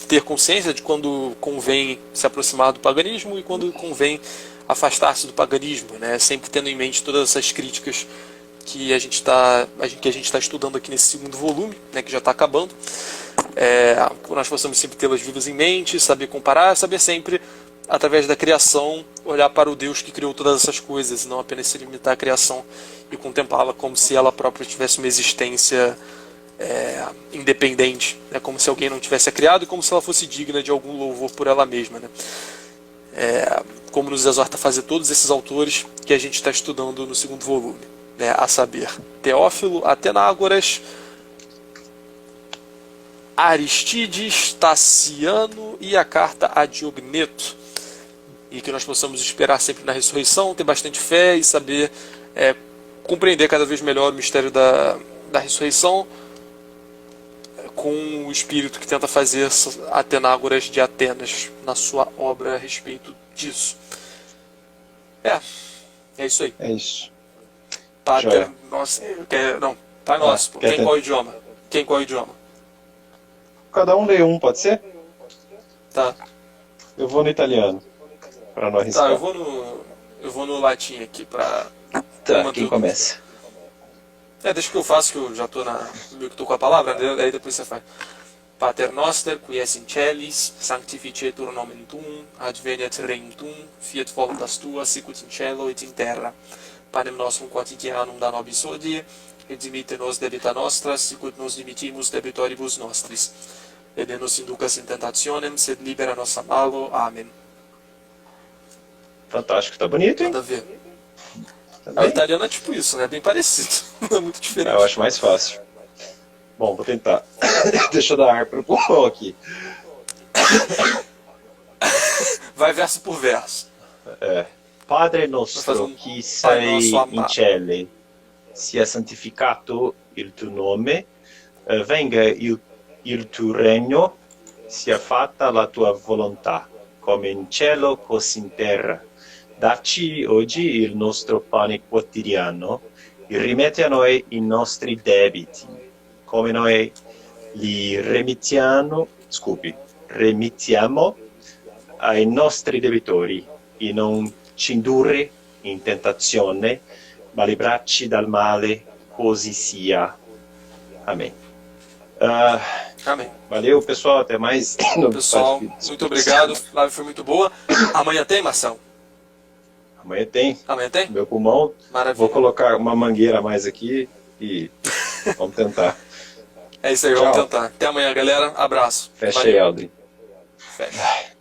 ter consciência de quando convém se aproximar do paganismo e quando convém afastar-se do paganismo, né? Sempre tendo em mente todas essas críticas que a gente está estudando aqui nesse segundo volume, né, que já está acabando. Que nós possamos sempre tê-las vivas em mente, saber comparar, saber sempre, através da criação, olhar para o Deus que criou todas essas coisas, não apenas se limitar à criação e contemplá-la como se ela própria tivesse uma existência independente, né? Como se alguém não tivesse a criado e como se ela fosse digna de algum louvor por ela mesma, né? Como nos exorta a fazer todos esses autores que a gente está estudando no segundo volume, né? A saber, Teófilo, Atenágoras, Aristides, Taciano e a carta a Diogneto. E que nós possamos esperar sempre na ressurreição, ter bastante fé e saber compreender cada vez melhor o mistério da ressurreição, com o espírito que tenta fazer Atenágoras de Atenas na sua obra a respeito disso. É isso aí. É isso. Pater Nosso. Não, Pai Nosso. Qual idioma? Qual idioma? Cada um lê um, pode ser? Tá. Eu vou no italiano, para não arriscar. Tá, eu vou no latim aqui, para... Tá, quem começa? Deixa que eu faço, que eu já estou meio que tô com a palavra, aí depois você faz. Pater noster, qui es in celis, sanctificetur nomen tuum, adveniat regnum tuum, fiat voluntas tua, sicut in cielo et in terra. Panem nostrum quotidianum da nobis hodie, et dimitte nos debita nostra, sicut nos dimittimus debitoribus nostris. Et ne nos inducas in tentationem, sed libera nos a malo. Amém. Fantástico, tá bonito, hein? Nada a ver. O italiano é tipo isso, né? Bem parecido. Não é muito diferente. Eu acho mais fácil. Bom, vou tentar. Deixa eu dar ar pro pulmão aqui. Vai verso por verso. Padre nostro, qui sei in cieli, sia santificato il tuo nome, venga il tuo regno, sia fatta la tua volontà, come in cielo così in terra. Dacci oggi il nostro pane quotidiano e rimetti a noi i nostri debiti, come noi li remittiamo ai nostri debitori, e non ci indurre in tentazione, ma librarci dal male, così sia. Amém. Amém. Valeu, pessoal. Até mais. Pessoal, muito obrigado. A live foi muito boa. Amanhã tem, Marcelo? Amanhã tem. Amanhã tem? Meu pulmão. Maravilha. Vou colocar uma mangueira a mais aqui e vamos tentar. É isso aí, vamos tentar. Até amanhã, galera. Abraço. Fecha aí, Aldrin. Fecha.